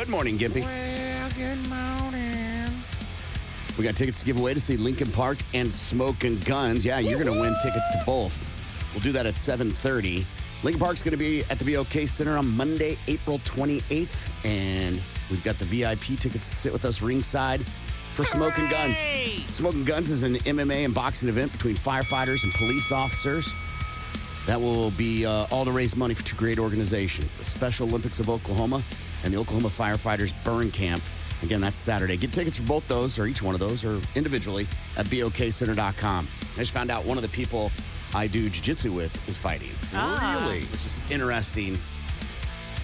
Good morning, Gimpy. Well, good morning. We got tickets to give away to see Linkin Park and Smoking Guns. Yeah, you're going to win tickets to both. We'll do that at 7:30. Linkin Park's going to be at the BOK Center on Monday, April 28th. And we've got the VIP tickets to sit with us ringside for Smoking Guns. Smoking Guns is an MMA and boxing event between firefighters and police officers. That will be all to raise money for two great organizations, the Special Olympics of Oklahoma and the Oklahoma Firefighters Burn Camp. Again, that's Saturday. Get tickets for both those, or each one of those, or individually at bokcenter.com. I just found out one of the people I do jiu-jitsu with is fighting. Really? Which is interesting,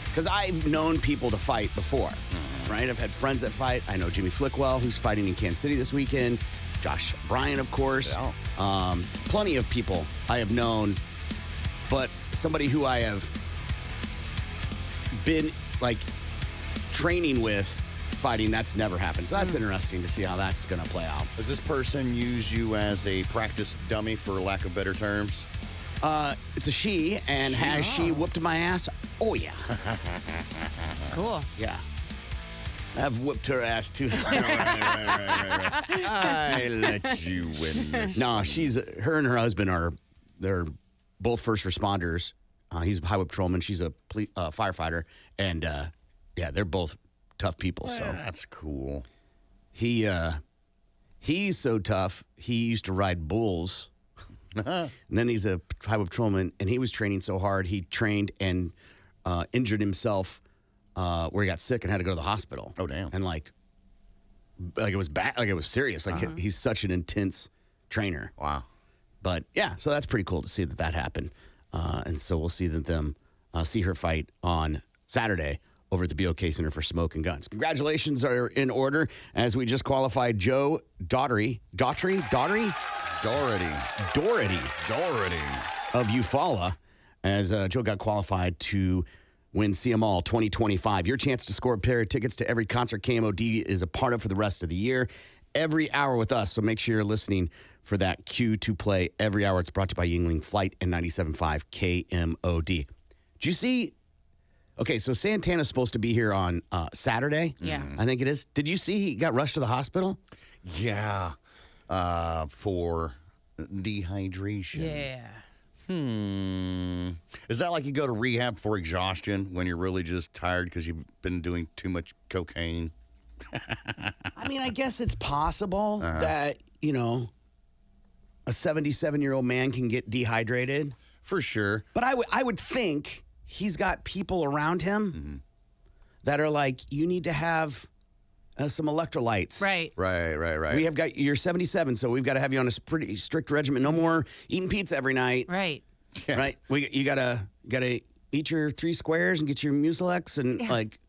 because I've known people to fight before, right? I've had friends that fight. I know Jimmy Flickwell, who's fighting in Kansas City this weekend. Josh Bryan, of course. Yeah. Plenty of people I have known, but somebody who I have been, like, training with fighting, that's never happened. So that's interesting to see how that's going to play out. Does this person use you as a practice dummy, for lack of better terms? It's a she, and has she whooped my ass? Oh, yeah. Cool. Yeah. I've whipped her ass, too. Right. I let you win this. No, her and her husband they're both first responders. He's a highway patrolman. She's a firefighter. And, yeah, they're both tough people. So That's cool. he's so tough. He used to ride bulls. And then he's a highway patrolman, and he was training so hard, he trained and injured himself where he got sick and had to go to the hospital. Oh, damn. And like it was bad, like it was serious. Like he's such an intense trainer. Wow. But yeah, so that's pretty cool to see that happened. And so we'll see see her fight on Saturday over at the BOK Center for Smoking Guns. Congratulations are in order as we just qualified Joe Doherty of Eufaula, as Joe got qualified to win CMall 2025. Your chance to score a pair of tickets to every concert KMOD is a part of for the rest of the year. Every hour with us, so make sure you're listening for that cue to play every hour. It's brought to you by Yingling Flight and 97.5 KMOD. Did you see? Okay, so Santana's supposed to be here on Saturday. Yeah. I think it is. Did you see he got rushed to the hospital? Yeah. For dehydration. Yeah. Is that like you go to rehab for exhaustion when you're really just tired because you've been doing too much cocaine? I mean, I guess it's possible that, a 77-year-old man can get dehydrated. For sure. But I would think he's got people around him that are like, you need to have some electrolytes. Right. Right. We have got, you're 77, so we've got to have you on a pretty strict regimen. No more eating pizza every night. Right. Yeah. Right? You gotta eat your 3 squares and get your Mucilex and like.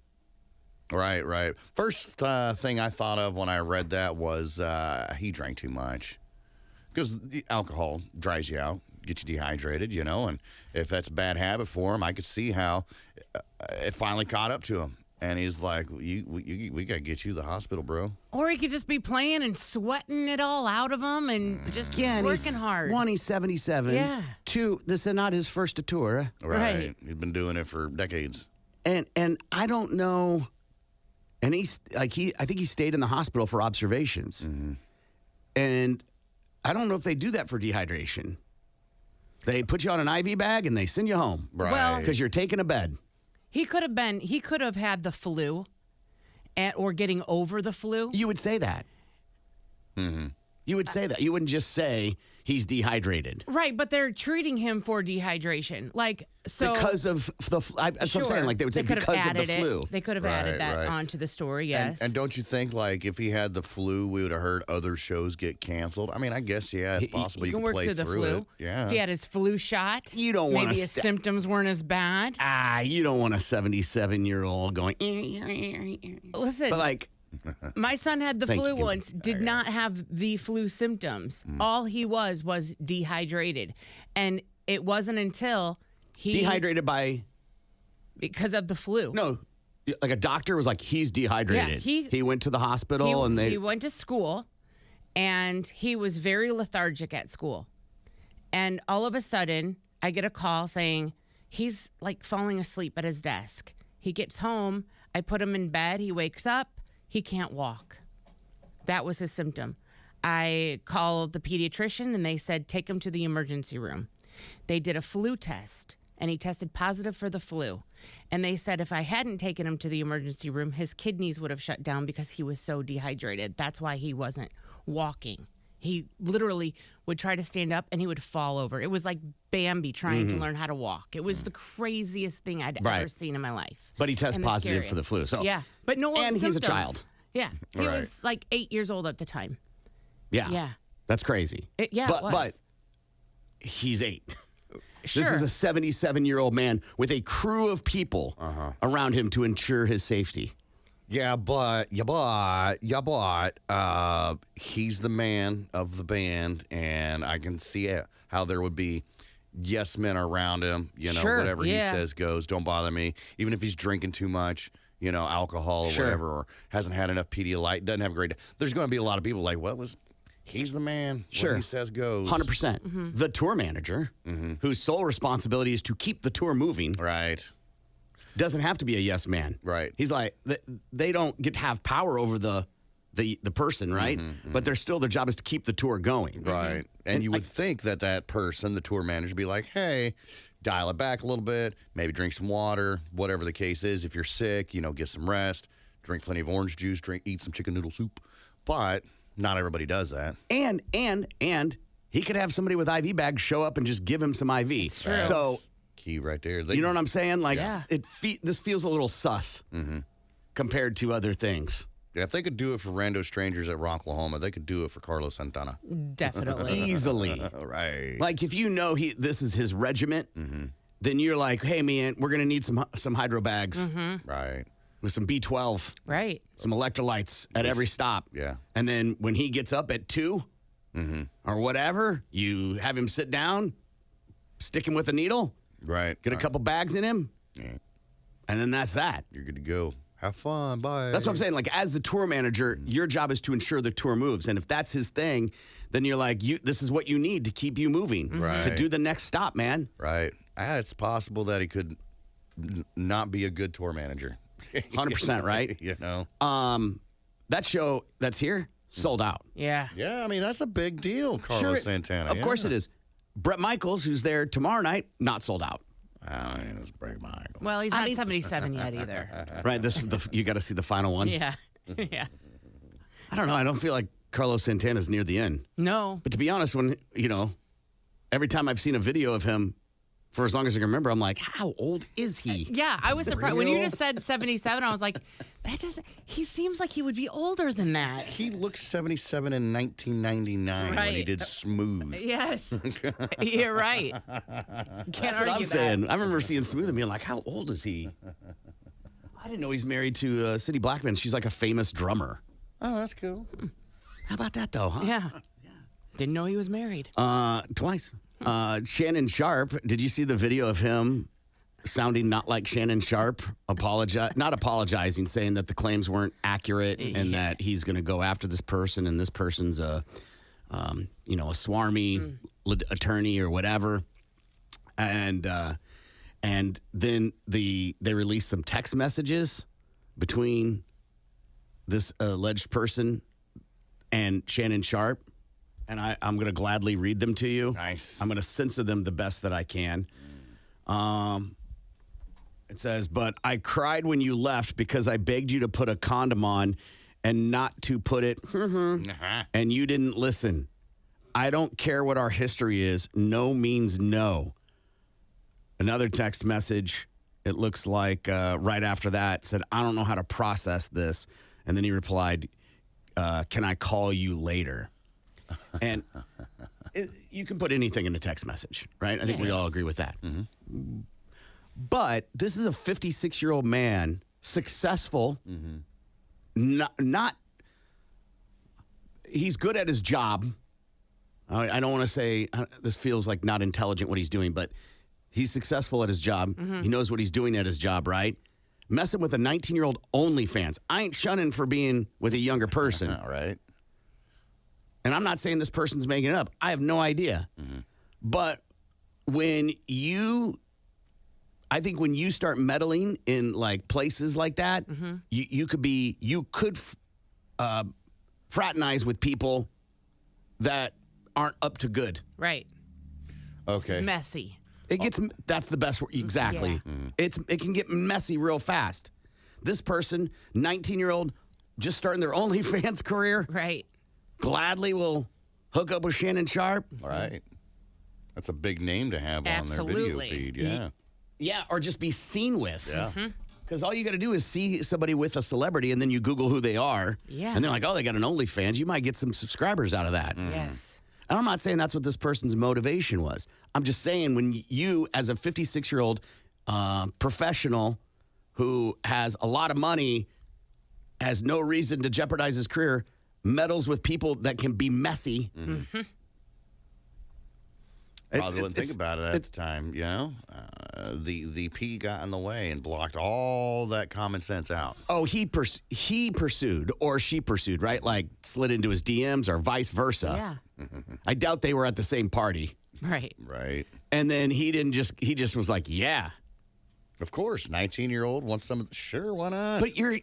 Right. First thing I thought of when I read that was he drank too much. Because alcohol dries you out, gets you dehydrated, and if that's a bad habit for him, I could see how it finally caught up to him. And he's like, we got to get you to the hospital, bro. Or he could just be playing and sweating it all out of him and just working hard. One, he's 77. Yeah. 2, this is not his first tour. Right. He's been doing it for decades. And I don't know. And I think he stayed in the hospital for observations. And I don't know if they do that for dehydration. They put you on an IV bag and they send you home. Right. Well, Because you're taking a bed. He could have had the flu or getting over the flu. You would say that. You would say that. You wouldn't just say he's dehydrated. Right, but they're treating him for dehydration. Because of the flu. That's what I'm saying. Like they would say could have because of the added flu. They could have added that onto the story, yes. And don't you think, like, if he had the flu, we would have heard other shows get canceled? I mean, I guess, yeah, it's possible you can could work play through the flu. it. Yeah. If he had his flu shot, You don't want maybe to his symptoms weren't as bad. You don't want a 77-year-old going. Listen, But like, my son had the Thank flu you. once, did not have the flu symptoms. All he was dehydrated. And it wasn't until he... dehydrated by. Because of the flu. No, like a doctor was like, he's dehydrated. Yeah, he went to the hospital and he went to school, and he was very lethargic at school. And all of a sudden, I get a call saying he's like falling asleep at his desk. He gets home. I put him in bed. He wakes up. He can't walk. That was his symptom. I called the pediatrician, and they said, take him to the emergency room. They did a flu test, and he tested positive for the flu. And they said if I hadn't taken him to the emergency room, his kidneys would have shut down because he was so dehydrated. That's why he wasn't walking. He literally would try to stand up, and he would fall over. It was like Bambi trying to learn how to walk. It was the craziest thing I'd ever seen in my life. But he tests And the positive for scariest. the flu. So Yeah, but no and he's a symptoms. child. Yeah, he Right. was like 8 years old at the time. Yeah. Yeah. That's crazy. It but was. he's 8. Sure. This is a 77-year-old man with a crew of people around him to ensure his safety. Yeah, but he's the man of the band, and I can see how there would be yes men around him. You know, Sure, whatever yeah. he says goes. Don't bother me. Even if he's drinking too much, you know, alcohol or Sure. whatever, or hasn't had enough Pedialyte, doesn't have a great day. There's going to be a lot of people like, well, listen, he's the man. Sure. What he says goes. 100%. The tour manager, whose sole responsibility is to keep the tour moving, Right. doesn't have to be a yes man. Right. He's like, they don't get to have power over the person, right? But their job is to keep the tour going. Right. And you would think that person, the tour manager, would be like, hey, dial it back a little bit, maybe drink some water, whatever the case is. If you're sick, you know, get some rest, drink plenty of orange juice, eat some chicken noodle soup. But not everybody does that. And he could have somebody with IV bags show up and just give him some IV. true. So, Key right there. you know what I'm saying? Like, Yeah. this feels a little sus compared to other things. If they could do it for rando strangers at Rocklahoma, they could do it for Carlos Santana. Definitely. Easily. All right. Like, if you know this is his regiment, then you're like, hey, man, we're going to need some hydro bags Right. with some B12, Right. some electrolytes at every stop. Yeah. And then when he gets up at 2 or whatever, you have him sit down, stick him with a needle, Right. get a couple bags in him, Yeah. and then that's that. You're good to go. Have fun. Bye. That's what I'm saying. Like, as the tour manager, your job is to ensure the tour moves. And if that's his thing, then you're like, this is what you need to keep you moving, to Right. do the next stop, man. Right. It's possible that he could not be a good tour manager. 100%, right? You know? That show that's here, sold out. Yeah. Yeah, I mean, that's a big deal, Carlos Santana. Of course it is. Brett Michaels, who's there tomorrow night, not sold out. I mean, it's Brett Michael. Well, he's not 77 yet either. Right? You got to see the final one. Yeah. Yeah. I don't know. I don't feel like Carlos Santana's near the end. No. But to be honest, every time I've seen a video of him, for as long as I can remember, I'm like, how old is he? Yeah, I was surprised when you just said 77. I was like, he seems like he would be older than that. He looked 77 in 1999 when he Right. did Smooth. Yes, you're right. Can't That's what argue I'm that. saying. I remember seeing Smooth and being like, how old is he? I didn't know he's married to Cindy Blackman. She's like a famous drummer. Oh, that's cool. How about that, though, huh? Yeah. Didn't know he was married. Twice. Shannon Sharp, did you see the video of him sounding not like Shannon Sharp? Not apologizing, saying that the claims weren't accurate and that he's going to go after this person and this person's a swarmy attorney or whatever. And then they released some text messages between this alleged person and Shannon Sharp. And I'm going to gladly read them to you. Nice. I'm going to censor them the best that I can. It says, but I cried when you left because I begged you to put a condom on and not to put it, and you didn't listen. I don't care what our history is. No means no. Another text message, it looks like right after that, said, I don't know how to process this. And then he replied, can I call you later? And you can put anything in a text message, right? I think we all agree with that. But this is a 56-year-old man, successful, not he's good at his job. I don't want to say this feels like not intelligent what he's doing, but he's successful at his job. He knows what he's doing at his job, right? Messing with a 19-year-old OnlyFans. I ain't shunning for being with a younger person. All right. And I'm not saying this person's making it up. I have no idea. But when you I think when you start meddling in like places like that, you could fraternize with people that aren't up to good. Right. Okay. It's messy. That's the best word. Exactly. Yeah. It can get messy real fast. This person, 19-year-old, just starting their OnlyFans career, Right. gladly will hook up with Shannon Sharp. All right. That's a big name to have on their Absolutely. video feed. Yeah. Yeah, or just be seen with. Yeah. Because all you got to do is see somebody with a celebrity, and then you Google who they are. Yeah. And they're like, oh, they got an OnlyFans. You might get some subscribers out of that. Yes. And I'm not saying that's what this person's motivation was. I'm just saying when you, as a 56-year-old professional who has a lot of money, has no reason to jeopardize his career, meddles with people that can be messy. Probably wouldn't think about it at the time, you know? The P got in the way and blocked all that common sense out. Oh, he pursued or she pursued, right? Like slid into his DMs or vice versa. Yeah. I doubt they were at the same party. Right. Right. And then he just was like, yeah. Of course, 19-year-old wants some of the, sure, why not? But you're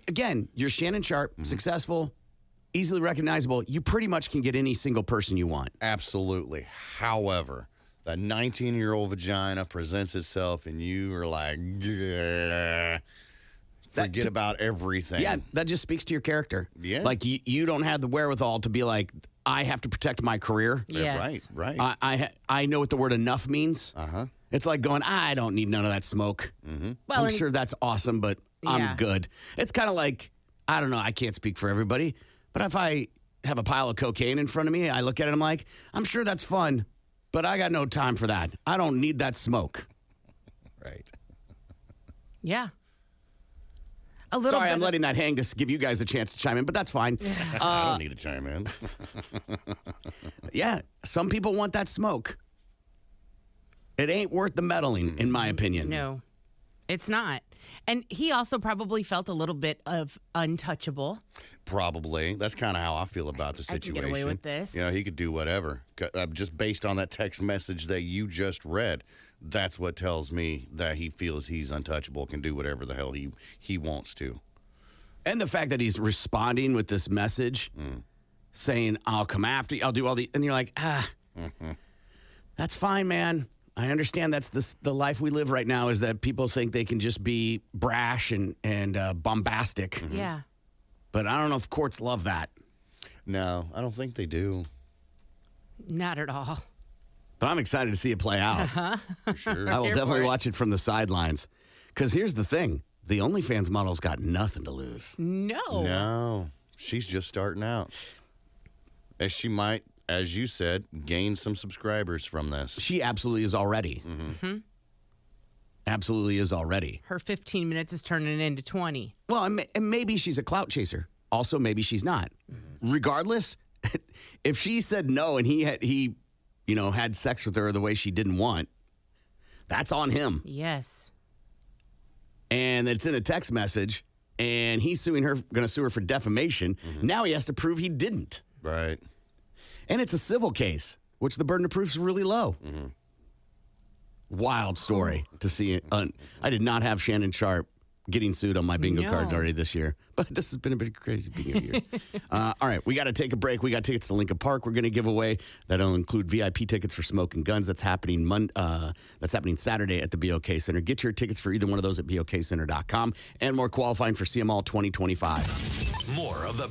Shannon Sharp, successful, easily recognizable. You pretty much can get any single person you want. Absolutely. However, that 19-year-old vagina presents itself and you are like, forget about everything. Yeah, that just speaks to your character. Yeah. Like you don't have the wherewithal to be like, I have to protect my career. Yes. Right. I know what the word enough means. Uh-huh. It's like going, I don't need none of that smoke. Well, I'm and- sure that's awesome, but Yeah. I'm good. It's kind of like, I don't know, I can't speak for everybody, but if I have a pile of cocaine in front of me, I look at it, I'm like, I'm sure that's fun, but I got no time for that. I don't need that smoke. Right. Yeah. A little Sorry, bit I'm letting that hang to give you guys a chance to chime in, but that's fine. I don't need to chime in. Yeah, some people want that smoke. It ain't worth the meddling, in my opinion. No, it's not. And he also probably felt a little bit of untouchable. Probably. That's kind of how I feel about the I can situation. get away with this. You know, he could do whatever. Just based on that text message that you just read, that's what tells me that he feels he's untouchable, can do whatever the hell he wants to. And the fact that he's responding with this message saying, I'll come after you, I'll do all the, and you're like, that's fine, man. I understand that's the life we live right now is that people think they can just be brash and bombastic. Yeah. But I don't know if courts love that. No, I don't think they do. Not at all. But I'm excited to see it play out. For sure. I will Here for definitely it. watch it from the sidelines. Because here's the thing. The OnlyFans model's got nothing to lose. No. No, she's just starting out. And she might, as you said, gain some subscribers from this. She absolutely is already. Absolutely is already. Her 15 minutes is turning into 20. Well, and maybe she's a clout chaser. Also, maybe she's not. Regardless, if she said no and he had sex with her the way she didn't want, that's on him. Yes. And it's in a text message, and he's going to sue her for defamation. Now he has to prove he didn't. Right. And it's a civil case, which the burden of proof is really low. Wild story to see it. I did not have Shannon Sharp getting sued on my bingo cards No. already this year, but this has been a bit crazy bingo year. All right, we got to take a break. We got tickets to Lincoln Park. We're going to give away. That'll include VIP tickets for Smoke and Guns. That's happening Saturday at the BOK Center. Get your tickets for either one of those at BOKCenter.com, and more qualifying for CMall 2025. More of the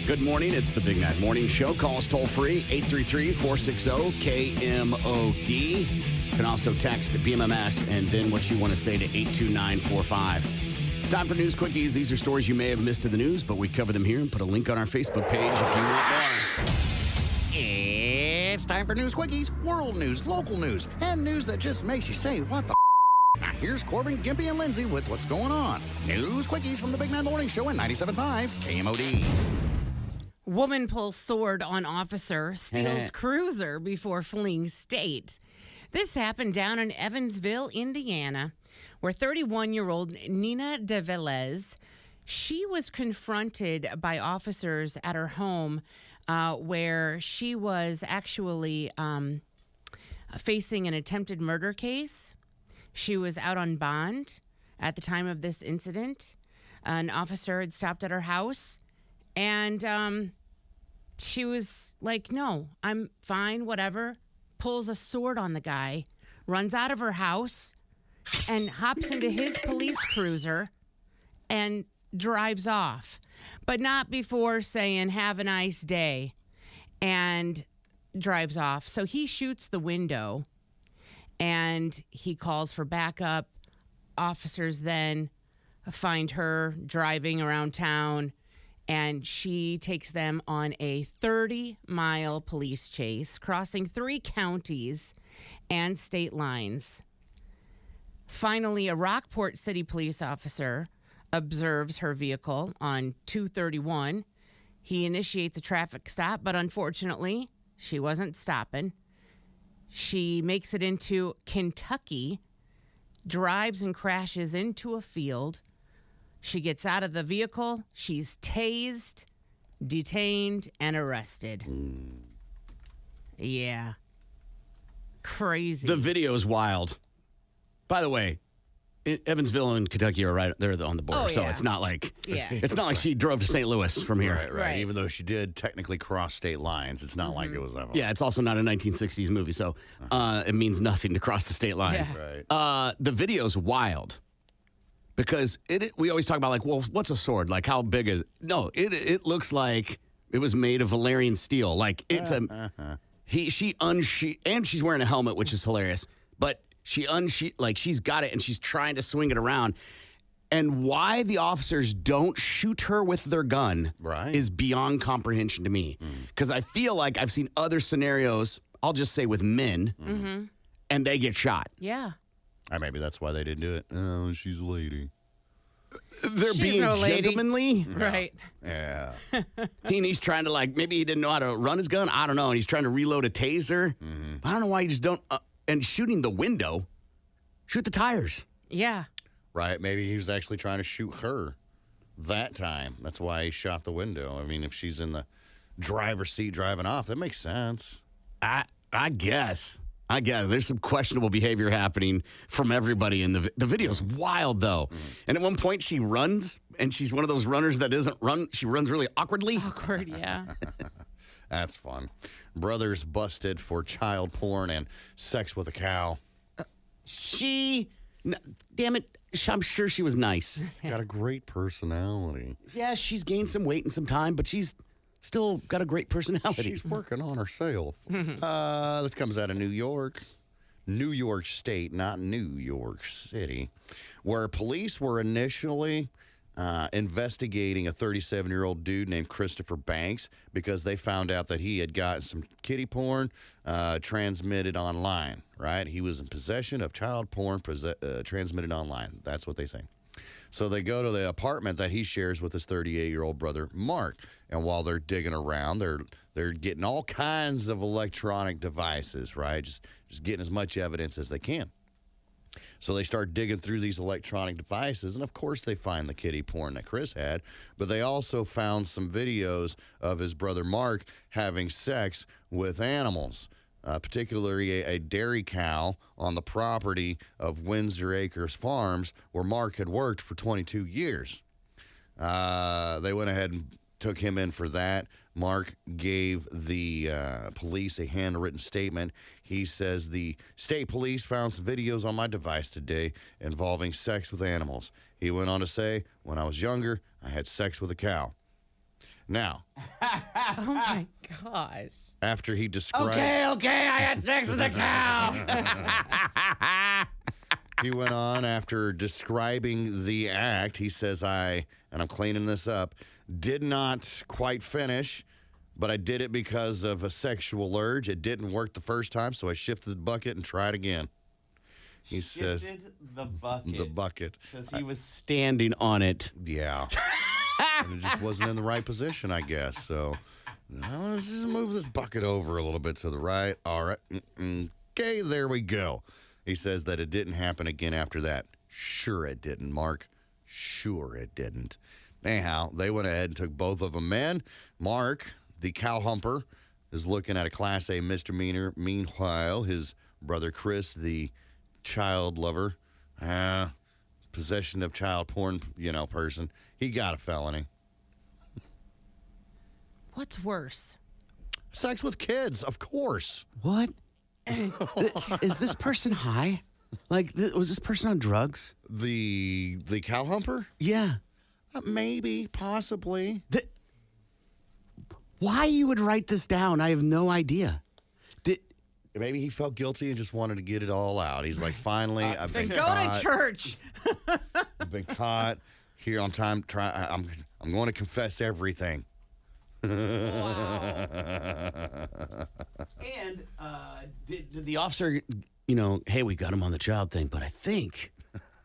Good morning. It's the Big Night Morning Show. Call us toll free, 833-460-KMOD. You can also text BMMS and then what you want to say to 82945. It's time for News Quickies. These are stories you may have missed in the news, but we cover them here and put a link on our Facebook page if you want more. It's time for News Quickies, world news, local news, and news that just makes you say, what the Now here's Corbin, Gimpy, and Lindsay with what's going on. News Quickies from the Big Night Morning Show in 97.5 KMOD. Woman pulls sword on officer, steals cruiser before fleeing state. This happened down in Evansville, Indiana, where 31-year-old Nina de Velez, she was confronted by officers at her home where she was actually facing an attempted murder case. She was out on bond at the time of this incident. An officer had stopped at her house, and she was like, no, I'm fine, whatever. Pulls a sword on the guy, runs out of her house, and hops into his police cruiser and drives off. But not before saying, have a nice day, and drives off. So he shoots the window, and he calls for backup. Officers then find her driving around town, and she takes them on a 30-mile police chase, crossing 3 counties and state lines. Finally, a Rockport City police officer observes her vehicle on 231. He initiates a traffic stop, but unfortunately, she wasn't stopping. She makes it into Kentucky, drives and crashes into a field. She gets out of the vehicle. She's tased, detained, and arrested. Yeah. Crazy. The video is wild. By the way, Evansville and Kentucky are right there on the border, so it's not like it's not like she drove to St. Louis from here. Right. Even though she did technically cross state lines, it's not like it was that far. Yeah, it's also not a 1960s movie, so it means nothing to cross the state line. Yeah. Right. The video's wild because we always talk about like, well, what's a sword? Like, how big is it? No, it looks like it was made of Valerian steel. Like it's and she's wearing a helmet, which is hilarious. But she's got it and she's trying to swing it around. And why the officers don't shoot her with their gun is beyond comprehension to me. Because I feel like I've seen other scenarios, I'll just say with men, and they get shot. Yeah. Or maybe that's why they didn't do it. Oh, she's a lady. They're She's being no lady. gentlemanly. Right. Yeah. He's trying to, like, maybe he didn't know how to run his gun. I don't know. And he's trying to reload a taser. I don't know why you just don't. And shooting the window, shoot the tires. Yeah. Right. Maybe he was actually trying to shoot her that time. That's why he shot the window. I mean, if she's in the driver's seat driving off, that makes sense. I guess. There's some questionable behavior happening from everybody in the video's wild, though. And at one point, she runs, and she's one of those runners that doesn't run. She runs really awkwardly. Awkward, yeah. That's fun. Brothers busted for child porn and sex with a cow. Damn it, I'm sure she was nice. Got a great personality. Yeah, she's gained some weight and some time, but she's still got a great personality. She's working on herself. This comes out of New York. New York State, not New York City, where police were initially investigating a 37-year-old dude named Christopher Banks because they found out that he had got some kiddie porn transmitted online, right? He was in possession of child porn transmitted online. That's what they say. So they go to the apartment that he shares with his 38-year-old brother, Mark. And while they're digging around, they're getting all kinds of electronic devices, right? Just getting as much evidence as they can. So they start digging through these electronic devices, and of course they find the kiddie porn that Chris had, but they also found some videos of his brother Mark having sex with animals, particularly a dairy cow on the property of Windsor Acres Farms, where Mark had worked for 22 years. They went ahead and took him in for that. Mark gave the police a handwritten statement. He says, the state police found some videos on my device today involving sex with animals. He went on to say, when I was younger, I had sex with a cow. Now, Oh my gosh. after he described, Okay, I had sex with a cow. he went on after describing the act. He says, and I'm cleaning this up, did not quite finish, but I did it because of a sexual urge. It didn't work the first time, so I shifted the bucket and tried again. He says, the bucket. the bucket. Because he was standing on it. Yeah. And it just wasn't in the right position, I guess. So, now let's just move this bucket over a little bit to the right. All right. Okay, there we go. He says that it didn't happen again after that. Sure it didn't, Mark. Sure it didn't. Anyhow, they went ahead and took both of them in. Mark, the cow humper, is looking at a Class A misdemeanor. Meanwhile, his brother Chris, the child lover, possession of child porn, person, he got a felony. What's worse? Sex with kids, of course. What? Is this person high? Like, was this person on drugs? The cow humper? Yeah. Maybe, possibly. Why you would write this down, I have no idea. Maybe he felt guilty and just wanted to get it all out. He's like, finally, I've been Go caught. to church. I've been caught. Here I'm going to confess everything. And did the officer, hey, we got him on the child thing, but I think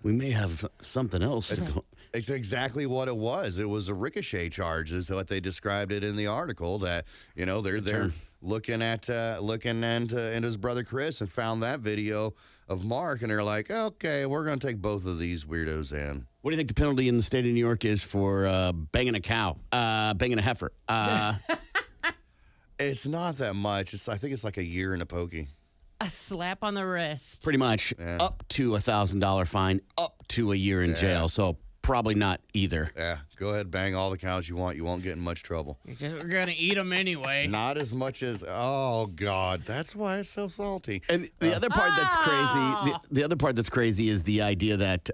we may have something else. It's exactly what it was. It was a ricochet charge, is what they described it in the article. That they're looking into his brother Chris and found that video of Mark, and they're like, okay, we're going to take both of these weirdos in. What do you think the penalty in the state of New York is for banging a cow, banging a heifer? It's not that much. I think it's like a year in a pokey. A slap on the wrist. Pretty much up to $1,000 fine, up to a year in jail. So probably not either. Yeah, go ahead, bang all the cows you want. You won't get in much trouble. We're gonna eat them anyway. Not as much as, oh God, that's why it's so salty. And the other part that's crazy, the other part that's crazy is the idea that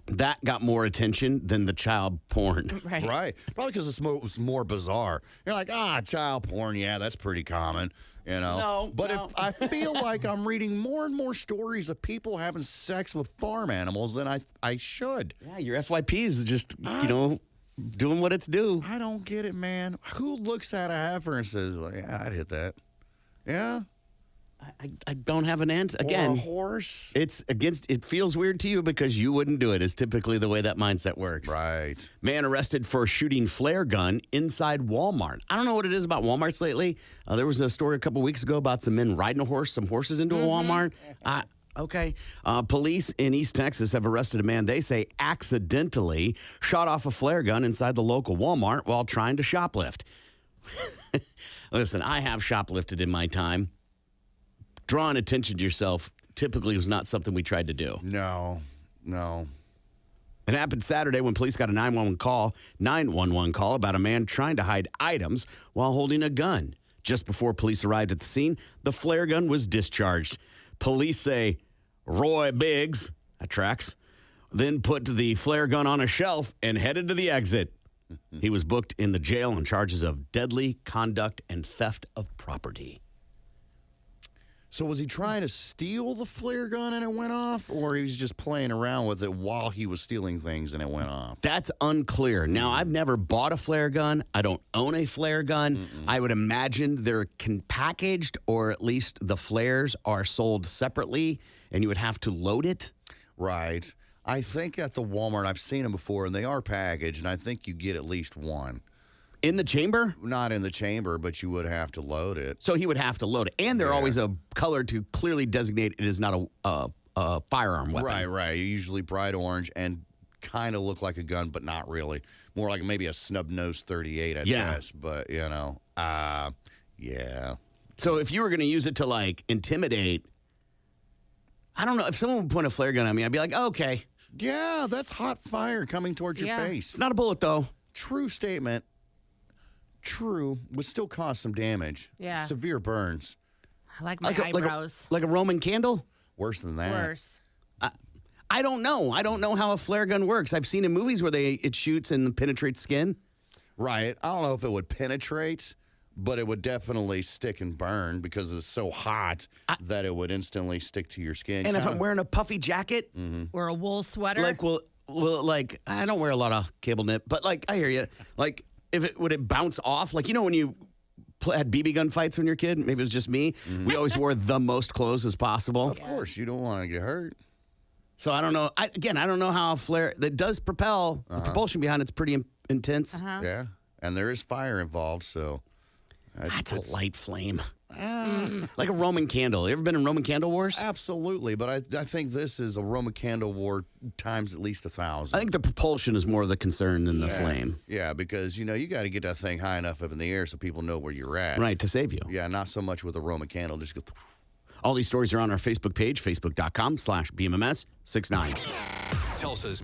that got more attention than the child porn. Right. Probably because it's more bizarre. You're like, child porn, yeah, that's pretty common, No, But no. if I feel like I'm reading more and more stories of people having sex with farm animals than I should. Yeah, your FYP is just, doing what it's due. I don't get it, man. Who looks at a heifer and says, well, yeah, I'd hit that? Yeah? I don't have an answer. Or Again, a horse? it feels weird to you because you wouldn't do it, is typically the way that mindset works. Right. Man arrested for shooting flare gun inside Walmart. I don't know what it is about Walmarts lately. There was a story a couple weeks ago about some men riding some horses into a Walmart. Okay. Police in East Texas have arrested a man they say accidentally shot off a flare gun inside the local Walmart while trying to shoplift. Listen, I have shoplifted in my time. Drawing attention to yourself typically was not something we tried to do. No. It happened Saturday when police got a 911 call about a man trying to hide items while holding a gun. Just before police arrived at the scene, the flare gun was discharged. Police say Roy Biggs, that tracks, then put the flare gun on a shelf and headed to the exit. He was booked in the jail on charges of deadly conduct and theft of property. So was he trying to steal the flare gun and it went off, or he was just playing around with it while he was stealing things and it went off? That's unclear. Now, I've never bought a flare gun. I don't own a flare gun. I would imagine they're packaged, or at least the flares are sold separately, and you would have to load it. Right. I think at the Walmart, I've seen them before, and they are packaged, and I think you get at least one. In the chamber? Not in the chamber, but you would have to load it. So he would have to load it. And they're always a color to clearly designate it is not a firearm weapon. Right. Usually bright orange and kind of look like a gun, but not really. More like maybe a snub-nosed 38, I guess. But, yeah. So if you were going to use it to, like, intimidate, I don't know. If someone would point a flare gun at me, I'd be like, okay. Yeah, that's hot fire coming towards your face. It's not a bullet, though. True statement. True, would still cause some damage. Yeah. Severe burns. I like my eyebrows. Like a Roman candle? Worse than that. Worse. I don't know. I don't know how a flare gun works. I've seen in movies where it shoots and penetrates skin. Right. I don't know if it would penetrate, but it would definitely stick and burn because it's so hot that it would instantly stick to your skin. And if I'm wearing a puffy jacket, Or a wool sweater. like, like, I don't wear a lot of cable knit, but like, I hear you. Like, would it bounce off? Like, when you had BB gun fights when you're a kid, maybe it was just me. We always wore the most clothes as possible. Of course, you don't want to get hurt. So I don't know. I don't know how a flare that does propel. The propulsion behind it's pretty intense. Yeah. And there is fire involved, so. That's a light flame. Like a Roman candle. You ever been in Roman candle wars? Absolutely, but I think this is a Roman candle war times at least 1,000. I think the propulsion is more the concern than the flame. Yeah, because, you got to get that thing high enough up in the air so people know where you're at. Right, to save you. Yeah, not so much with a Roman candle. Just go. All these stories are on our Facebook page, facebook.com/BMMS69. Tulsa's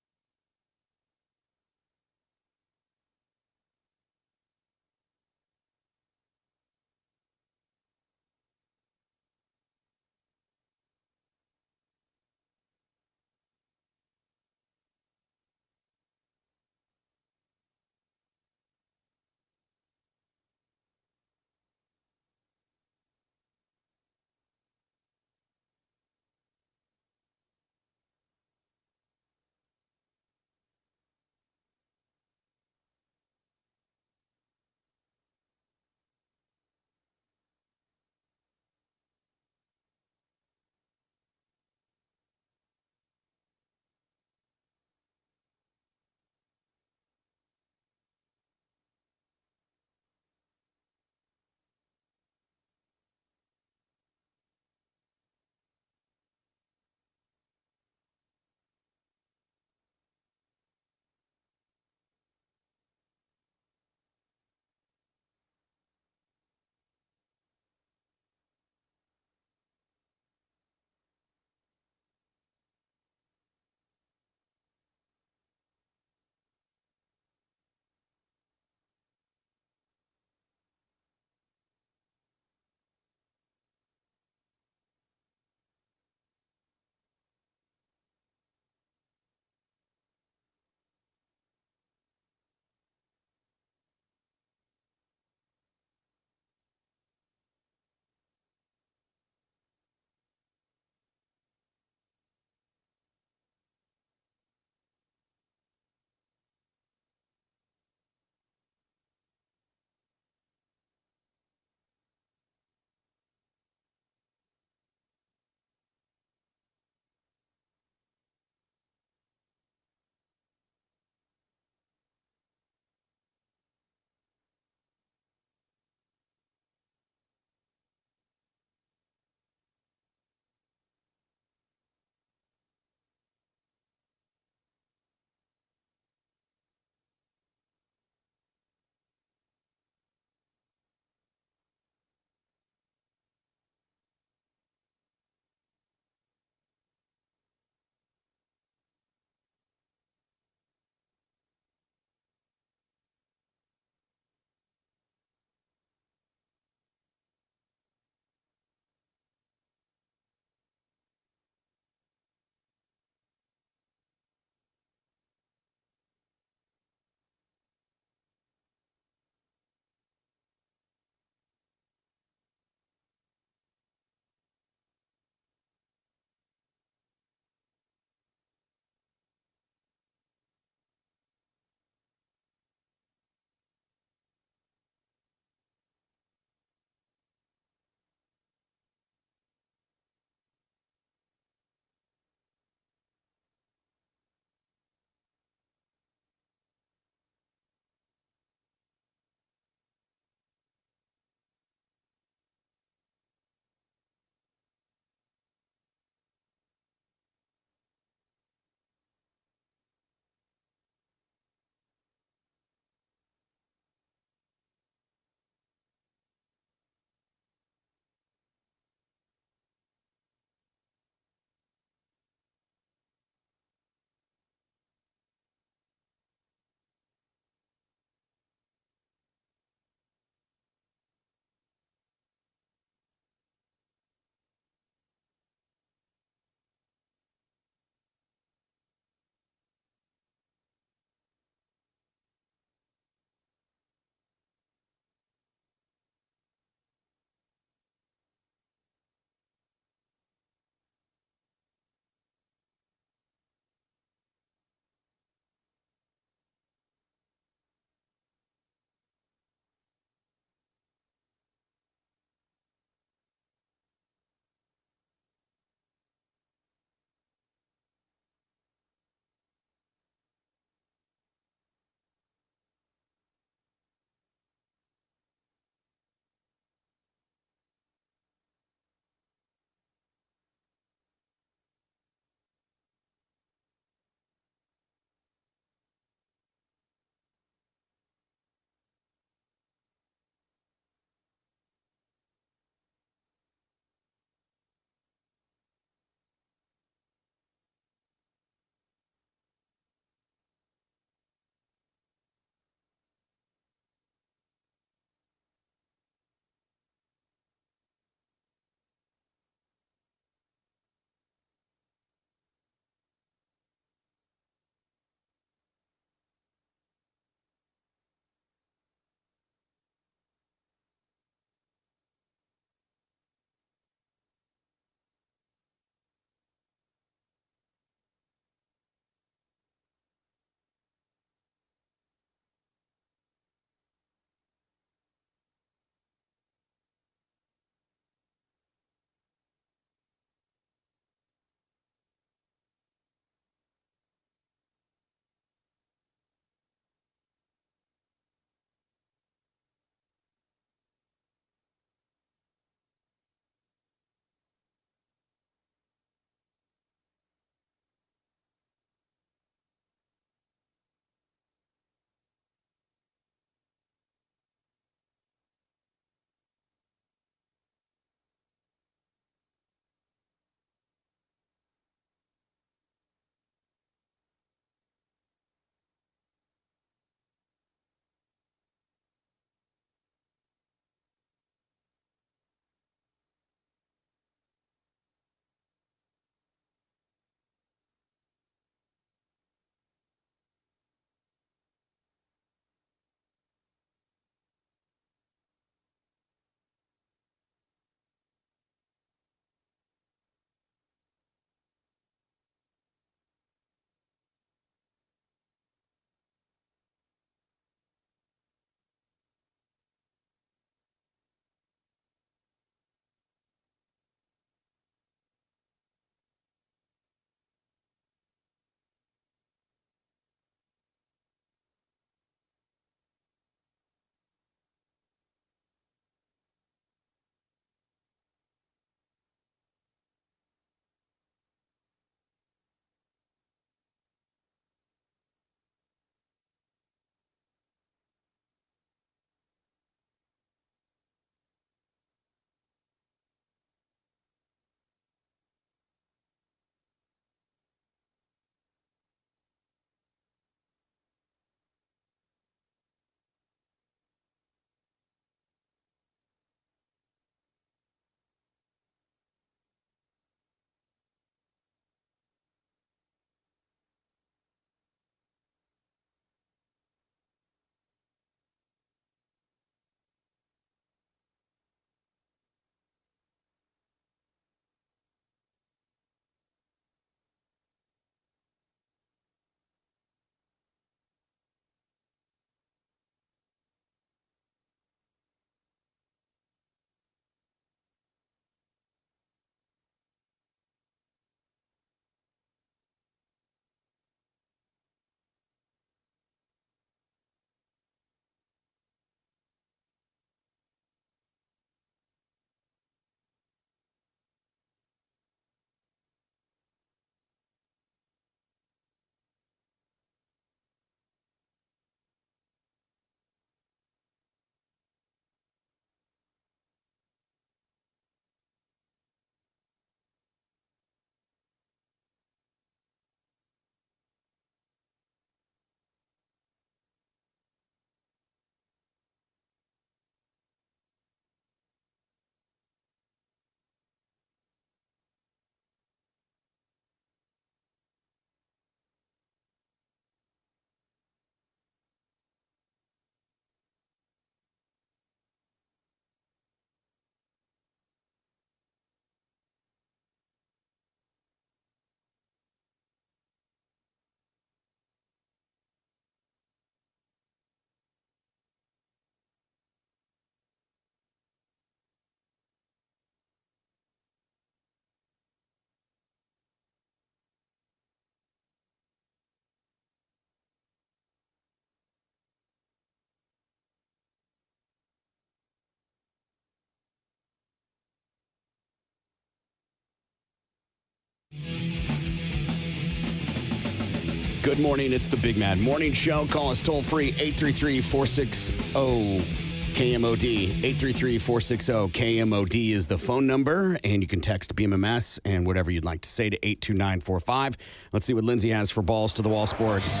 Good morning. It's the Big Mad Morning Show. Call us toll free 833-460-KMOD. 833-460-KMOD is the phone number, and you can text BMMS and whatever you'd like to say to 82945. Let's see what Lindsay has for Balls to the Wall Sports.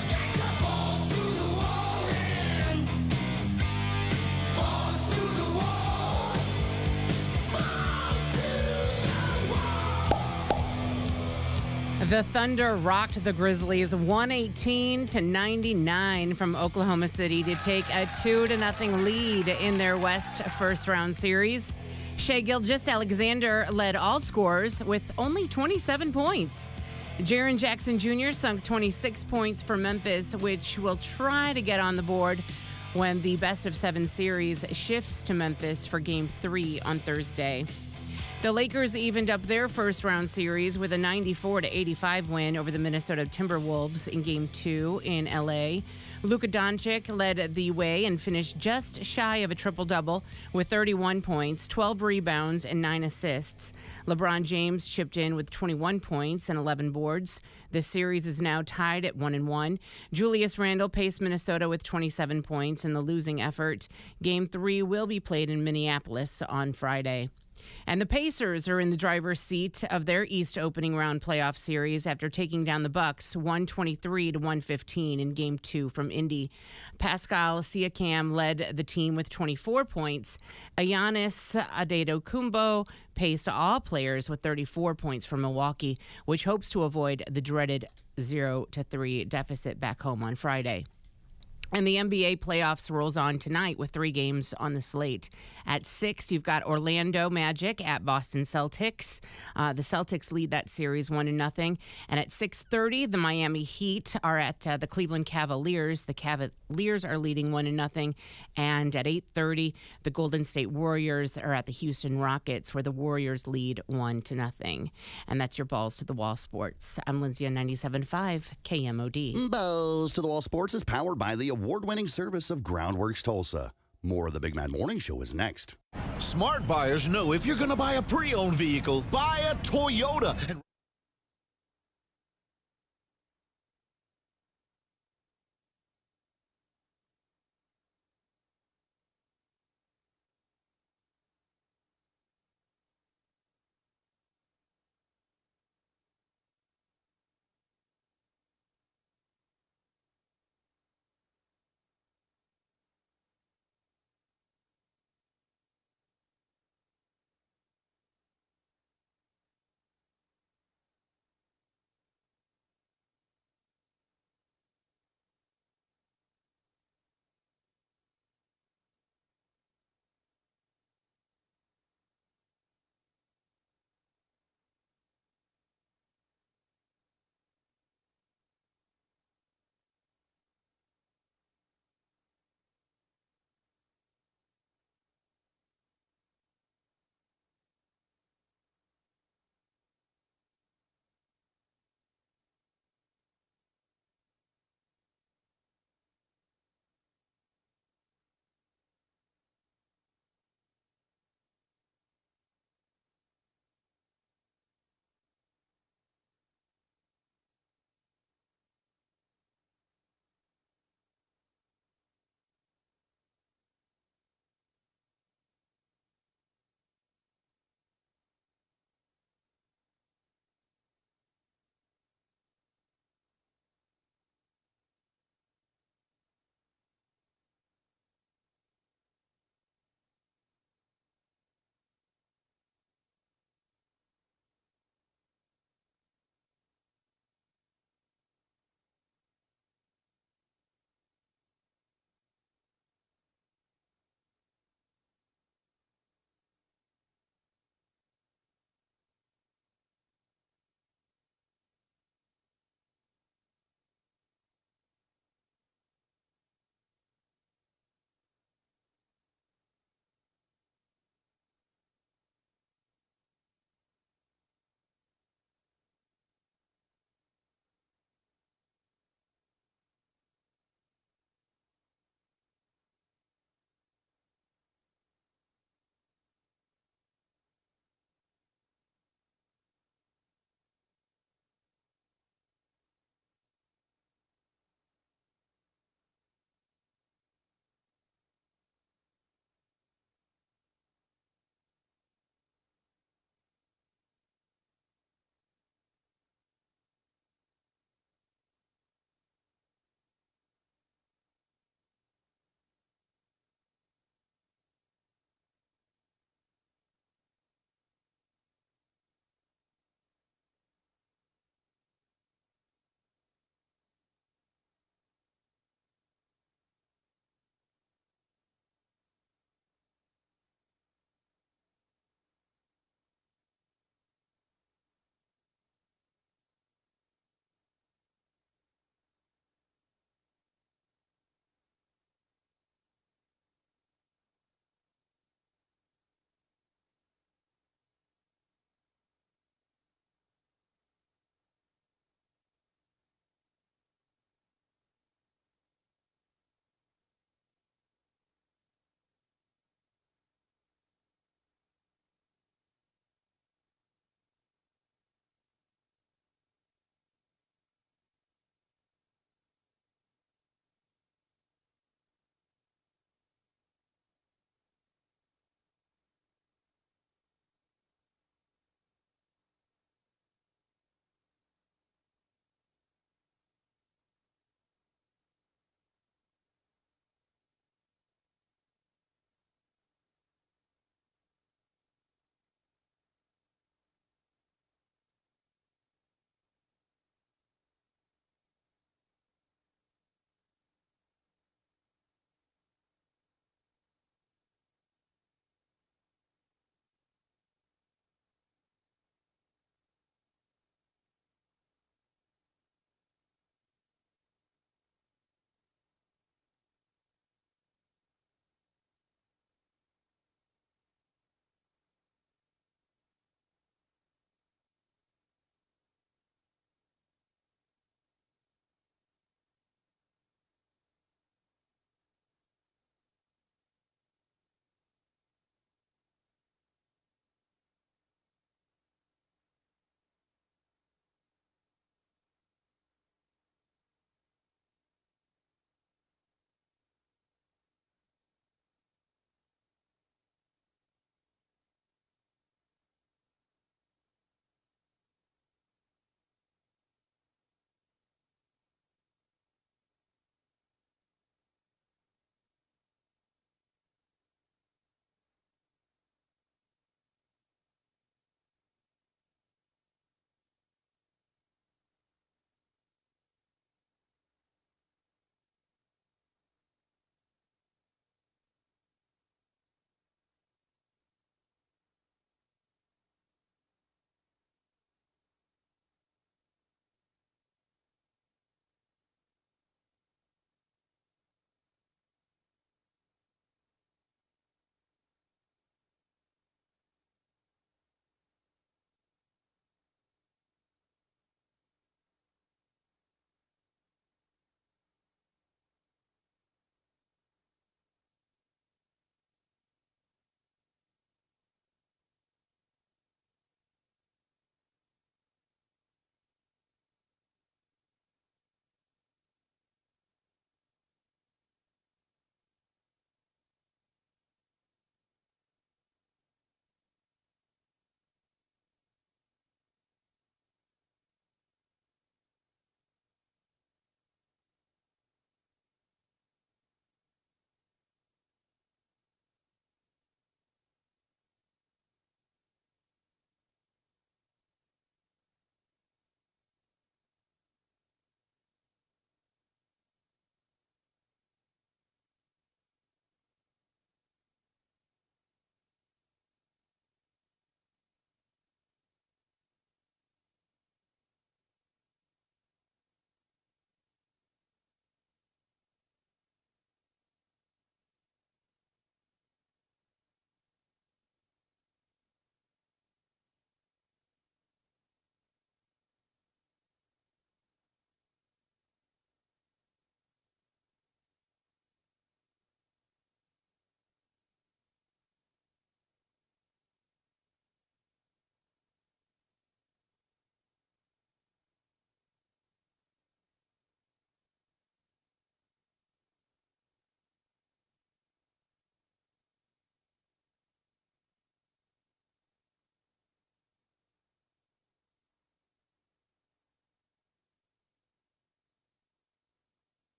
The Thunder rocked the Grizzlies 118-99 from Oklahoma City to take a 2-0 lead in their West first-round series. Shai Gilgeous-Alexander led all scorers with only 27 points. Jaren Jackson Jr. sunk 26 points for Memphis, which will try to get on the board when the best-of-7 series shifts to Memphis for Game 3 on Thursday. The Lakers evened up their first-round series with a 94-85 win over the Minnesota Timberwolves in Game 2 in L.A. Luka Doncic led the way and finished just shy of a triple-double with 31 points, 12 rebounds, and 9 assists. LeBron James chipped in with 21 points and 11 boards. The series is now tied at 1-1. Julius Randle paced Minnesota with 27 points in the losing effort. Game 3 will be played in Minneapolis on Friday. And the Pacers are in the driver's seat of their East opening round playoff series after taking down the Bucks 123-115 in Game 2 from Indy. Pascal Siakam led the team with 24 points. Giannis Antetokounmpo paced all players with 34 points for Milwaukee, which hopes to avoid the dreaded 0-3 deficit back home on Friday. And the NBA playoffs rolls on tonight with 3 games on the slate. At 6, you've got Orlando Magic at Boston Celtics. The Celtics lead that series 1-0. And at 6:30, the Miami Heat are at the Cleveland Cavaliers. The Cavaliers are leading 1-0. And at 8:30, the Golden State Warriors are at the Houston Rockets, where the Warriors lead 1-0. And that's your Balls to the Wall Sports. I'm Lindsay on 97.5 KMOD. Balls to the Wall Sports is powered by the award-winning service of Groundworks Tulsa. More of the Big Mad Morning Show is next. Smart buyers know if you're going to buy a pre-owned vehicle, buy a Toyota. And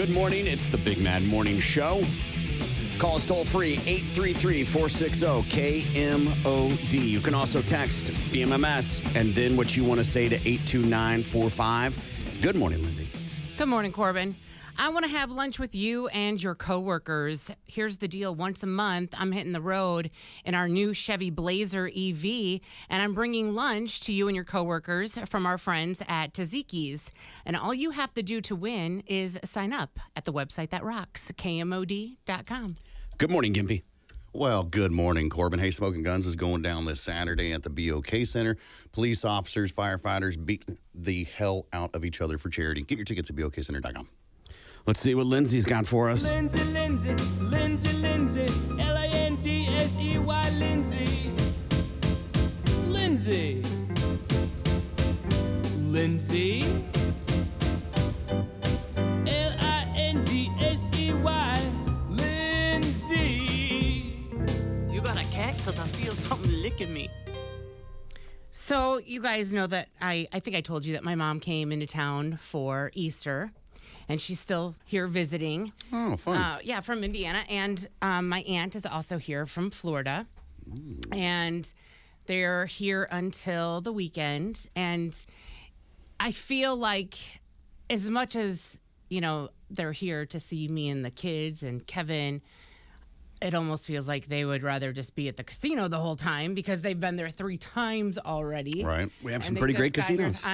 Good morning. It's the Big Mad Morning Show. Call us toll free, 833-460-KMOD. You can also text BMMS and then what you want to say to 82945. Good morning, Lindsay. Good morning, Corbin. I want to have lunch with you and your coworkers. Here's the deal. Once a month, I'm hitting the road in our new Chevy Blazer EV, and I'm bringing lunch to you and your coworkers from our friends at Taziki's. And all you have to do to win is sign up at the website that rocks, KMOD.com. Good morning, Gimpy. Well, good morning, Corbin. Hey, Smoking Guns is going down this Saturday at the BOK Center. Police officers, firefighters beat the hell out of each other for charity. Get your tickets at BOKCenter.com. Let's see what Lindsay's got for us. Lindsay, Lindsay, L-I-N-D-S-E-Y, Lindsay. Lindsay. Lindsay. L-I-N-D-S-E-Y, Lindsay. You got a cat? Because I feel something licking me. So you guys know that I think I told you that my mom came into town for Easter. And she's still here visiting. Oh, fun. Yeah, from Indiana. And my aunt is also here from Florida. And they're here until the weekend. And I feel like as much as, you know, they're here to see me and the kids and Kevin, it almost feels like they would rather just be at the casino the whole time because they've been there 3 times already. Right. We have And some they pretty just great got here. casinos.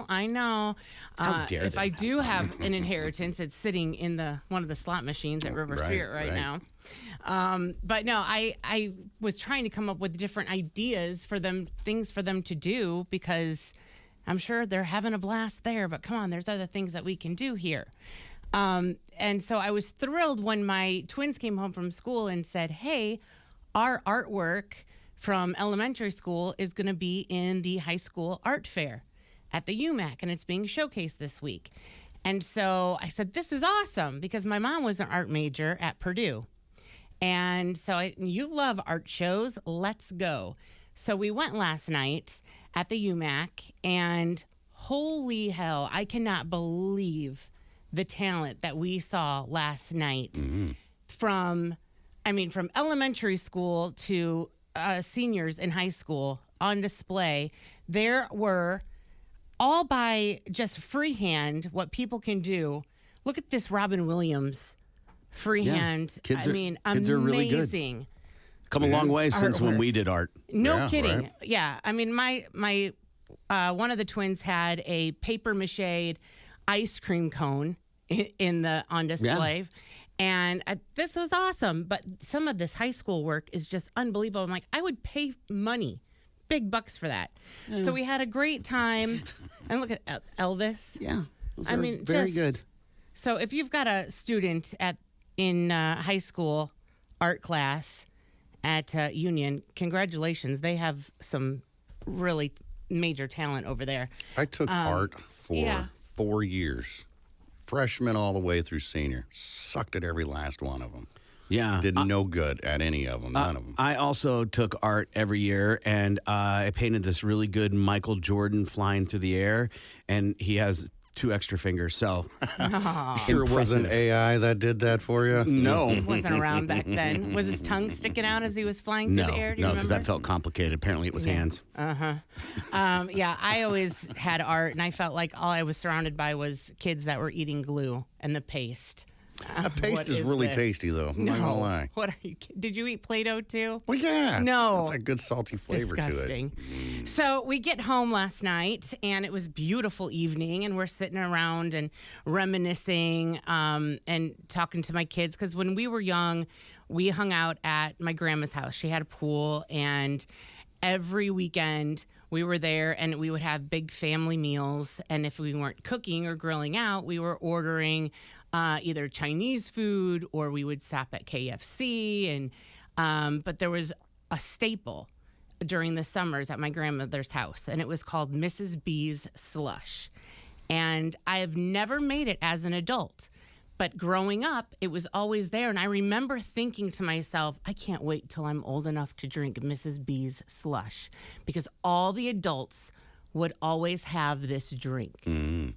I know. How dare if they I not do have an inheritance, it's sitting in one of the slot machines at River Right, Spirit right right. now. But no, I was trying to come up with different ideas for them, things for them to do because I'm sure they're having a blast there. But come on, there's other things that we can do here. And so I was thrilled when my twins came home from school and said, hey, our artwork from elementary school is going to be in the high school art fair at the UMAC, and it's being showcased this week. And so I said, this is awesome, because my mom was an art major at Purdue. And so you love art shows, let's go. So we went last night at the UMAC, and holy hell, I cannot believe the talent that we saw last night from elementary school to seniors in high school on display. There were, all by just freehand, what people can do. Look at this Robin Williams freehand. Kids are amazing. really good. Come a long way since when we did art. No Yeah, kidding. right. Yeah. I mean, my one of the twins had a paper mache ice cream cone on display. And this was awesome. But some of this high school work is just unbelievable. I'm like, I would pay money, big bucks for that. So we had a great time. And look at Elvis. Yeah. Those I are mean, very good. So if you've got a student in high school art class at Union, congratulations. They have some really major talent over there. I took art for yeah. 4 years. Freshman all the way through senior. Sucked at every last one of them. Yeah. Did no good at any of them. None of them. I also took art every year, and I painted this really good Michael Jordan flying through the air, and he has 2 extra fingers. So Sure it wasn't impressive. AI that did that for you? No. He wasn't around back then. Was his tongue sticking out as he was flying through No, the air? Do you because that remember? felt complicated. Apparently, it was hands. Yeah, I always had art, and I felt like all I was surrounded by was kids that were eating glue and the paste. A paste What is really this? tasty, though. I'm not gonna lie. What are you? Did you eat Play-Doh too? Well, yeah. No. It's got that good salty flavor Disgusting. to it. So we get home last night, and it was a beautiful evening, and we're sitting around and reminiscing and talking to my kids, because when we were young, we hung out at my grandma's house. She had a pool, and every weekend we were there, and we would have big family meals. And if we weren't cooking or grilling out, we were ordering either Chinese food, or we would stop at KFC. And but there was a staple during the summers at my grandmother's house, and it was called Mrs. B's slush. And I have never made it as an adult, but growing up, it was always there. And I remember thinking to myself, I can't wait till I'm old enough to drink Mrs. B's slush, because all the adults would always have this drink.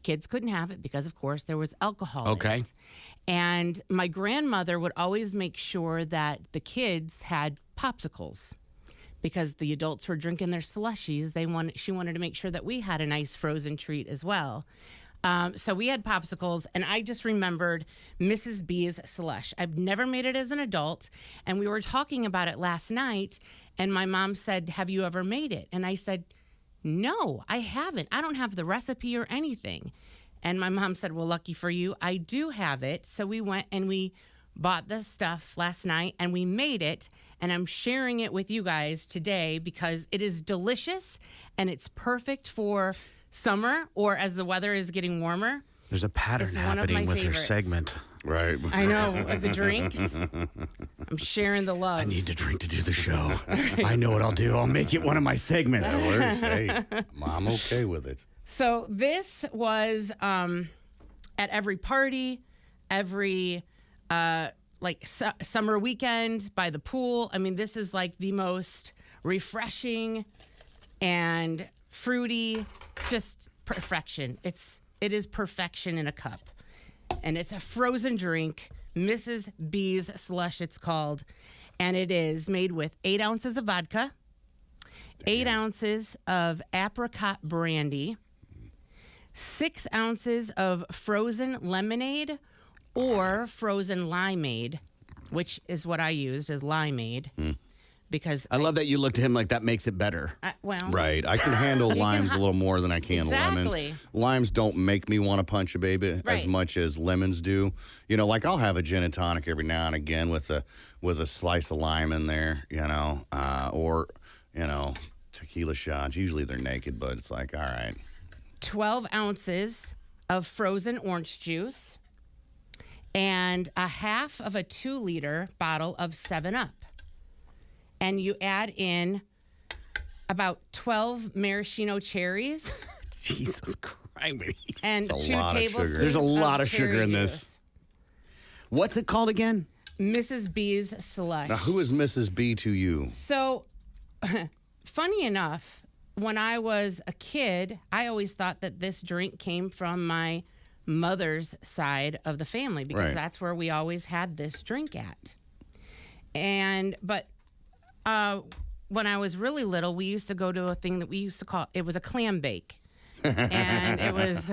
Kids couldn't have it because, of course, there was alcohol in Okay. it. And my grandmother would always make sure that the kids had popsicles because the adults were drinking their slushies. She wanted to make sure that we had a nice frozen treat as well. So we had popsicles, and I just remembered Mrs. B's slush. I've never made it as an adult, and we were talking about it last night, and my mom said, "Have you ever made it?" And I said, "No, I haven't. I don't have the recipe or anything." And my mom said, "Well, lucky for you, I do have it." So we went and we bought the stuff last night, and we made it, and I'm sharing it with you guys today because it is delicious, and it's perfect for summer or as the weather is getting warmer. There's a pattern It's one of happening my with her favorites. segment. Right. I know, with the drinks. I'm sharing the love. I need to drink to do the show. I know what I'll do. I'll make it one of my segments. That works. Hey, I'm okay with it. So this was at every party, every summer weekend by the pool. I mean, this is like the most refreshing and fruity, just perfection. It is perfection in a cup. And it's a frozen drink, Mrs. B's Slush it's called. And it is made with 8 ounces of vodka, 8 ounces of apricot brandy, 6 ounces of frozen lemonade or frozen limeade, which is what I used as limeade. Because I love that you looked at him like that makes it better. Right. I can handle limes a little more than I can Exactly. lemons. Limes don't make me want to punch a baby as Right. much as lemons do. You know, like I'll have a gin and tonic every now and again with a slice of lime in there, or, tequila shots. Usually they're naked, but it's like, all right. 12 ounces of frozen orange juice and a half of a 2-liter bottle of 7-Up. And you add in about 12 maraschino cherries Jesus Christ. and That's a 2 lot of tablespoons sugar. There's a lot of of sugar cherry in this. juice. What's it called again? Mrs. B's Slush. Now, who is Mrs. B to you? So, funny enough, when I was a kid, I always thought that this drink came from my mother's side of the family because Right. that's where we always had this drink at. But when I was really little, we used to go to a thing that we used to call, it was a clam bake. And it was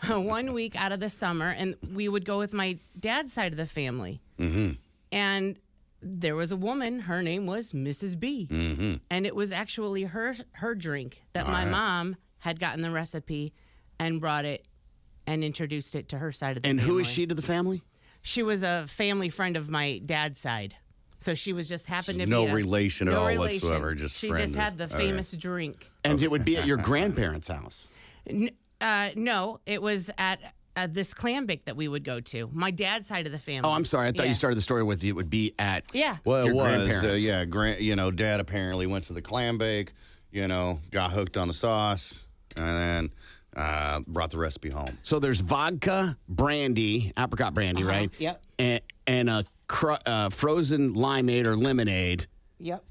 1 week out of the summer, and we would go with my dad's side of the family. Mm-hmm. And there was a woman, her name was Mrs. B. Mm-hmm. And it was actually her drink that my mom had gotten the recipe and brought it and introduced it to her side of the And family. who is she to the family? She was a family friend of my dad's side. So she was just happened to be No a- relation at no all relation. whatsoever, just she friend. just had the Okay. famous drink. And it would be at your grandparents' house. No, it was at this clam bake that we would go to. My dad's side of the family. Oh, I'm sorry. I thought Yeah. you started the story with it would be at. Yeah. Well, Your it was, grandparents. Dad apparently went to the clam bake, got hooked on the sauce, and then brought the recipe home. So there's vodka, brandy, apricot brandy, right? Yep. And a frozen limeade or lemonade. Yep.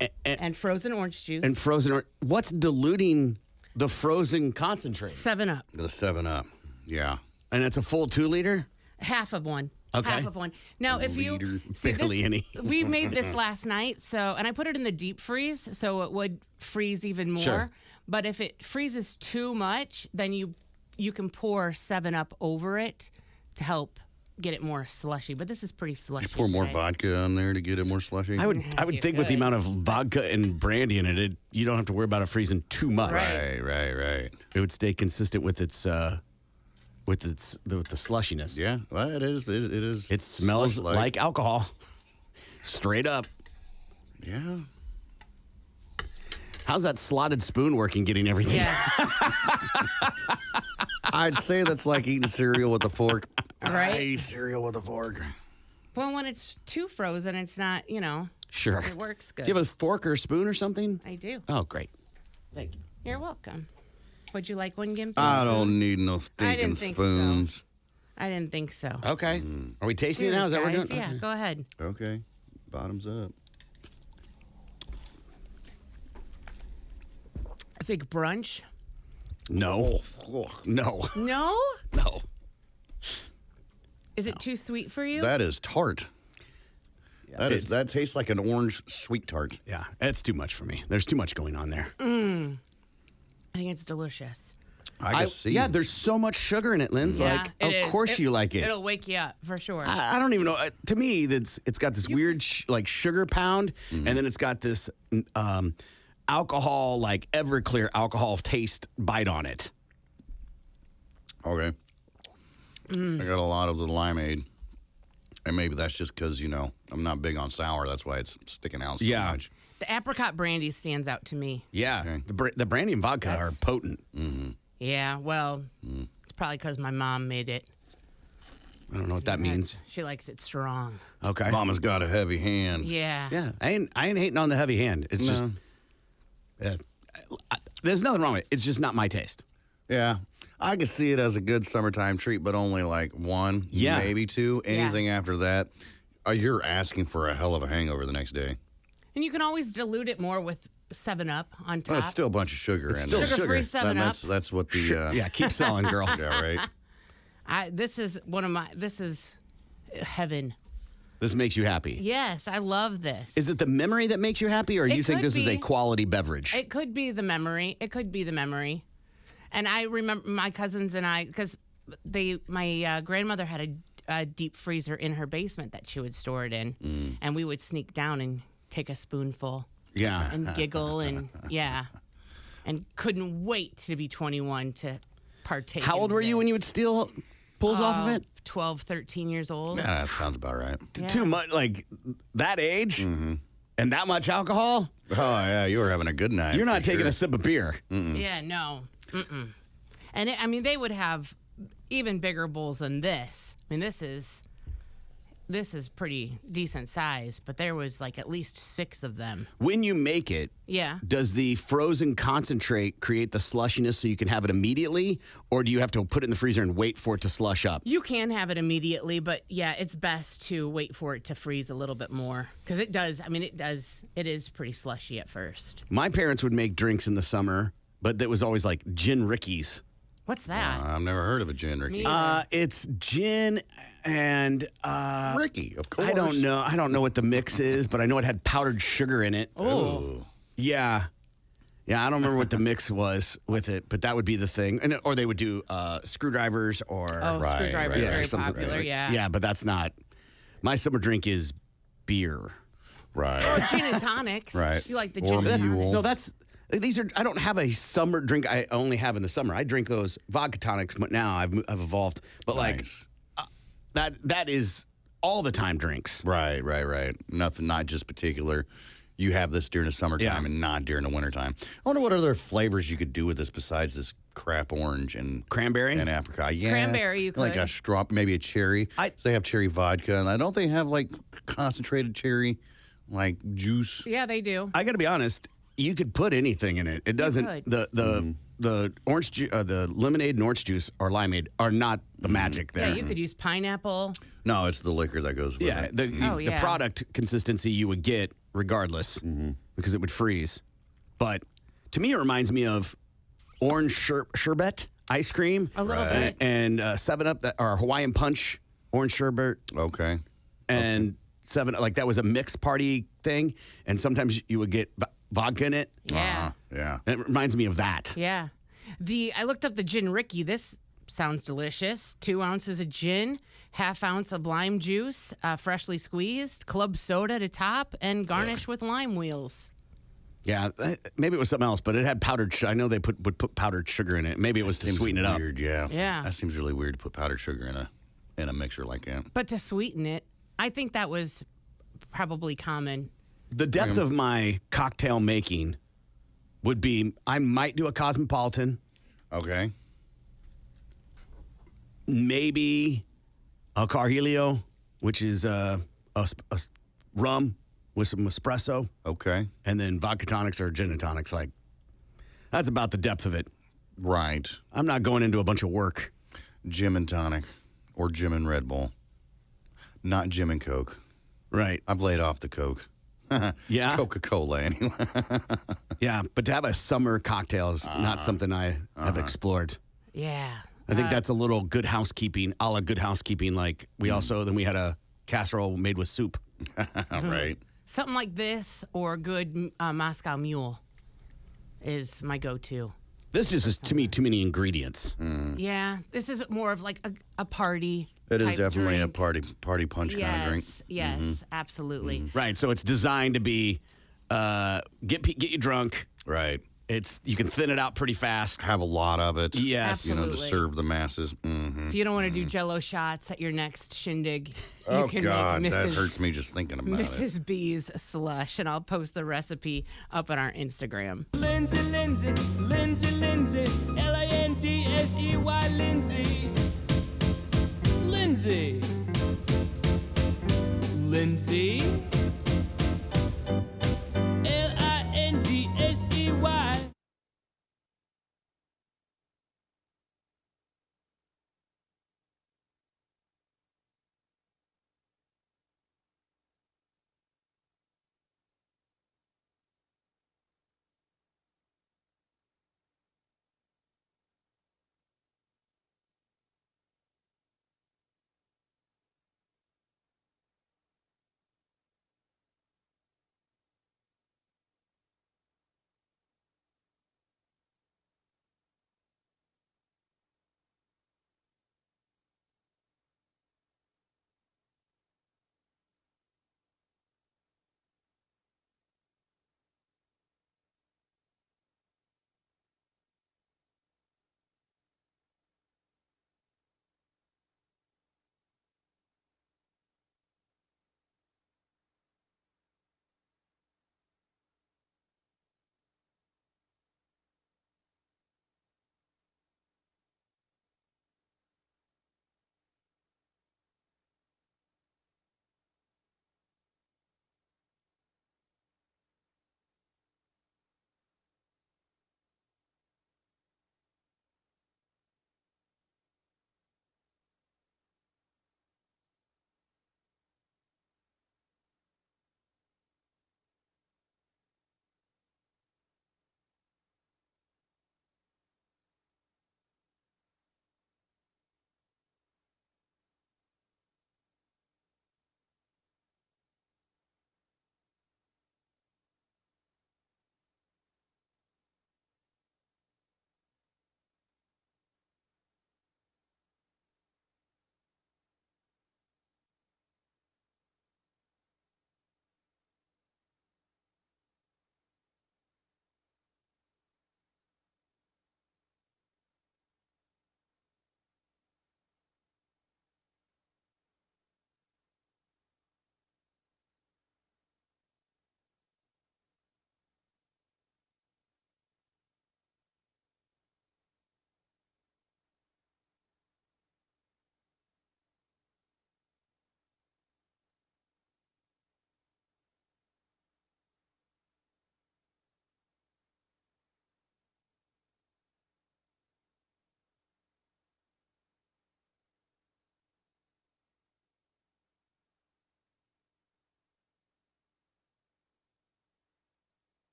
And, And frozen orange juice. and frozen. What's diluting the frozen concentrate? 7-Up. The 7-Up. Yeah. And it's a full 2-liter? Half of one. Okay. Half of one. Now, if you Liter. see Barely this, any. we made this last night, and I put it in the deep freeze, so it would freeze even more. Sure. But if it freezes too much, then you can pour 7-Up over it to help get it more slushy. But this is pretty slushy. Pour more today. vodka on there to get it more slushy. I would You think with the could. amount of vodka and brandy in it, you don't have to worry about it freezing too much. Right. Right. It would stay consistent with its with the slushiness. Yeah. Well, it is. It is. It smells slush-like. like alcohol. Straight up. Yeah. How's that slotted spoon working getting everything? Yeah. I'd say that's like eating cereal with a fork. I Right? eat cereal with a fork. Well, when it's too frozen, it's not, Sure. it works good. Do you have a fork or a spoon or something? I do. Oh, great. Thank you. You're welcome. Would you like one, Gimpy? I don't need no I stinking didn't think so. spoons. I didn't think so. Okay. Are we tasting it Cheers, now? Is that what we're guys. doing? Yeah, Okay. go ahead. Okay. Bottoms up. I think brunch. No. No. No? No. Is it too sweet for you? That is tart. That tastes like an orange sweet tart. Yeah, it's too much for me. There's too much going on there. I think it's delicious. I can see. Yeah, there's so much sugar in it, Linz. Yeah, Like, it of is. course you like it. It'll wake you up for sure. I don't even know. To me, it's got this weird like sugar pound, and then it's got this alcohol, like Everclear alcohol taste bite on it. Okay. I got a lot of the limeade. And maybe that's just because, I'm not big on sour. That's why it's sticking out so much. The apricot brandy stands out to me. Yeah, Okay. the brandy and vodka are potent. Yeah, well, it's probably because my mom made it. I don't know what that means. She likes it strong. Okay. Mama's got a heavy hand. Yeah. Yeah, I ain't hating on the heavy hand. It's just, there's nothing wrong with it. It's just not my taste. Yeah. I could see it as a good summertime treat, but only like one, maybe two. Anything after that, you're asking for a hell of a hangover the next day. And you can always dilute it more with 7-Up on top. Well, it's still a bunch of sugar in still there. Sugar-free sugar. 7-Up. That's what the... Yeah, keep selling, girl. Yeah, right. This is heaven. This makes you happy. Yes, I love this. Is it the memory that makes you happy, or It you think could this is a be. quality beverage? It could be the memory. And I remember my cousins and I, because my grandmother had a deep freezer in her basement that she would store it in, and we would sneak down and take a spoonful Yeah. and giggle and and couldn't wait to be 21 to partake. How old were you when you would steal pulls off of it? 12, 13 years old. Yeah, that sounds about right. Yeah. Too much, like that age and that much alcohol? Oh, yeah, you were having a good night. You're not for taking sure. a sip of beer. Yeah, no. And they would have even bigger bowls than this. I mean, this is pretty decent size, but there was like at least 6 of them. When you make it, Yeah. does the frozen concentrate create the slushiness so you can have it immediately, or do you have to put it in the freezer and wait for it to slush up? You can have it immediately, but yeah, it's best to wait for it to freeze a little bit more because it does. I mean, it is pretty slushy at first. My parents would make drinks in the summer, but that was always like gin Rickies. What's that? I've never heard of a gin, Ricky. Me either. It's gin and Ricky, of course. I don't know. I don't know what the mix is, but I know it had powdered sugar in it. Oh. Yeah. Yeah, I don't remember what the mix was with it, but that would be the thing. And or they would do screwdrivers or Oh, Right, screwdriver's right, or very something popular. like- Yeah. Yeah, but that's not. My summer drink is beer. Right. Or gin and tonics. Right. You like the Or gin and Mule. tonics? No, that's these are. I don't have a summer drink. I only have in the summer. I drink those vodka tonics, but now I've evolved. But Nice. that is all the time drinks. Right. Nothing, not just particular. You have this during the summertime Yeah. and not during the wintertime. I wonder what other flavors you could do with this besides this crap orange and Cranberry? and apricot. Yeah, Cranberry, you like could. a straw, maybe a cherry. So they have cherry vodka, and I don't they have like concentrated cherry, like juice. Yeah, they do. I got to be honest. You could put anything in it. It doesn't. could. The orange the lemonade and orange juice or limeade are not the magic there. Yeah, you could use pineapple. No, it's the liquor that goes with Yeah, it. Oh, the yeah. product consistency you would get regardless because it would freeze. But to me, it reminds me of orange sherbet ice cream. A little bit. And 7-Up, or Hawaiian Punch orange sherbet. Okay. And 7, like that was a mixed party thing. And sometimes you would get vodka in it. Yeah. Yeah. And it reminds me of that. Yeah. I looked up the gin Ricky. This sounds delicious. 2 ounces of gin, ½ ounce of lime juice, freshly squeezed, club soda to top, and garnish with lime wheels. Yeah, maybe it was something else, but it had powdered sugar. I know they would put powdered sugar in it. Maybe it was to Seems sweeten it up. weird, yeah. Yeah. That seems really weird to put powdered sugar in a mixer like that. But to sweeten it, I think that was probably common. The depth of my cocktail making would be I might do a Cosmopolitan, Okay. maybe a Carhelio, which is a rum with some espresso, Okay. and then vodka tonics or gin and tonics. Like, that's about the depth of it. Right. I'm not going into a bunch of work. Gin and tonic or Jim and Red Bull. Not Jim and Coke. Right. I've laid off the Coke. Yeah. Coca-Cola, anyway. Yeah, but to have a summer cocktail is not something I have explored. Yeah. I think that's a little Good Housekeeping, a la Good Housekeeping. Like we then we had a casserole made with soup. Right. Something like this or a good Moscow Mule is my go-to. This is just, to me, too many ingredients. Yeah, this is more of like a party. It is type definitely drink. a party punch kind of drink. Yes, absolutely. Right, so it's designed to be get you drunk. Right. You can thin it out pretty fast. Have a lot of it. Yes. You know, to Absolutely. serve the masses. If you don't want to do Jello shots at your next shindig, you Oh, can God. make That Mrs. hurts me just thinking about it. Mrs. B's slush, and I'll post the recipe up on our Instagram. Lindsay, Lindsay, Lindsay, Lindsay, Lindsey, Lindsay. Lindsay. Lindsay.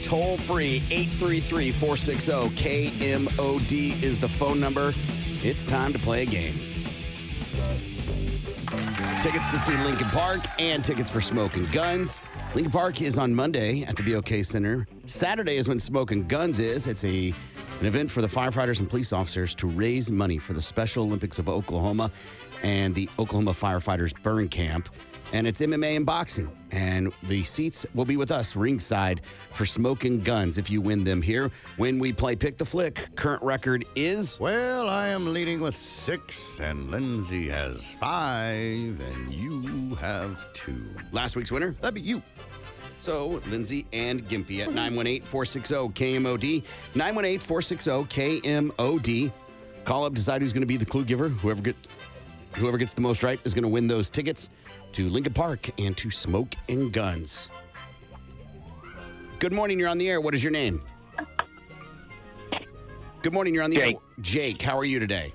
Toll free 833-460-KMOD is the phone number. It's time to play a game. Tickets to see Linkin Park and tickets for Smoking Guns. Linkin Park is on Monday at the BOK Center. Saturday is when Smoking Guns is. It's an event for the firefighters and police officers to raise money for the Special Olympics of Oklahoma and the Oklahoma Firefighters Burn Camp. And it's MMA and boxing. And the seats will be with us ringside for Smoking Guns if you win them here. When we play Pick the Flick, current record is... Well, I am leading with 6, and Lindsay has 5, and you have 2. Last week's winner? That'd be you. So, Lindsay and Gimpy at 918-460-KMOD. 918-460-KMOD. Call up, decide who's going to be the clue giver. Whoever gets the most right is going to win those tickets to Linkin Park and to Smoke and Guns. Good morning, you're on the air. What is your name? Good morning, you're on the air. Jake, how are you today?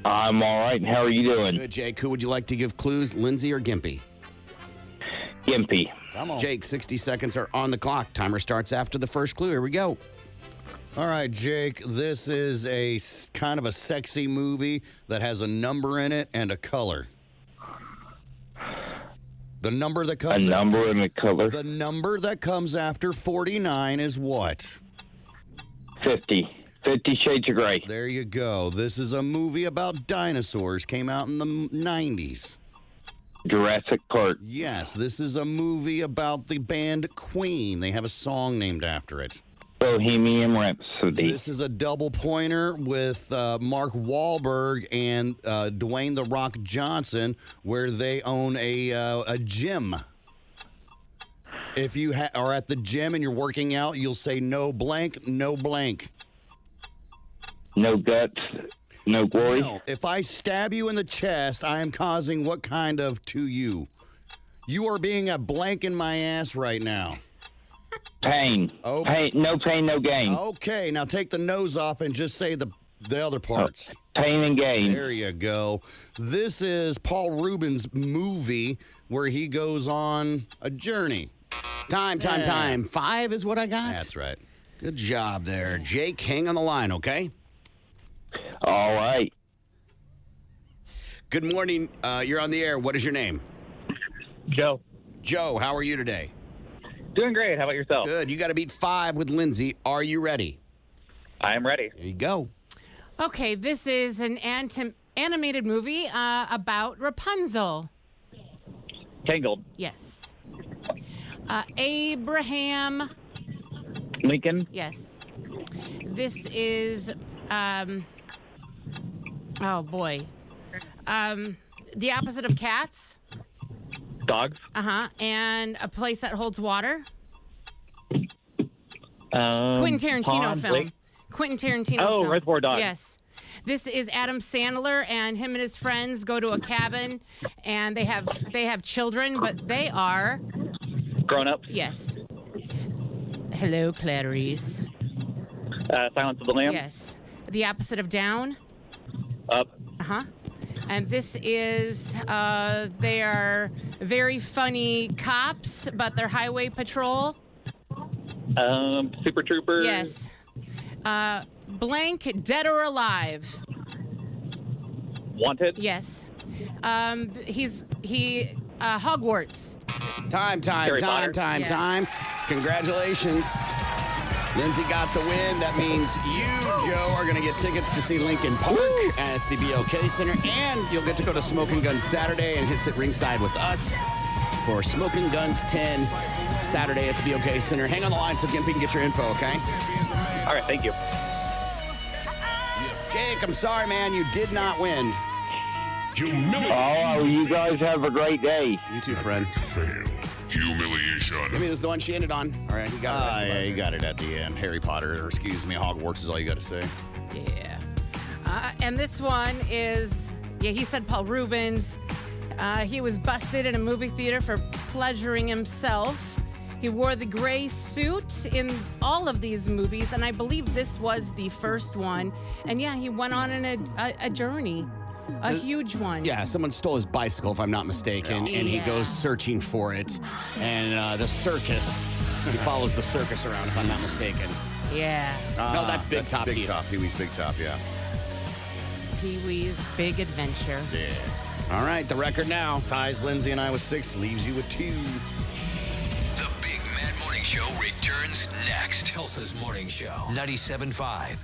I'm all right. How are you doing? Good, Jake. Who would you like to give clues, Lindsay or Gimpy? Gimpy. Come on. Jake, 60 seconds are on the clock. Timer starts after the first clue. Here we go. All right, Jake, this is a kind of a sexy movie that has a number in it and a color. The number that comes... A number and a color? The number that comes after 49 is what? 50. 50 Shades of Grey. There you go. This is a movie about dinosaurs. Came out in the 90s. Jurassic Park. Yes, this is a movie about the band Queen. They have a song named after it. Bohemian Rhapsody. This is a double pointer with Mark Wahlberg and Dwayne The Rock Johnson, where they own a gym. If you are at the gym and you're working out, you'll say no blank, no blank. No guts, no glory. No. If I stab you in the chest, I am causing what kind of to you? You are being a blank in my ass right now. Pain. Oh. No pain, no gain. Okay, now take the nose off and just say the other parts. Pain and gain. There you go. This is Paul Rubens' movie where he goes on a journey. Time. 5 is what I got? That's right. Good job there. Jake, hang on the line, okay? All right. Good morning. You're on the air. What is your name? Joe. Joe, how are you today? Doing great. How about yourself? Good. You got to beat 5 with Lindsay. Are you ready? I am ready. There you go. Okay, this is an animated movie about Rapunzel. Tangled. Yes. Abraham. Lincoln. Yes. This is, oh boy. The opposite of cats. Dogs. And a place that holds water. Quentin Quentin Tarantino film. Lake. Quentin Tarantino Oh, film. Reservoir Dogs. Yes. This is Adam Sandler, and him and his friends go to a cabin, and they have children, but they are Grown Up. yes. Hello, Clarice. Silence of the Lambs. Yes. The opposite of down. Up. And this is they are very funny cops, but they're highway patrol. Super Troopers. Yes. Blank, dead or alive. Wanted. Yes. Hogwarts. Harry Potter. Time. Congratulations. Lindsay got the win. That means you, Joe, are going to get tickets to see Linkin Park at the BOK Center, and you'll get to go to Smoking Guns Saturday and sit ringside with us for Smoking Guns 10 Saturday at the BOK Center. Hang on the line so Gimpy can get your info, okay? All right, thank you. Jake, I'm sorry, man. You did not win. Oh, you guys have a great day. You too, friend. Humiliation. Maybe this is the one she ended on. All right, you got it. Right, Yeah, you got it at the end. Harry Potter, or excuse me, Hogwarts is all you got to say. Yeah. And this one is, he said Paul Rubens. He was busted in a movie theater for pleasuring himself. He wore the gray suit in all of these movies, and I believe this was the first one. And yeah, he went on in a journey, a huge one. Yeah, someone stole his bicycle, if I'm not mistaken, and he Yeah. goes searching for it. And the circus He follows the circus around, if I'm not mistaken. Yeah. No, that's Big Top Big Pee-wee. Top. Pee-wee's Big Top, yeah. Pee Wee's Big Adventure. Yeah. All right, the record now. Ties Lindsay and I with 6, leaves you with 2. The Big Mad Morning Show returns next. Tulsa's Morning Show, 97.5.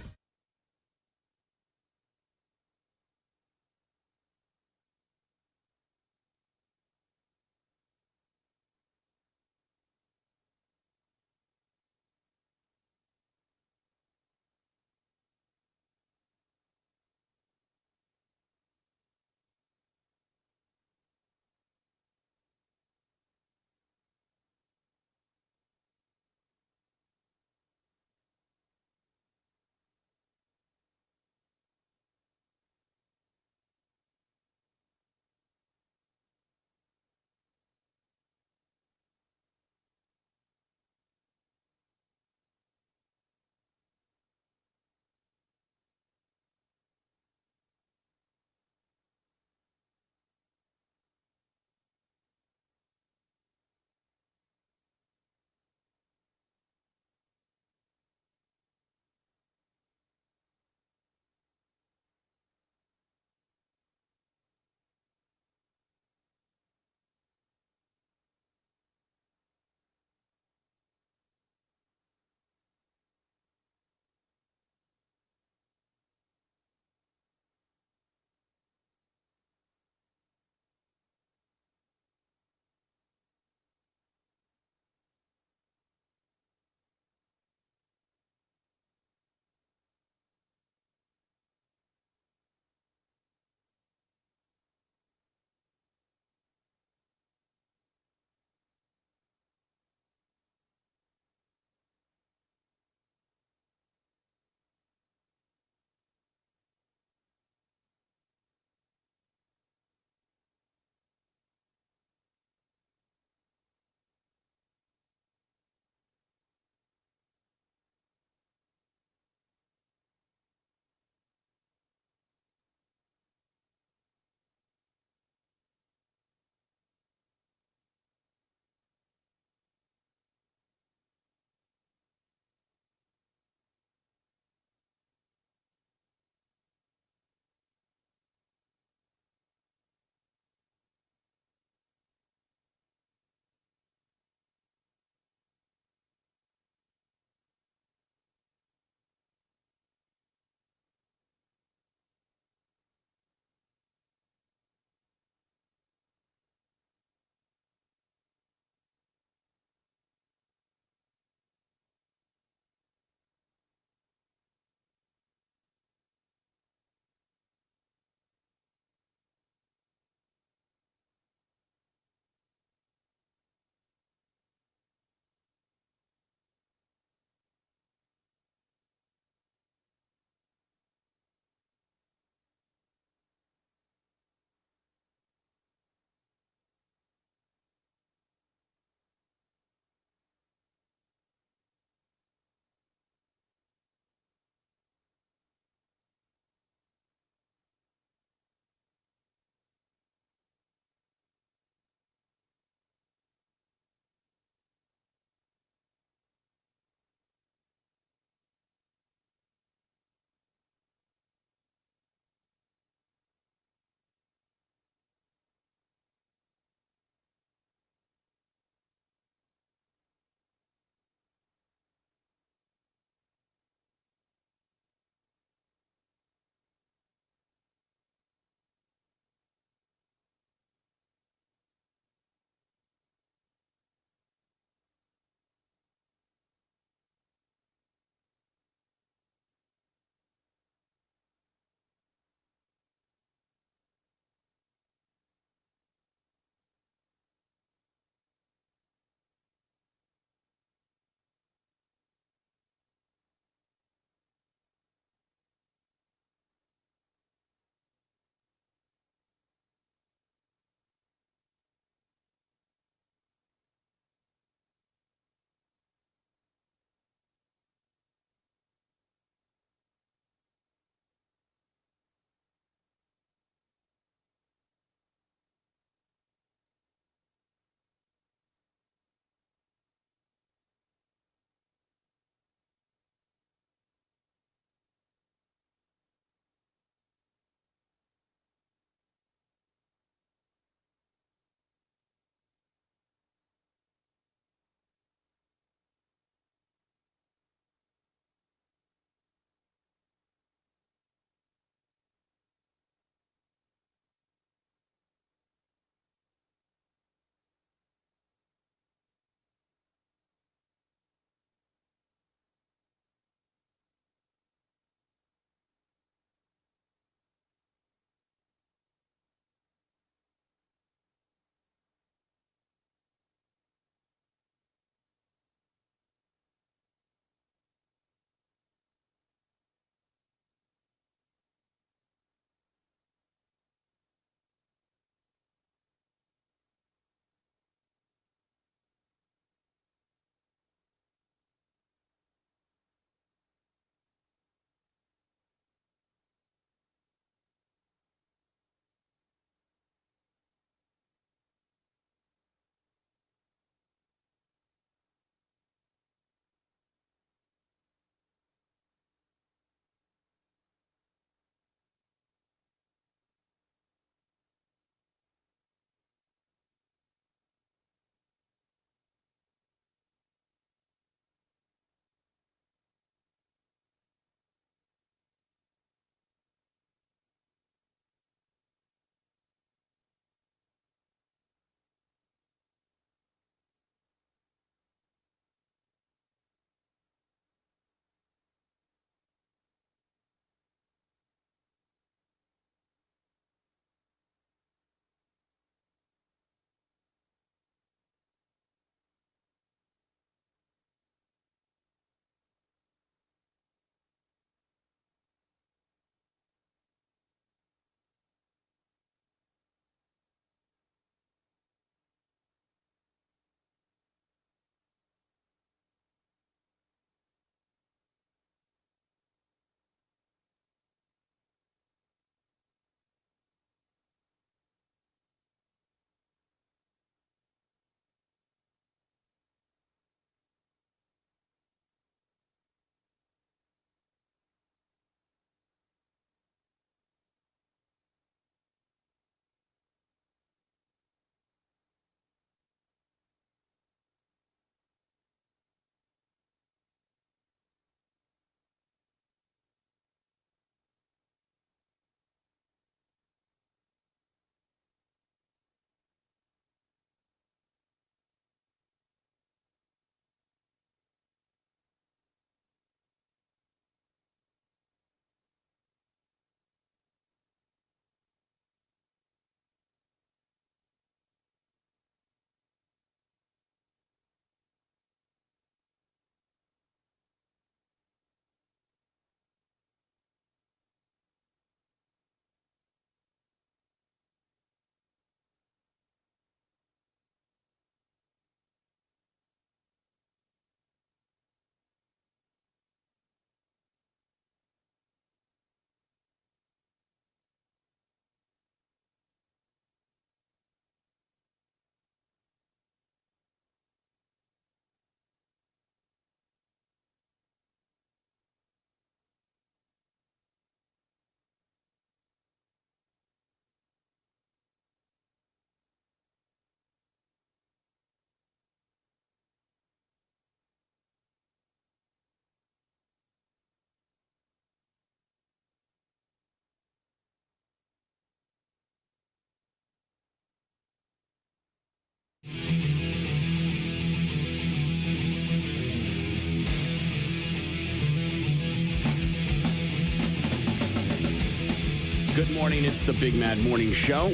morning. It's the Big Mad Morning Show.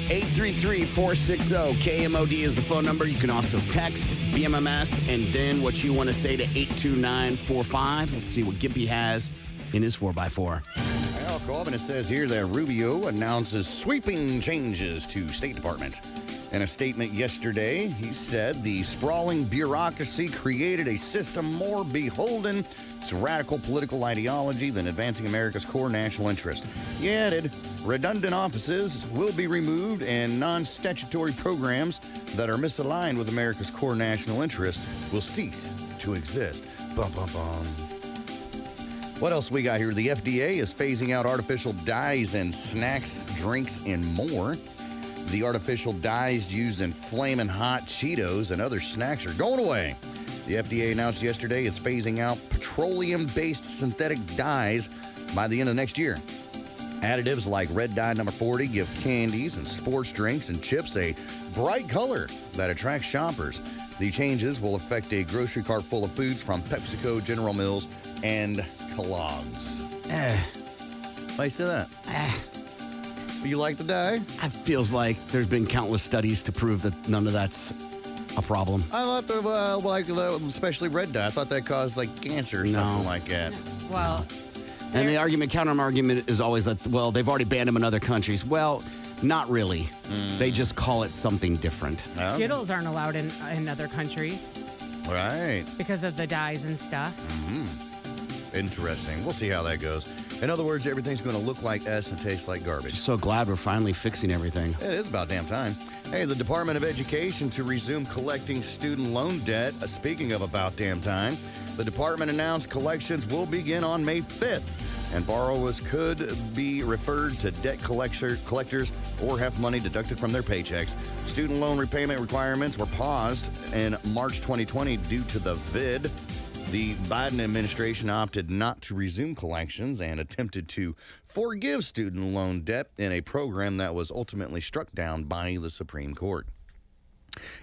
833-460-KMOD is the phone number. You can also text BMMS and then what you want to say to 82945. Let's see what Gimpy has in his 4x4. Well, Corbin, it says here that Rubio announces sweeping changes to State Department. In a statement yesterday, he said the sprawling bureaucracy created a system more beholden to radical political ideology than advancing America's core national interest. He added, redundant offices will be removed and non-statutory programs that are misaligned with America's core national interest will cease to exist. Bum, bum, bum. What else we got here? The FDA is phasing out artificial dyes in snacks, drinks, and more. The artificial dyes used in Flamin' Hot Cheetos and other snacks are going away. The FDA announced yesterday it's phasing out petroleum-based synthetic dyes by the end of next year. Additives like red dye number 40 give candies and sports drinks and chips a bright color that attracts shoppers. The changes will affect a grocery cart full of foods from PepsiCo, General Mills, and Kellogg's. Why you say that? You like the dye? It feels like there's been countless studies to prove that none of that's a problem. I thought especially red dye. I thought that caused like cancer or something like that. Well, and the counter-argument is always that, well, they've already banned them in other countries. Well, not really. They just call it something different. Skittles aren't allowed in other countries. Right. Because of the dyes and stuff. Interesting. We'll see how that goes. In other words, everything's going to look like S and taste like garbage. Just so glad we're finally fixing everything. It is about damn time. Hey, the Department of Education to resume collecting student loan debt. Speaking of about damn time, the department announced collections will begin on May 5th, and borrowers could be referred to debt collectors or have money deducted from their paychecks. Student loan repayment requirements were paused in March 2020 due to the vid. The Biden administration opted not to resume collections and attempted to forgive student loan debt in a program that was ultimately struck down by the Supreme Court.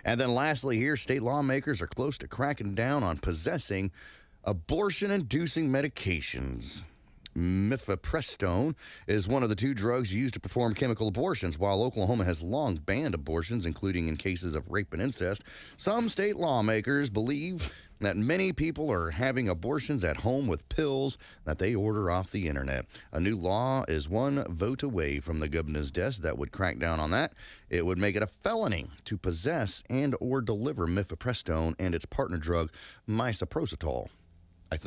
And then lastly here, state lawmakers are close to cracking down on possessing abortion-inducing medications. Mifepristone is one of the two drugs used to perform chemical abortions. While Oklahoma has long banned abortions, including in cases of rape and incest, some state lawmakers believe that many people are having abortions at home with pills that they order off the internet. A new law is one vote away from the governor's desk that would crack down on that. It would make it a felony to possess and or deliver mifepristone and its partner drug, misoprostol, I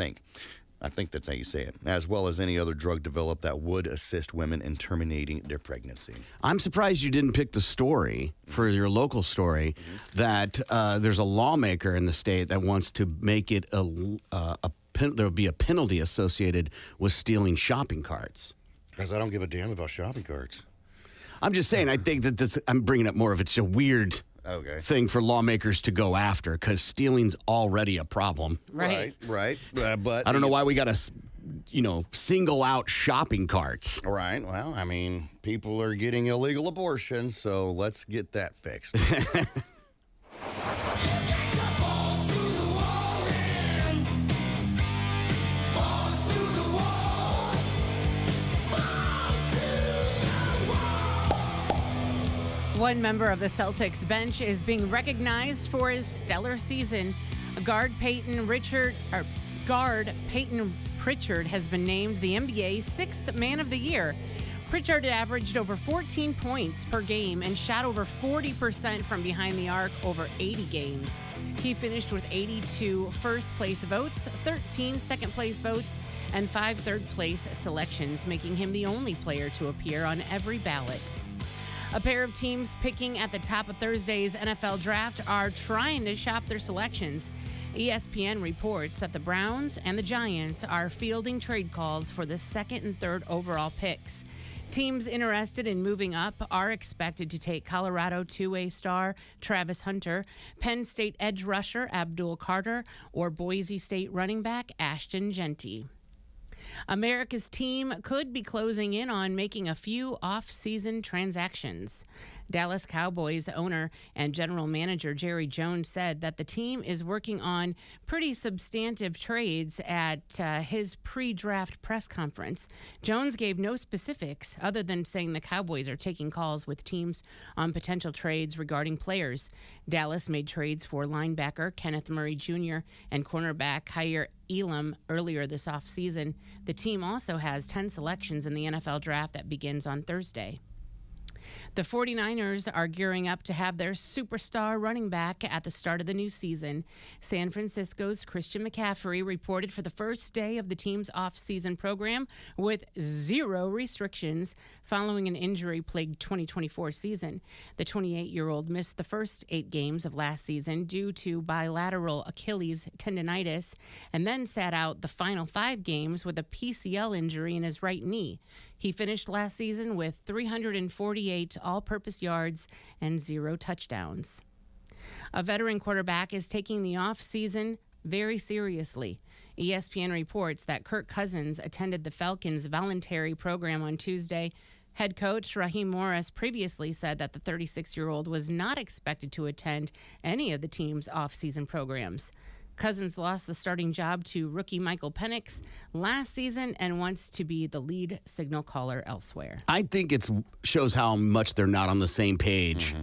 think that's how you say it, as well as any other drug developed that would assist women in terminating their pregnancy. I'm surprised you didn't pick the story for your local story that there's a lawmaker in the state that wants to make it there'll be a penalty associated with stealing shopping carts. Because I don't give a damn about shopping carts. I'm just saying, I think that I'm bringing up more of it's a weird thing for lawmakers to go after because stealing's already a problem. Right. But I don't know why we got to, single out shopping carts. Right. Well, I mean, people are getting illegal abortions, so let's get that fixed. One member of the Celtics bench is being recognized for his stellar season. Guard Peyton Pritchard has been named the NBA's 6th Man of the Year. Pritchard averaged over 14 points per game and shot over 40% from behind the arc over 80 games. He finished with 82 first-place votes, 13 second-place votes, and 5 third-place selections, making him the only player to appear on every ballot. A pair of teams picking at the top of Thursday's NFL draft are trying to shop their selections. ESPN reports that the Browns and the Giants are fielding trade calls for the 2nd and 3rd overall picks. Teams interested in moving up are expected to take Colorado two-way star Travis Hunter, Penn State edge rusher Abdul Carter, or Boise State running back Ashton Genty. America's team could be closing in on making a few off-season transactions. Dallas Cowboys owner and general manager Jerry Jones said that the team is working on pretty substantive trades at his pre-draft press conference. Jones gave no specifics other than saying the Cowboys are taking calls with teams on potential trades regarding players. Dallas made trades for linebacker Kenneth Murray Jr. and cornerback Kyer Elam earlier this offseason. The team also has 10 selections in the NFL draft that begins on Thursday. The 49ers are gearing up to have their superstar running back at the start of the new season. San Francisco's Christian McCaffrey reported for the first day of the team's off-season program with 0 restrictions following an injury-plagued 2024 season. The 28-year-old missed the first 8 games of last season due to bilateral Achilles tendonitis and then sat out the final 5 games with a PCL injury in his right knee. He finished last season with 348 all-purpose yards and 0 touchdowns. A veteran quarterback is taking the off-season very seriously. ESPN reports that Kirk Cousins attended the Falcons' voluntary program on Tuesday. Head coach Raheem Morris previously said that the 36-year-old was not expected to attend any of the team's off-season programs. Cousins lost the starting job to rookie Michael Penix last season and wants to be the lead signal caller elsewhere. I think it shows how much they're not on the same page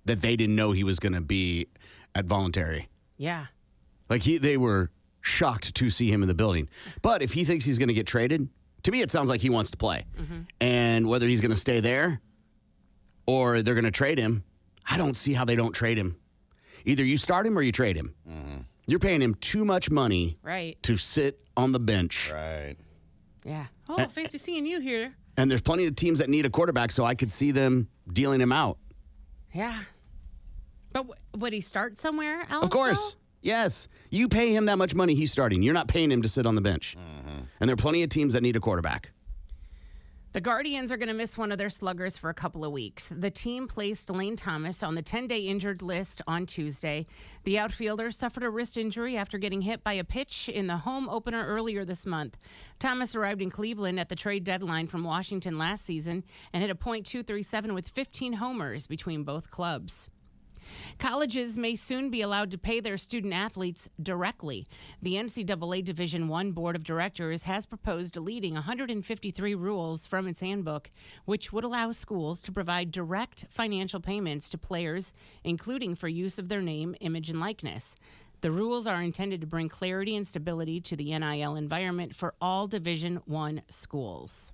that they didn't know he was going to be at voluntary. Yeah. Like they were shocked to see him in the building. But if he thinks he's going to get traded, to me it sounds like he wants to play. And whether he's going to stay there or they're going to trade him, I don't see how they don't trade him. Either you start him or you trade him. You're paying him too much money to sit on the bench. Right. Yeah. Oh, fancy seeing you here. And there's plenty of teams that need a quarterback, so I could see them dealing him out. Yeah. But would he start somewhere else? Of course. Though? Yes. You pay him that much money, he's starting. You're not paying him to sit on the bench. And there are plenty of teams that need a quarterback. The Guardians are going to miss one of their sluggers for a couple of weeks. The team placed Lane Thomas on the 10-day injured list on Tuesday. The outfielder suffered a wrist injury after getting hit by a pitch in the home opener earlier this month. Thomas arrived in Cleveland at the trade deadline from Washington last season and hit a .237 with 15 homers between both clubs. Colleges may soon be allowed to pay their student athletes directly. The NCAA Division I Board of Directors has proposed deleting 153 rules from its handbook, which would allow schools to provide direct financial payments to players, including for use of their name, image, and likeness. The rules are intended to bring clarity and stability to the NIL environment for all Division I schools.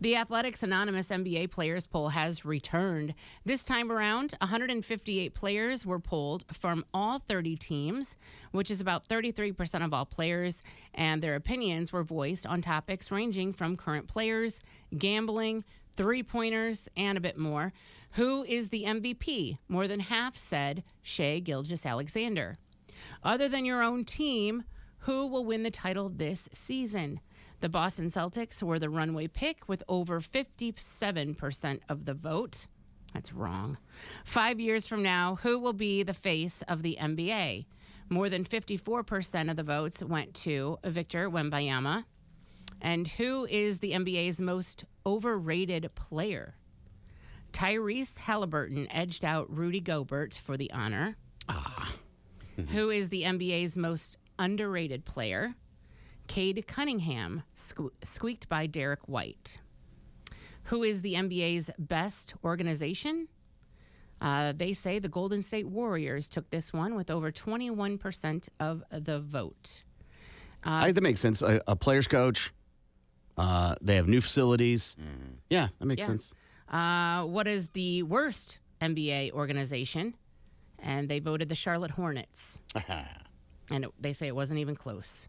The Athletics Anonymous NBA Players Poll has returned. This time around, 158 players were polled from all 30 teams, which is about 33% of all players, and their opinions were voiced on topics ranging from current players, gambling, three-pointers, and a bit more. Who is the MVP? More than half said Shai Gilgeous-Alexander. Other than your own team, who will win the title this season? The Boston Celtics were the runaway pick with over 57% of the vote. That's wrong. 5 years from now, who will be the face of the NBA? More than 54% of the votes went to Victor Wembanyama. And who is the NBA's most overrated player? Tyrese Halliburton edged out Rudy Gobert for the honor. Who is the NBA's most underrated player? Cade Cunningham, squeaked by Derek White. Who is the NBA's best organization? They say the Golden State Warriors took this one with over 21% of the vote. I think that makes sense. A player's coach. They have new facilities. Yeah, that makes sense. What is the worst NBA organization? And they voted the Charlotte Hornets. And they say it wasn't even close.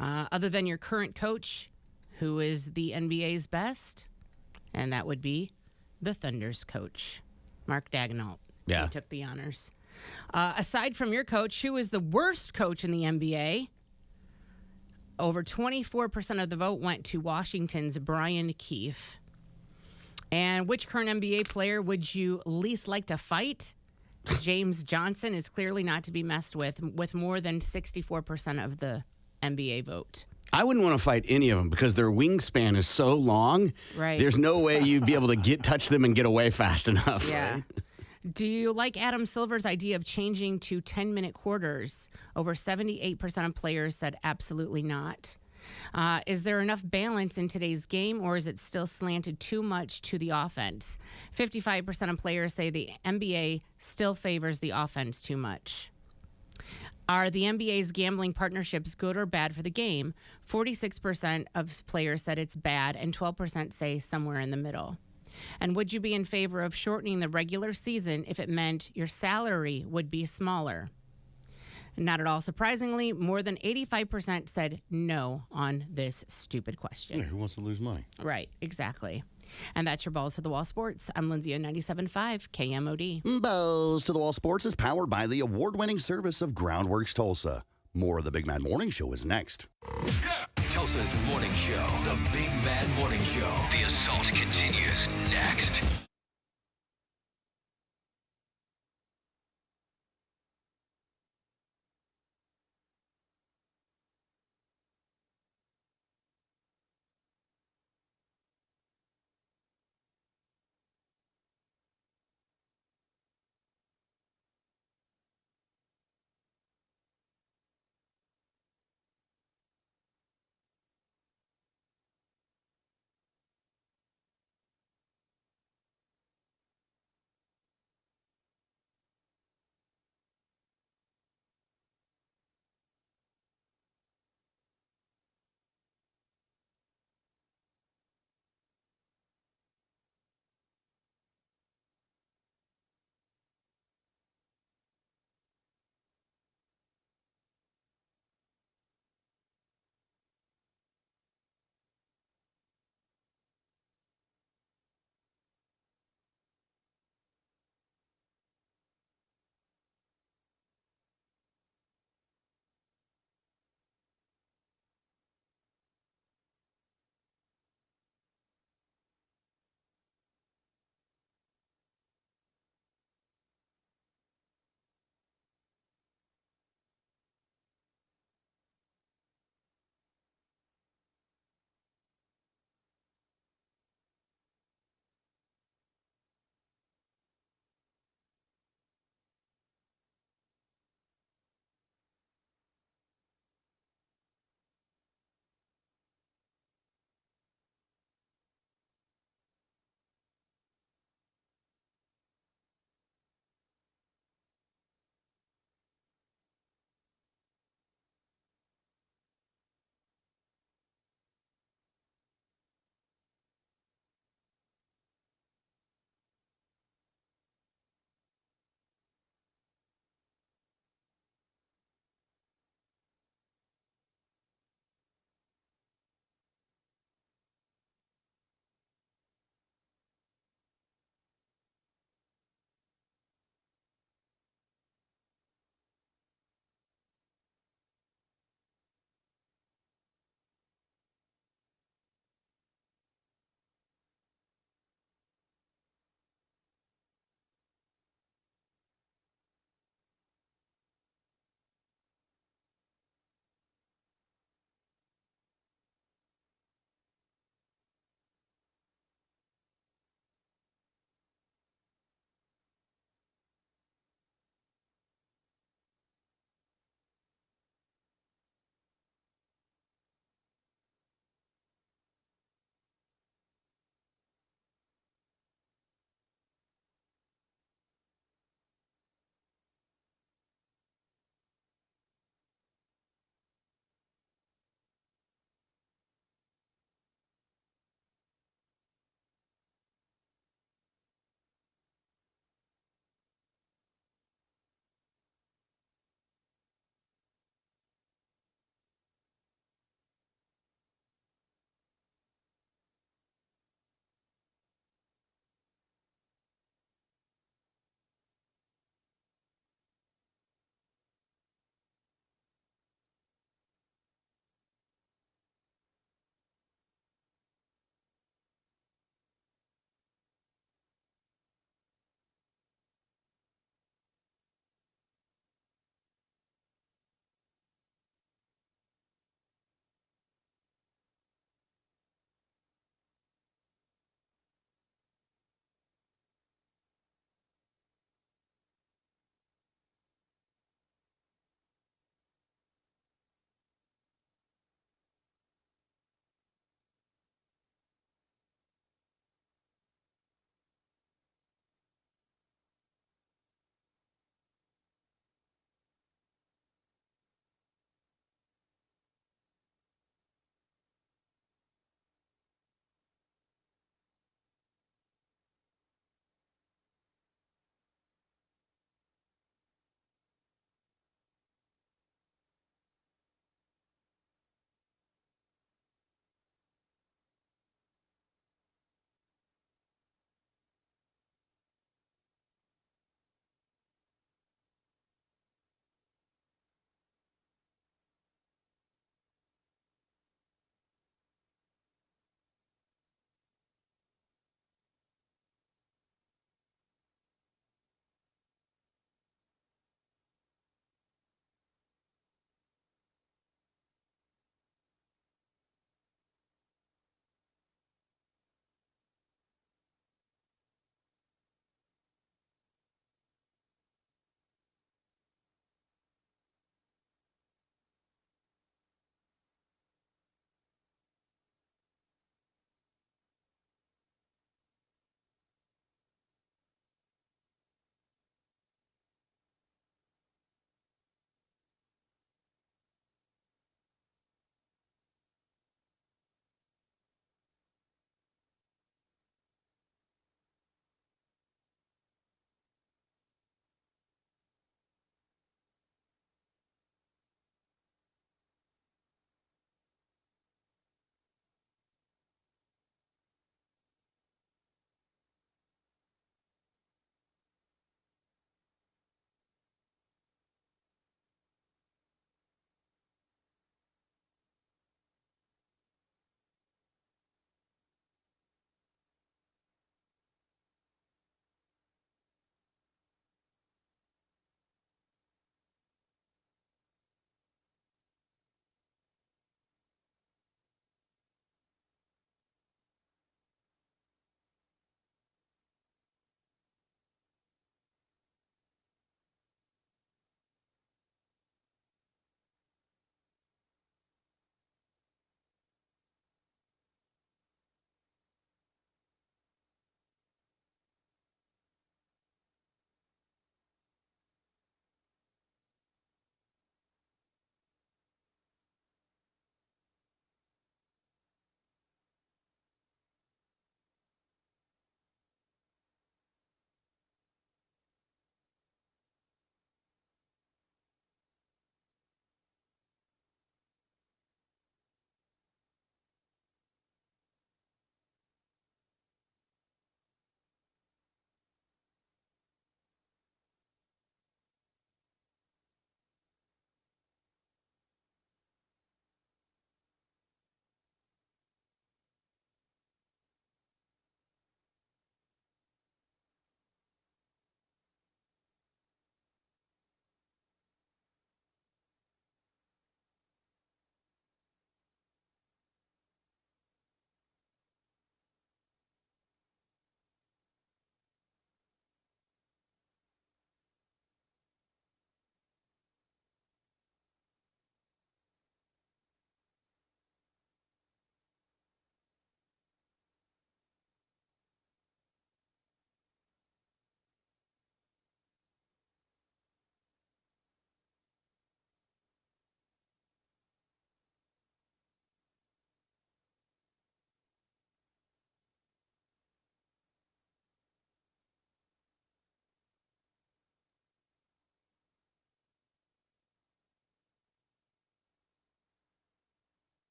Other than your current coach, who is the NBA's best? And that would be the Thunder's coach, Mark Daigneault. Yeah. He took the honors. Aside from your coach, who is the worst coach in the NBA? Over 24% of the vote went to Washington's Brian Keefe. And which current NBA player would you least like to fight? James Johnson is clearly not to be messed with more than 64% of the NBA vote. I wouldn't want to fight any of them because their wingspan is so long. Right. There's no way you'd be able to touch them and get away fast enough. Yeah. Right? Do you like Adam Silver's idea of changing to 10-minute quarters? Over 78% of players said absolutely not. Is there enough balance in today's game, or is it still slanted too much to the offense? 55% of players say the NBA still favors the offense too much. Are the NBA's gambling partnerships good or bad for the game? 46% of players said it's bad, and 12% say somewhere in the middle. And would you be in favor of shortening the regular season if it meant your salary would be smaller? Not at all surprisingly, more than 85% said no on this stupid question. Yeah, who wants to lose money? Right, exactly. And that's your Balls to the Wall Sports. I'm Lindsay on 97.5 KMOD. Balls to the Wall Sports is powered by the award-winning service of Groundworks Tulsa. More of the Big Mad Morning Show is next. Tulsa's Morning Show. The Big Mad Morning Show. The assault continues next.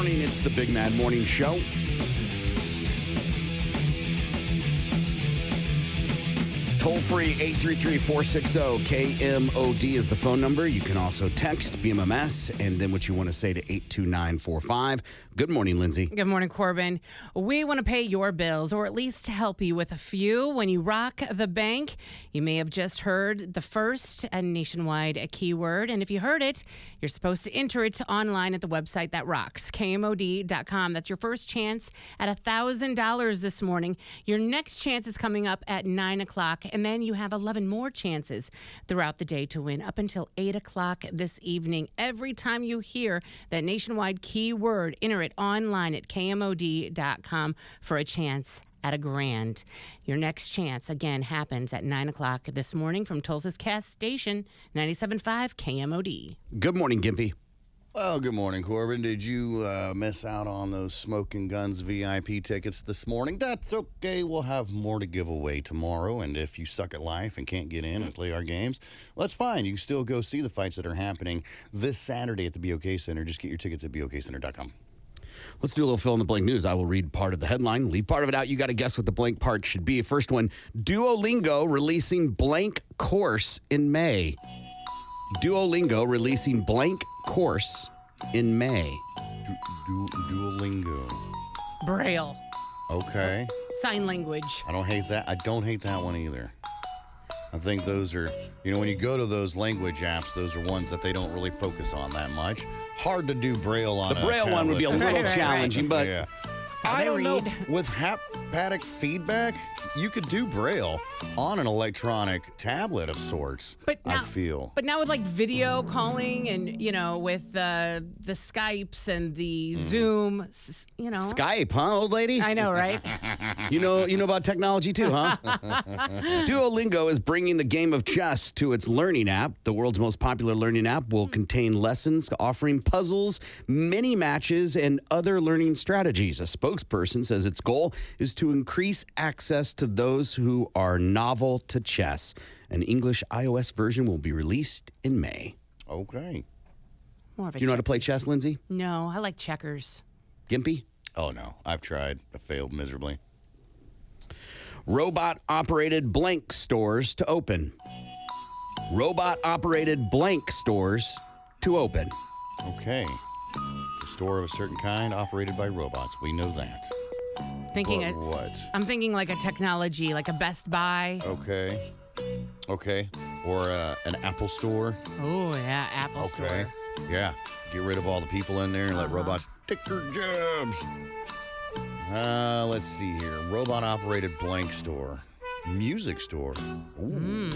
morning. It's the Big Mad Morning Show. Toll-free 833-460-KMOD is the phone number. You can also text BMMS and then what you want to say to 82945. Good morning, Lindsay. Good morning, Corbin. We want to pay your bills, or at least help you with a few. When you rock the bank, you may have just heard the first and nationwide keyword. And if you heard it, you're supposed to enter it online at the website that rocks, KMOD.com. That's your first chance at $1,000 this morning. Your next chance is coming up at 9 o'clock. And then you have 11 more chances throughout the day to win up until 8 o'clock this evening. Every time you hear that nationwide keyword, enter it online at KMOD.com for a chance at $1,000. Your next chance, again, happens at 9 o'clock this morning from Tulsa's Cast Station, 97.5 KMOD. Good morning, Gimpy. Well, good morning, Corbin. Did you miss out on those Smoking Guns VIP tickets this morning? That's okay. We'll have more to give away tomorrow. And if you suck at life and can't get in and play our games, well, that's fine. You can still go see the fights that are happening this Saturday at the BOK Center. Just get your tickets at BOKCenter.com. Let's do a little fill-in-the-blank news. I will read part of the headline, leave part of it out. You got to guess what the blank part should be. First one, Duolingo releasing blank course in May. Duolingo releasing blank course in May. Duolingo. Braille. Okay. Sign language. I don't hate that. I don't hate that one either. I think those are, when you go to those language apps, those are ones that they don't really focus on that much. Hard to do Braille on the Braille one would be a little challenging, but yeah. I don't know. With haptic feedback, you could do Braille on an electronic tablet of sorts, I feel. But now with like video calling and, with the Skypes and the Zoom, Skype, huh, old lady? I know, right? You know about technology too, huh? Duolingo is bringing the game of chess to its learning app. The world's most popular learning app will contain lessons offering puzzles, mini matches, and other learning strategies. A spokesperson says its goal is to increase access to those who are novel to chess. An English iOS version will be released in May. Okay. Do you know how to play chess, Lindsay? No, I like checkers. Gimpy? Oh, no. I've tried. I failed miserably. Robot-operated blank stores to open. Robot-operated blank stores to open. Okay. It's a store of a certain kind operated by robots. We know that. What? I'm thinking like a technology, like a Best Buy. Okay. Or an Apple store. Oh, yeah, Apple store. Okay. Yeah. Get rid of all the people in there and let robots take their jobs. Let's see here. Robot-operated blank store. Music store. Ooh.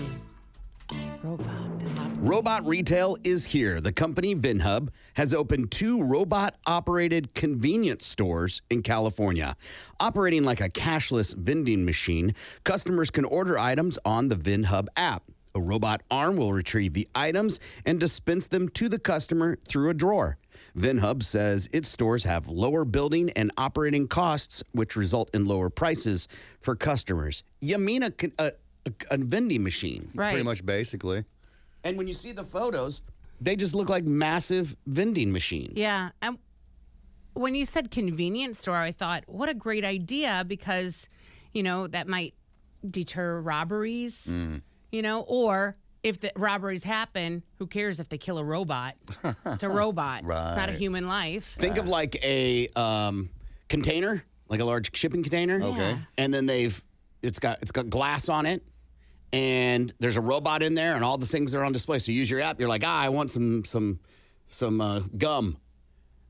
Robot retail is here. The company, VinHub, has opened 2 robot-operated convenience stores in California. Operating like a cashless vending machine, customers can order items on the VinHub app. A robot arm will retrieve the items and dispense them to the customer through a drawer. VinHub says its stores have lower building and operating costs, which result in lower prices for customers. You mean a vending machine. Right. Pretty much, basically. And when you see the photos, they just look like massive vending machines. Yeah. And when you said convenience store, I thought, what a great idea, because, that might deter robberies, or if the robberies happen, who cares if they kill a robot? It's a robot. Right. It's not a human life. Think of like a container, like a large shipping container. Okay. And then it's got glass on it. And there's a robot in there, and all the things are on display. So you use your app. You're like, I want some gum,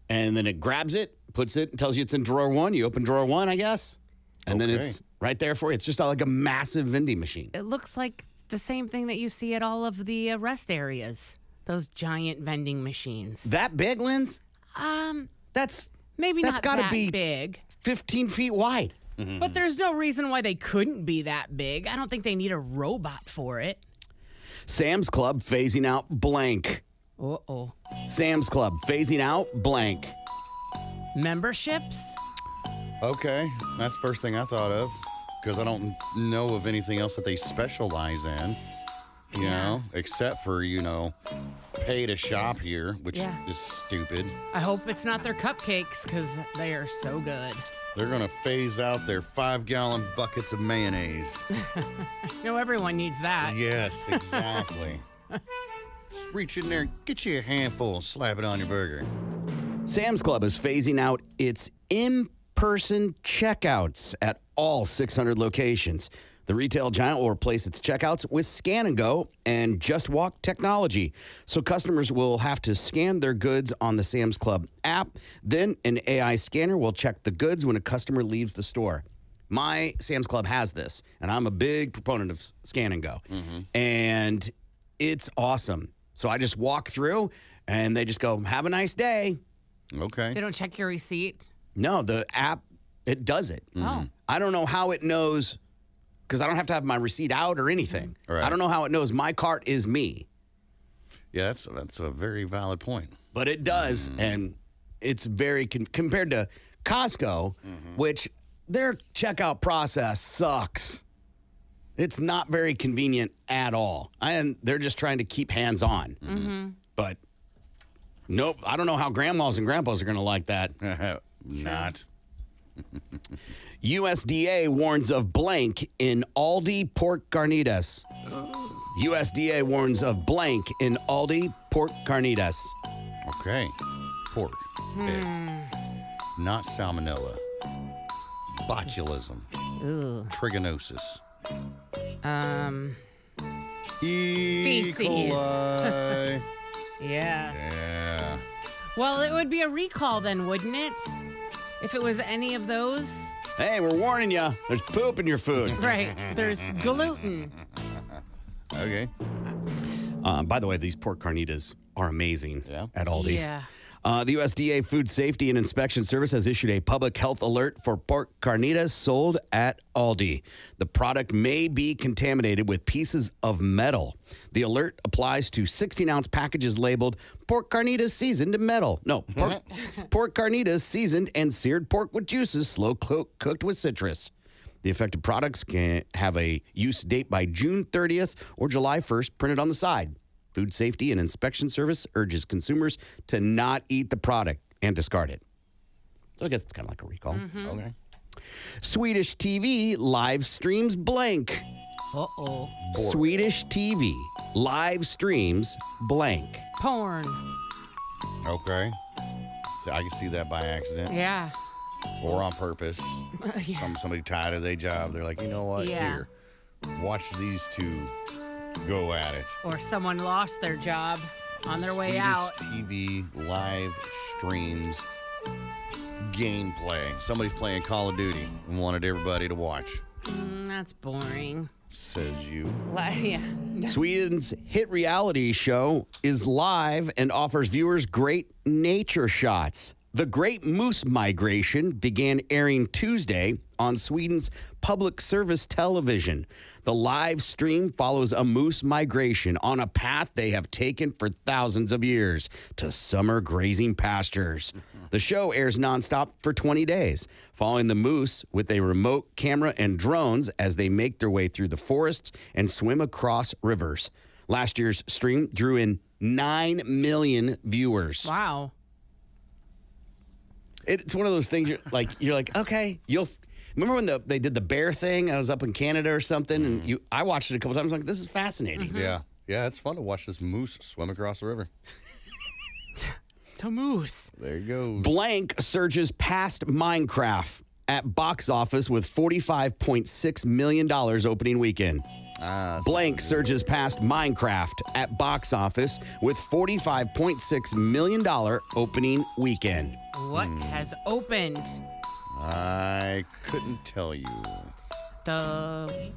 and then it grabs it, puts it, tells you it's in drawer 1. You open drawer 1, I guess, and then it's right there for you. It's just like a massive vending machine. It looks like the same thing that you see at all of the rest areas. Those giant vending machines. That big, Linz? That's not that be big. 15 feet wide. Mm-hmm. But there's no reason why they couldn't be that big. I don't think they need a robot for it. Sam's Club phasing out blank. Uh-oh. Sam's Club phasing out blank. Memberships? Okay. That's the first thing I thought of, because I don't know of anything else that they specialize in. you know, except for, pay to shop here, which is stupid. I hope it's not their cupcakes because they are so good. They're going to phase out their 5-gallon buckets of mayonnaise. Everyone needs that. Yes, exactly. Just reach in there, get you a handful, and slap it on your burger. Sam's Club is phasing out its in-person checkouts at all 600 locations. The retail giant will replace its checkouts with Scan and Go and Just Walk technology. So customers will have to scan their goods on the Sam's Club app. Then an AI scanner will check the goods when a customer leaves the store. My Sam's Club has this, and I'm a big proponent of Scan and Go. And it's awesome. So I just walk through, and they just go, have a nice day. Okay. They don't check your receipt? No, the app, it does it. Oh. I don't know how it knows, because I don't have to have my receipt out or anything. Right. I don't know how it knows my cart is me. Yeah, that's a very valid point. But it does, and it's very, compared to Costco, which their checkout process sucks. It's not very convenient at all. And they're just trying to keep hands on. But nope, I don't know how grandmas and grandpas are going to like that. Not. USDA warns of blank in Aldi pork carnitas. USDA warns of blank in Aldi pork carnitas. Okay. Pork. Egg. Not salmonella. Botulism. Ooh. Trigonosis. E. Feces. coli. Yeah. Yeah. Well, it would be a recall then, wouldn't it? If it was any of those. Hey, we're warning you. There's poop in your food. Right. There's gluten. Okay. By the way, these pork carnitas are amazing at Aldi. Yeah. The USDA Food Safety and Inspection Service has issued a public health alert for pork carnitas sold at Aldi. The product may be contaminated with pieces of metal. The alert applies to 16-ounce packages labeled pork carnitas seasoned in metal. No, pork carnitas seasoned and seared pork with juices, slow cooked with citrus. The affected products can have a use date by June 30th or July 1st printed on the side. Food Safety and Inspection Service urges consumers to not eat the product and discard it. So I guess it's kind of like a recall. Okay. Swedish TV live streams blank. Uh-oh. Swedish TV live streams blank. Porn. Okay. So I can see that by accident Yeah. or on purpose. Yeah. Somebody tired of their job. They're like, you know what? Yeah. Here, watch these two go at it. Or someone lost their job on their way Swedish out. TV live streams gameplay. Somebody's playing Call of Duty and wanted everybody to watch. That's boring. Says you. Yeah. Sweden's hit reality show is live and offers viewers great nature shots. The Great Moose Migration began airing Tuesday on Sweden's public service television. The live stream follows a moose migration on a path they have taken for thousands of years to summer grazing pastures. The show airs nonstop for 20 days, following the moose with a remote camera and drones as they make their way through the forests and swim across rivers. Last year's stream drew in 9 million viewers. Wow. It's one of those things you're like, okay, remember when they did the bear thing? I was up in Canada or something, and I watched it a couple times. I'm like, this is fascinating. Yeah. Yeah, it's fun to watch this moose swim across the river. It's a moose. There you go. Blank surges past Minecraft at box office with $45.6 million opening weekend. Blank surges past Minecraft at box office with $45.6 million opening weekend. What has opened? I couldn't tell you. The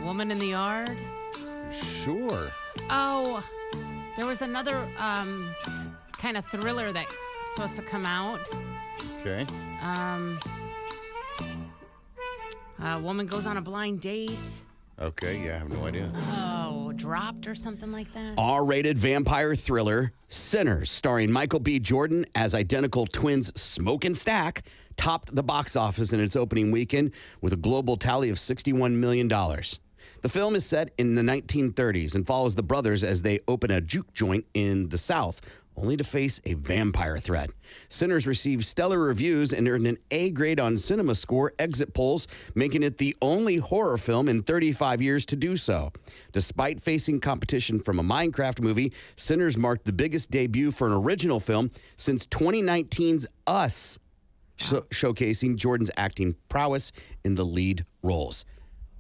woman in the yard? Sure. Oh, there was another kind of thriller that was supposed to come out. Okay. A woman goes on a blind date. Okay, yeah, I have no idea. Oh, dropped or something like that. R-rated vampire thriller Sinners, starring Michael B. Jordan as identical twins Smoke and Stack, topped the box office in its opening weekend with a global tally of $61 million. The film is set in the 1930s and follows the brothers as they open a juke joint in the South, only to face a vampire threat. Sinners received stellar reviews and earned an A grade on CinemaScore exit polls, making it the only horror film in 35 years to do so. Despite facing competition from a Minecraft movie, Sinners marked the biggest debut for an original film since 2019's Us, showcasing Jordan's acting prowess in the lead roles.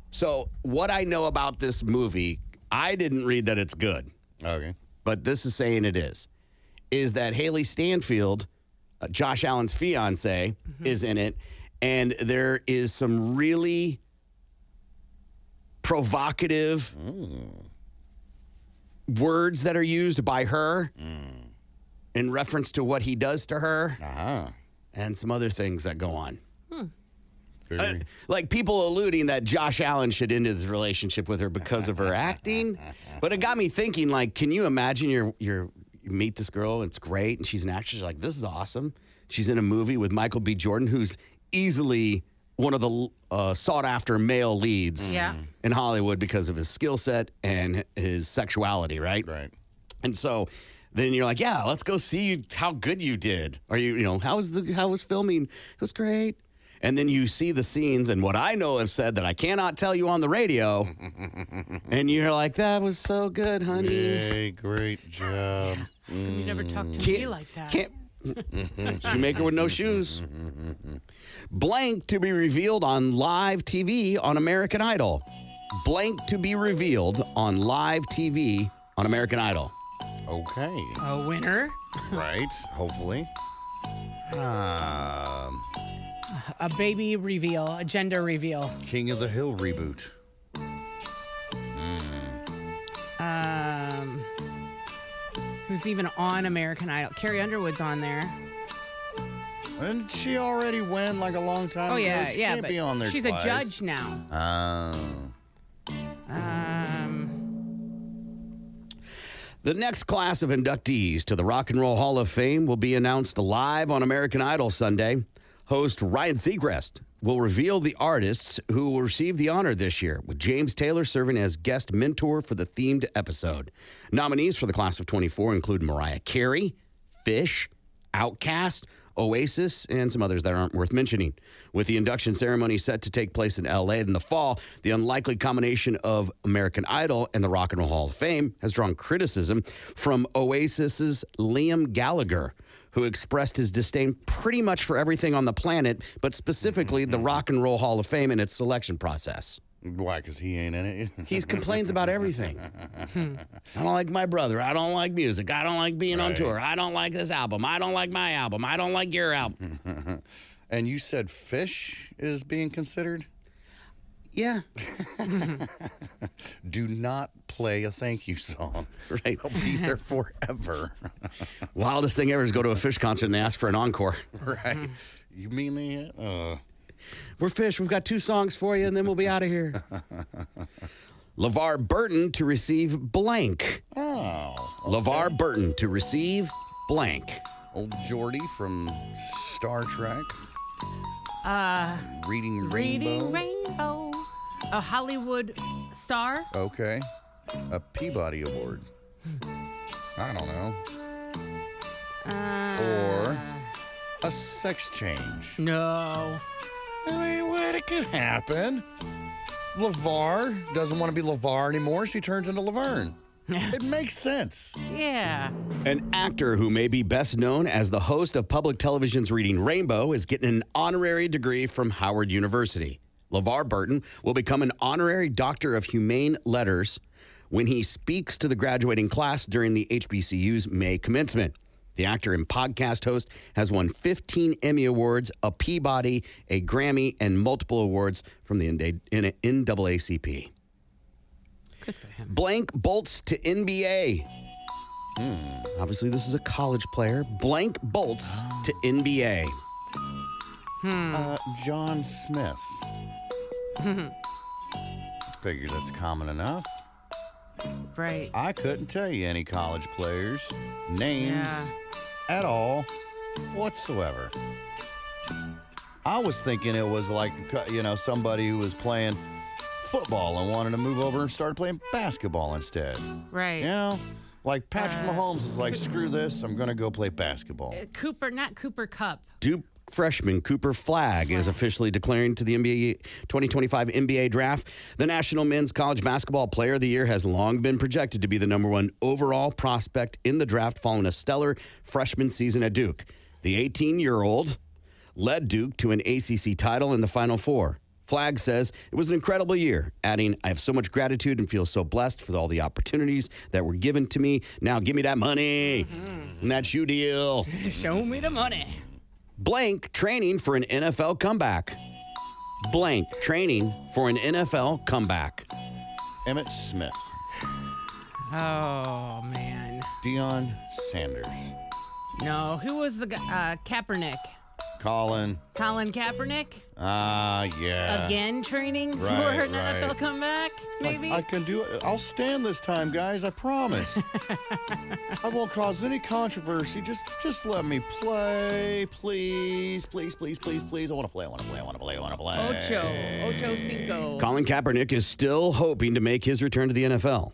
So what I know about this movie, I didn't read that it's good. Okay. But this is saying it is that Haley Stanfield, Josh Allen's fiance, is in it. And there is some really provocative words that are used by her in reference to what he does to her. And some other things that go on. Like people alluding that Josh Allen should end his relationship with her because of her acting. But it got me thinking, like, can you imagine you meet this girl, it's great, and she's an actress. You're like, this is awesome. She's in a movie with Michael B. Jordan, who's easily one of the sought-after male leads in Hollywood because of his skill set and his sexuality, right? Right. And so then you're like, yeah, let's go see how good you did. Or how was filming? It was great. And then you see the scenes, and what I know is said that I cannot tell you on the radio. And you're like, that was so good, honey. Yay, great job. You never talked to me like that. Shoemaker with no shoes. Blank to be revealed on live TV on American Idol. Blank to be revealed on live TV on American Idol. Okay. A winner. Right, hopefully. A baby reveal, a gender reveal. King of the Hill reboot. Who's even on American Idol? Carrie Underwood's on there. And she already went like a long time ago. Yeah, she yeah, can't but be on there she's twice. a judge now. The next class of inductees to the Rock and Roll Hall of Fame will be announced live on American Idol Sunday. Host Ryan Seacrest will reveal the artists who will receive the honor this year, with James Taylor serving as guest mentor for the themed episode. Nominees for the class of 24 include Mariah Carey, Fish, Outkast, Oasis, and some others that aren't worth mentioning. With the induction ceremony set to take place in L.A. in the fall, the unlikely combination of American Idol and the Rock and Roll Hall of Fame has drawn criticism from Oasis's Liam Gallagher, who expressed his disdain pretty much for everything on the planet, but specifically the Rock and Roll Hall of Fame and its selection process. Why? Because he ain't in it? He complains about everything. I don't like my brother. I don't like music. I don't like being on tour. I don't like this album. I don't like my album. I don't like your album. And you said Fish is being considered? Yeah. Do not play a thank you song. Right. I'll be there forever. Wildest thing ever is go to a Fish concert and they ask for an encore. Right. You mean that? We're Fish. We've got 2 songs for you, and then we'll be out of here. LeVar Burton to receive blank. Oh. Okay. LeVar Burton to receive blank. Old Geordie from Star Trek. Reading Rainbow. A Hollywood star. Okay. A Peabody Award. I don't know. Or a sex change. No. I mean, what it could happen? LeVar doesn't want to be LeVar anymore. She turns into Laverne. It makes sense. Yeah. An actor who may be best known as the host of public television's Reading Rainbow is getting an honorary degree from Howard University. LeVar Burton will become an honorary Doctor of Humane Letters when he speaks to the graduating class during the HBCU's May commencement. The actor and podcast host has won 15 Emmy Awards, a Peabody, a Grammy, and multiple awards from the NAACP. Good for him. Blank bolts to NBA. Obviously, this is a college player. Blank bolts to NBA. John Smith. Figure that's common enough. Right. I couldn't tell you any college players' names at all whatsoever. I was thinking it was like, somebody who was playing football and wanted to move over and start playing basketball instead. Right. You know, like Patrick Mahomes is like, screw this, I'm going to go play basketball. Not Cooper Cup. Duke freshman Cooper Flagg is officially declaring to the NBA 2025 NBA draft. The National Men's College Basketball Player of the Year has long been projected to be the #1 overall prospect in the draft following a stellar freshman season at Duke. The 18-year-old led Duke to an ACC title in the Final Four. Flagg says it was an incredible year, adding, I have so much gratitude and feel so blessed for all the opportunities that were given to me. Now give me that money. And that's you deal. Show me the money. Blank training for an NFL comeback. Blank training for an NFL comeback. Emmitt Smith. Oh, man. Deion Sanders. No, who was the guy? Kaepernick. Colin Kaepernick? Yeah. Again training for Right, an NFL comeback, maybe? I can do it. I'll stand this time, guys. I promise. I won't cause any controversy. Just let me play, please, please, please, please, please. I want to play. Ocho Cinco. Colin Kaepernick is still hoping to make his return to the NFL.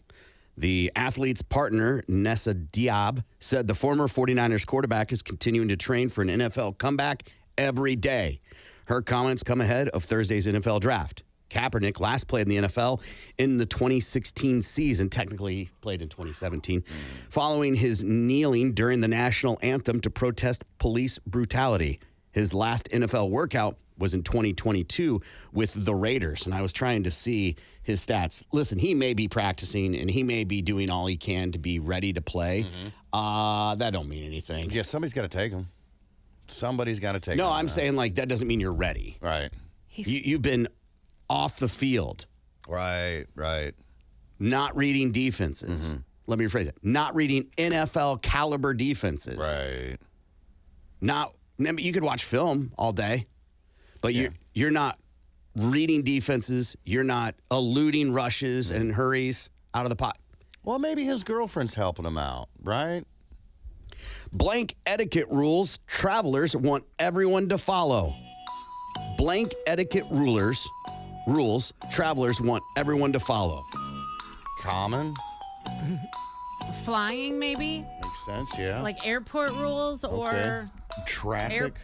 The athlete's partner, Nessa Diab, said the former 49ers quarterback is continuing to train for an NFL comeback every day. Her comments come ahead of Thursday's NFL draft. Kaepernick last played in the NFL in the 2016 season, technically played in 2017, following his kneeling during the national anthem to protest police brutality. His last NFL workout was in 2022 with the Raiders, and I was trying to see his stats. Listen, he may be practicing, and he may be doing all he can to be ready to play. That don't mean anything. Yeah, somebody's got to take him. Somebody's got to take him. No, I'm saying, like, that doesn't mean you're ready. Right. You've been off the field. Right. Not reading defenses. Let me rephrase it. Not reading NFL caliber defenses. Right. You could watch film all day, but you're not reading defenses. You're not eluding rushes and hurries out of the pot. Well, maybe his girlfriend's helping him out, right? Blank etiquette rules travelers want everyone to follow. Blank etiquette rules travelers want everyone to follow. Common? Flying, maybe? Makes sense, yeah. Like airport rules or... Traffic?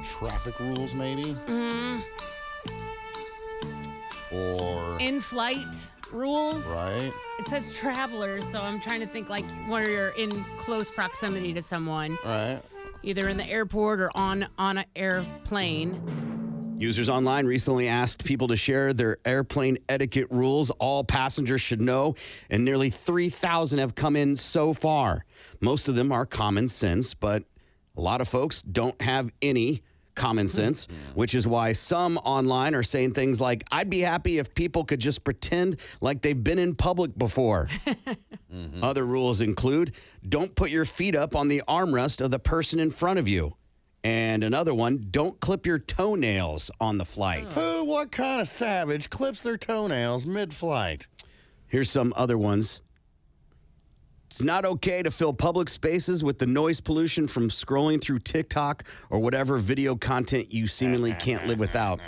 Traffic rules, maybe? Or... in-flight rules. Right. It says travelers, so I'm trying to think like when you're in close proximity to someone. Right. Either in the airport or on an airplane. Users online recently asked people to share their airplane etiquette rules all passengers should know, and nearly 3,000 have come in so far. Most of them are common sense, but a lot of folks don't have any common sense, which is why some online are saying things like, I'd be happy if people could just pretend like they've been in public before. Other rules include, don't put your feet up on the armrest of the person in front of you. And another one, don't clip your toenails on the flight. What kind of savage clips their toenails mid-flight? Here's some other ones. It's not okay to fill public spaces with the noise pollution from scrolling through TikTok or whatever video content you seemingly can't live without.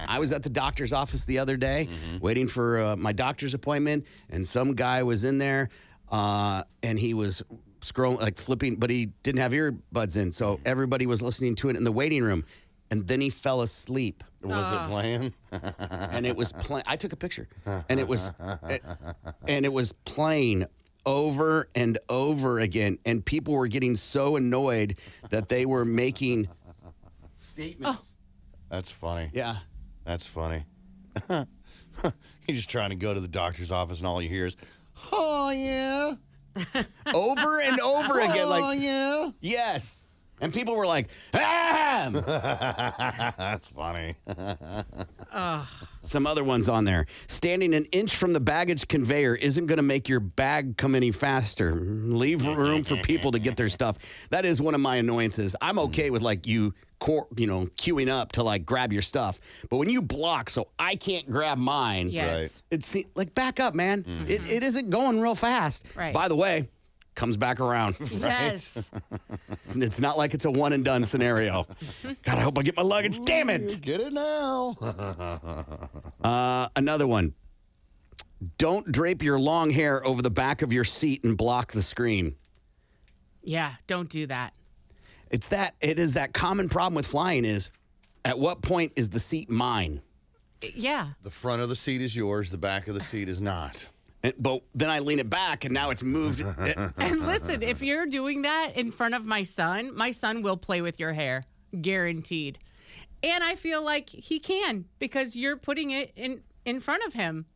I was at the doctor's office the other day waiting for my doctor's appointment, and some guy was in there, and he was scrolling, like flipping, but he didn't have earbuds in, so everybody was listening to it in the waiting room, and then he fell asleep. Was it playing? And it was playing. I took a picture, and it was playing over and over again, and people were getting so annoyed that they were making statements. That's funny. Yeah. That's funny. You're just trying to go to the doctor's office, and all you hear is, oh, yeah. Over and over again. Like, oh, yeah. Yes. And people were like, ah! That's funny. Some other ones on there. Standing an inch from the baggage conveyor isn't going to make your bag come any faster. Leave room for people to get their stuff. That is one of my annoyances. I'm okay with like you queuing up to like grab your stuff. But when you block so I can't grab mine, Yes. Right. it's like back up, man. It isn't going real fast. Right. By the way, comes back around. Yes. It's not like it's a one and done scenario. God, I hope I get my luggage. Damn it. Get it now. Another one. Don't drape your long hair over the back of your seat and block the screen. Yeah, don't do that. It is that common problem with flying is, at what point is the seat mine? Yeah. The front of the seat is yours. The back of the seat is not. But then I lean it back, and now it's moved. And listen, if you're doing that in front of my son will play with your hair, guaranteed. And I feel like he can because you're putting it in front of him,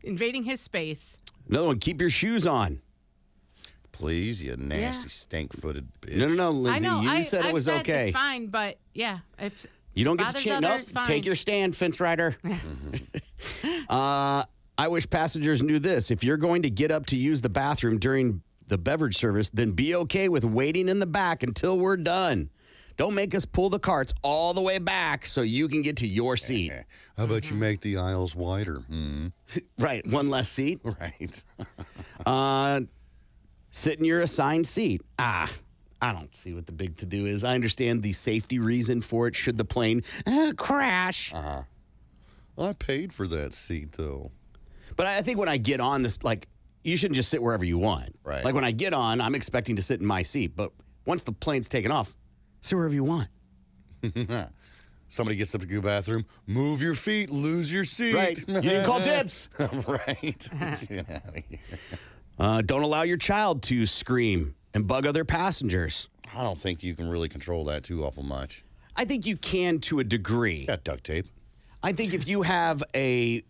invading his space. Another one, keep your shoes on. Please, you nasty, stink-footed bitch. No, Lindsay, I know. you said it I've was said okay. It's fine, but yeah, if You don't get to bothers change. Nope. others, fine. Take your stand, fence rider. I wish passengers knew this. If you're going to get up to use the bathroom during the beverage service, then be okay with waiting in the back until we're done. Don't make us pull the carts all the way back so you can get to your seat. How about you make the aisles wider? Right, one less seat. Right. Sit in your assigned seat. I don't see what the big to-do is. I understand the safety reason for it should the plane crash. I paid for that seat, though. But I think when I get on this, like, you shouldn't just sit wherever you want. Right. Like, when I get on, I'm expecting to sit in my seat. But once the plane's taken off, sit wherever you want. Somebody gets up to go to the bathroom, move your feet, lose your seat. Right. You didn't call dibs. Right. Get out of here. Don't allow your child to scream and bug other passengers. I don't think you can really control that too awful much. I think you can to a degree. Got duct tape. I think if you have a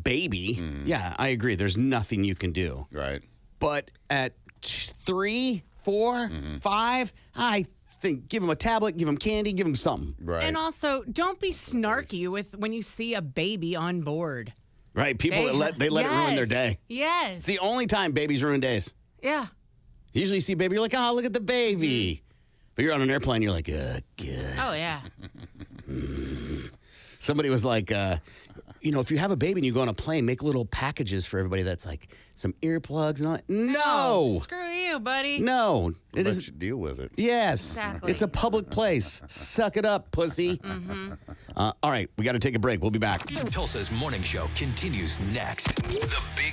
baby, yeah, I agree. There's nothing you can do. Right. But at 3, 4, 5, I think give them a tablet, give them candy, give them something. Right. And also, don't be snarky with when you see a baby on board. Right. People let it ruin their day. Yes. It's the only time babies ruin days. Yeah. Usually you see a baby, you're like, oh, look at the baby. But you're on an airplane, you're like, good. Oh, yeah. Somebody was like, if you have a baby and you go on a plane, make little packages for everybody that's like some earplugs and all that. No. Screw you, buddy. No. It Let is. you deal with it. Yes. Exactly. It's a public place. Suck it up, pussy. All right. We got to take a break. We'll be back. Tulsa's morning show continues next. The Big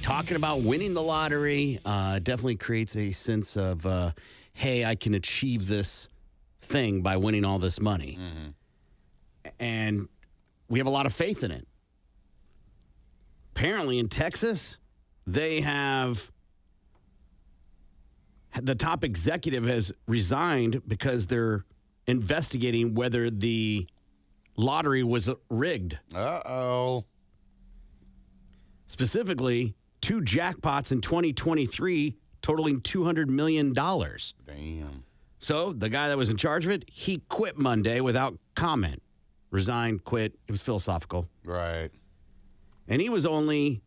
talking about winning the lottery definitely creates a sense of, hey, I can achieve this thing by winning all this money. And we have a lot of faith in it. Apparently in Texas, they have the top executive has resigned because they're investigating whether the lottery was rigged. Uh-oh. Specifically, 2 jackpots in 2023 totaling $200 million. Damn. So the guy that was in charge of it, he quit Monday without comment. Resigned, quit. It was philosophical. Right. And he was only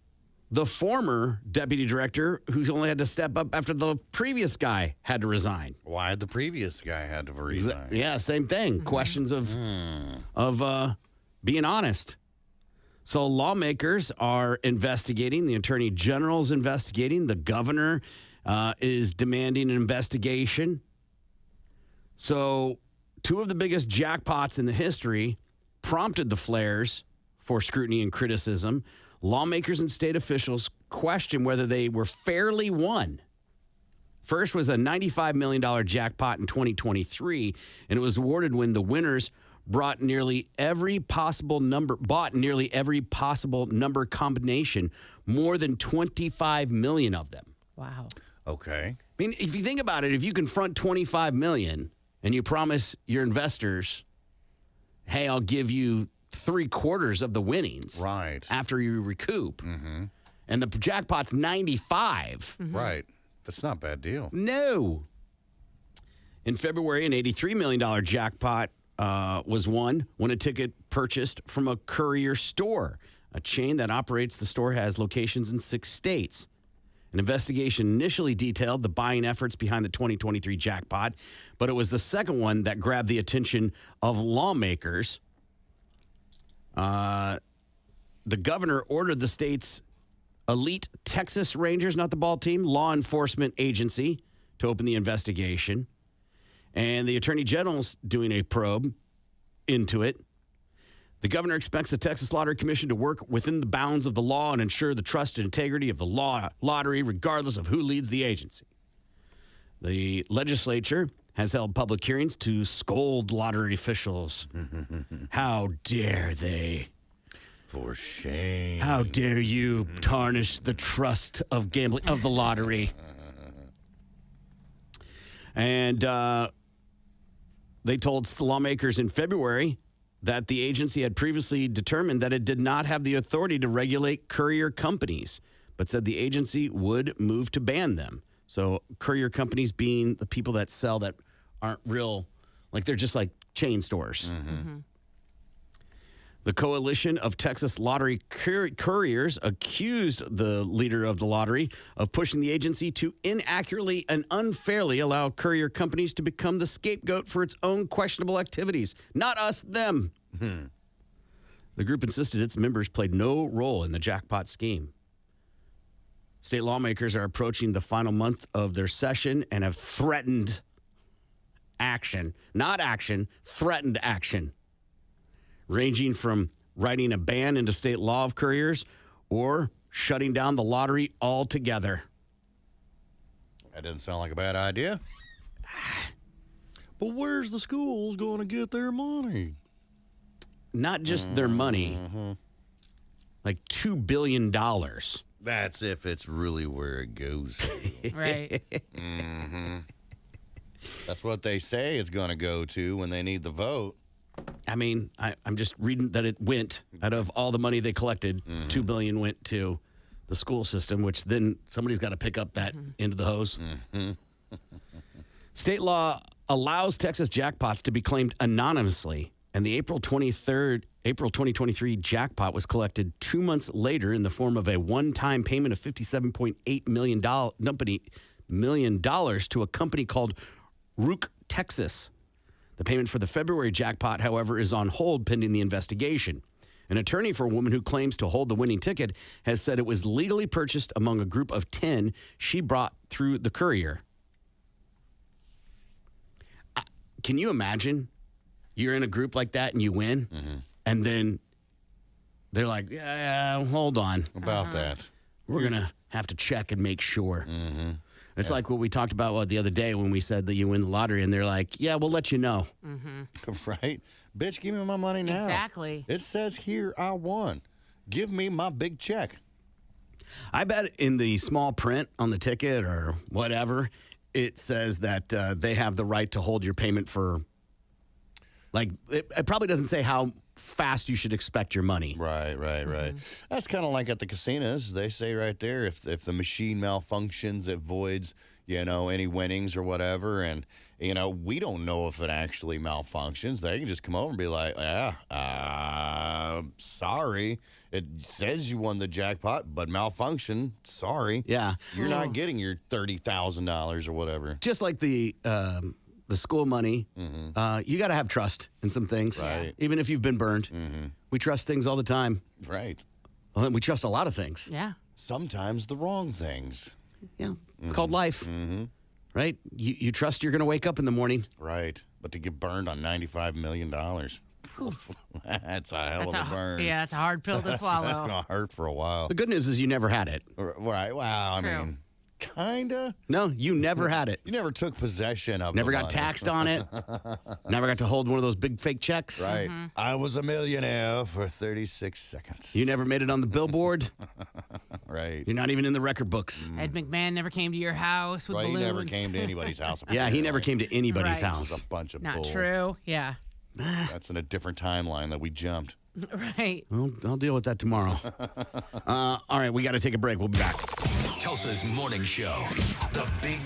the former deputy director who's only had to step up after the previous guy had to resign. Why had the previous guy had to resign? Yeah, same thing. Questions of being honest. So lawmakers are investigating. The attorney general's investigating. The governor is demanding an investigation. So 2 of the biggest jackpots in the history prompted the flares for scrutiny and criticism. Lawmakers and state officials question whether they were fairly won. First was a $95 million jackpot in 2023, and it was awarded when the winners bought nearly every possible number combination, more than 25 million of them. Wow. Okay. I mean, if you think about it, if you confront 25 million and you promise your investors, hey, I'll give you 3/4 of the winnings Right. after you recoup, and the jackpot's 95. Right. That's not a bad deal. No. In February, an $83 million jackpot was won when a ticket purchased from a courier store. A chain that operates the store has locations in 6 states. An investigation initially detailed the buying efforts behind the 2023 jackpot, but it was the second one that grabbed the attention of lawmakers. The governor ordered the state's elite Texas Rangers, not the ball team, law enforcement agency to open the investigation. And the attorney general's doing a probe into it. The governor expects the Texas Lottery Commission to work within the bounds of the law and ensure the trust and integrity of the lottery, regardless of who leads the agency. The legislature has held public hearings to scold lottery officials. How dare they? For shame. How dare you tarnish the trust of gambling, of the lottery? And they told the lawmakers in February that the agency had previously determined that it did not have the authority to regulate courier companies, but said the agency would move to ban them. So courier companies being the people that sell that aren't real, like they're just like chain stores. The Coalition of Texas Lottery Couriers accused the leader of the lottery of pushing the agency to inaccurately and unfairly allow courier companies to become the scapegoat for its own questionable activities. Not us, them. The group insisted its members played no role in the jackpot scheme. State lawmakers are approaching the final month of their session and have threatened action, not action, threatened action, ranging from writing a ban into state law of couriers or shutting down the lottery altogether. That doesn't sound like a bad idea. But where's the schools going to get their money? Not just their money, like $2 billion. That's if it's really where it goes. Right. That's what they say it's going to go to when they need the vote. I mean, I'm just reading that it went, out of all the money they collected, $2 billion went to the school system, which then somebody's got to pick up that end of the hose. State law allows Texas jackpots to be claimed anonymously, and the April 2023 jackpot was collected 2 months later in the form of a one-time payment of $57.8 million to a company called Rook, Texas. The payment for the February jackpot, however, is on hold pending the investigation. An attorney for a woman who claims to hold the winning ticket has said it was legally purchased among a group of 10 she brought through the courier. Can you imagine? You're in a group like that and you win, and then they're like, yeah, hold on. About that. We're going to have to check and make sure. Mm-hmm. It's like what we talked about the other day when we said that you win the lottery, and they're like, yeah, we'll let you know. Right? Bitch, give me my money now. Exactly. It says here I won. Give me my big check. I bet in the small print on the ticket or whatever, it says that they have the right to hold your payment for, like, it probably doesn't say how fast you should expect your money. Right. That's kind of like at the casinos. They say right there, if the machine malfunctions, it voids, any winnings or whatever. And, we don't know if it actually malfunctions. They can just come over and be like, sorry. It says you won the jackpot, but malfunction, sorry. Yeah. You're not getting your $30,000 or whatever. Just like the school money, you got to have trust in some things. Right. Even if you've been burned. We trust things all the time. Right. Well, we trust a lot of things. Yeah. Sometimes the wrong things. Yeah. It's called life. Right? You trust you're going to wake up in the morning. Right. But to get burned on $95 million, that's a hell of a burn. Yeah, it's a hard pill to That's swallow. going to hurt for a while. The good news is you never had it. Right. Wow. I True. mean, kind of. No, you never had it. You never took possession of Never the got money. taxed on it. Never got to hold one of those big fake checks. Right. I was a millionaire for 36 seconds. You never made it on the billboard. Right. You're not even in the record books. Ed McMahon never came to your house with Right. He balloons. never came to anybody's house. Yeah, he never came to anybody's Right. house. It was a bunch of Not bull. true. Yeah. That's in a different timeline that we jumped. Right. Well, I'll deal with that tomorrow. All right, we got to take a break. We'll be back. Tulsa's Morning Show. The Big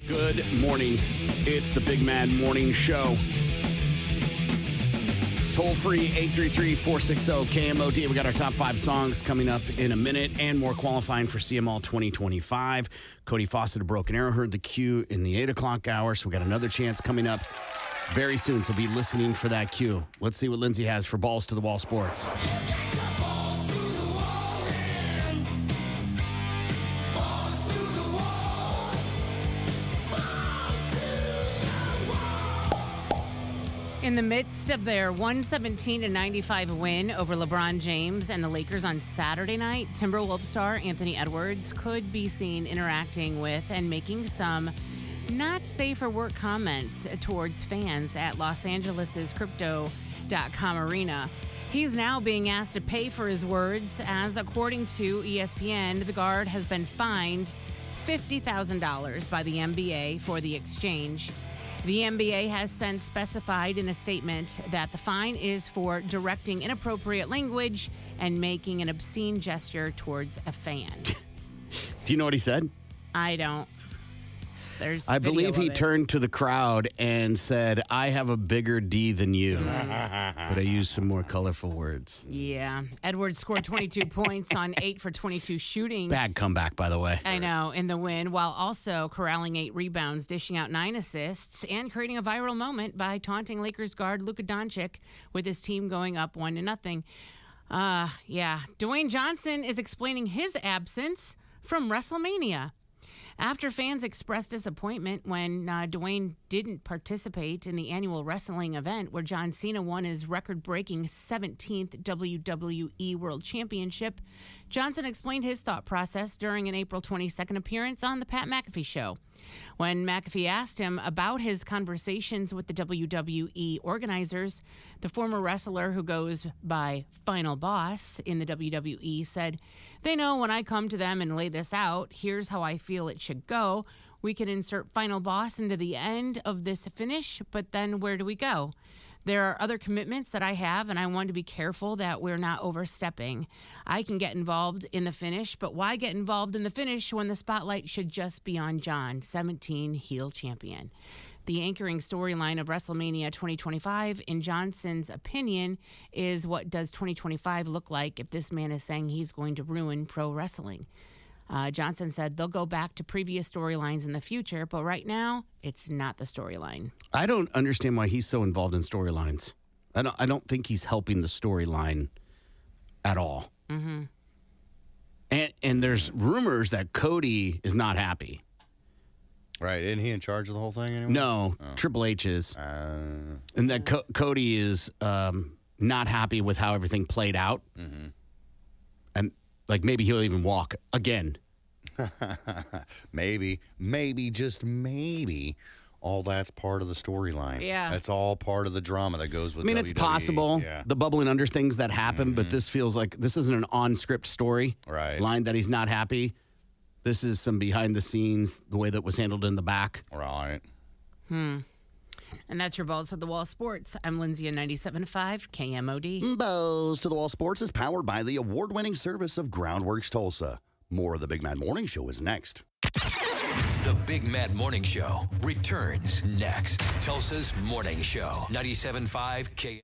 Good morning. It's the Big Mad Morning Show. Toll free 833-460-KMOD. We got our top 5 songs coming up in a minute and more qualifying for CML 2025. Cody Fawcett of Broken Arrow heard the cue in the 8 o'clock hour, so we got another chance coming up very soon. So be listening for that cue. Let's see what Lindsay has for Balls to the Wall Sports. In the midst of their 117-95 win over LeBron James and the Lakers on Saturday night, Timberwolves star Anthony Edwards could be seen interacting with and making some not safe for work comments towards fans at Los Angeles' Crypto.com arena. He's now being asked to pay for his words, as according to ESPN, the guard has been fined $50,000 by the NBA for the exchange. The NBA has since specified in a statement that the fine is for directing inappropriate language and making an obscene gesture towards a fan. Do you know what he said? I don't. I believe he turned to the crowd and said, "I have a bigger D than you." But I used some more colorful words. Yeah. Edwards scored 22 points on 8 for 22 shooting. Bad comeback, by the way. I know, in the win, while also corralling 8 rebounds, dishing out 9 assists, and creating a viral moment by taunting Lakers guard Luka Doncic with his team going up 1-0. Yeah. Dwayne Johnson is explaining his absence from WrestleMania. After fans expressed disappointment when Dwayne didn't participate in the annual wrestling event where John Cena won his record-breaking 17th WWE World Championship, Johnson explained his thought process during an April 22nd appearance on The Pat McAfee Show. When McAfee asked him about his conversations with the WWE organizers, the former wrestler who goes by Final Boss in the WWE said, "They know when I come to them and lay this out, here's how I feel it should go. We can insert Final Boss into the end of this finish, but then where do we go? There are other commitments that I have, and I want to be careful that we're not overstepping. I can get involved in the finish, but why get involved in the finish when the spotlight should just be on John, 17 heel champion?" The anchoring storyline of WrestleMania 2025, in Johnson's opinion, is what does 2025 look like if this man is saying he's going to ruin pro wrestling? Johnson said they'll go back to previous storylines in the future, but right now, it's not the storyline. I don't understand why he's so involved in storylines. I don't think he's helping the storyline at all. Mm-hmm. And there's rumors that Cody is not happy. Right. Isn't he in charge of the whole thing anyway? No, Triple H is. And that Cody is not happy with how everything played out. Mm-hmm. And like maybe he'll even walk again. Maybe, just maybe, all that's part of the storyline. Yeah. That's all part of the drama that goes with WWE. It's possible, Yeah. the bubbling under things that happen, but this feels like this isn't an on-script story line that he's not happy. This is some behind the scenes, the way that was handled in the back. Right. And that's your Balls to the Wall Sports. I'm Lindsay at 97.5 KMOD. Balls to the Wall Sports is powered by the award-winning service of Groundworks Tulsa. More of the Big Mad Morning Show is next. The Big Mad Morning Show returns next. Tulsa's Morning Show, 97.5 K.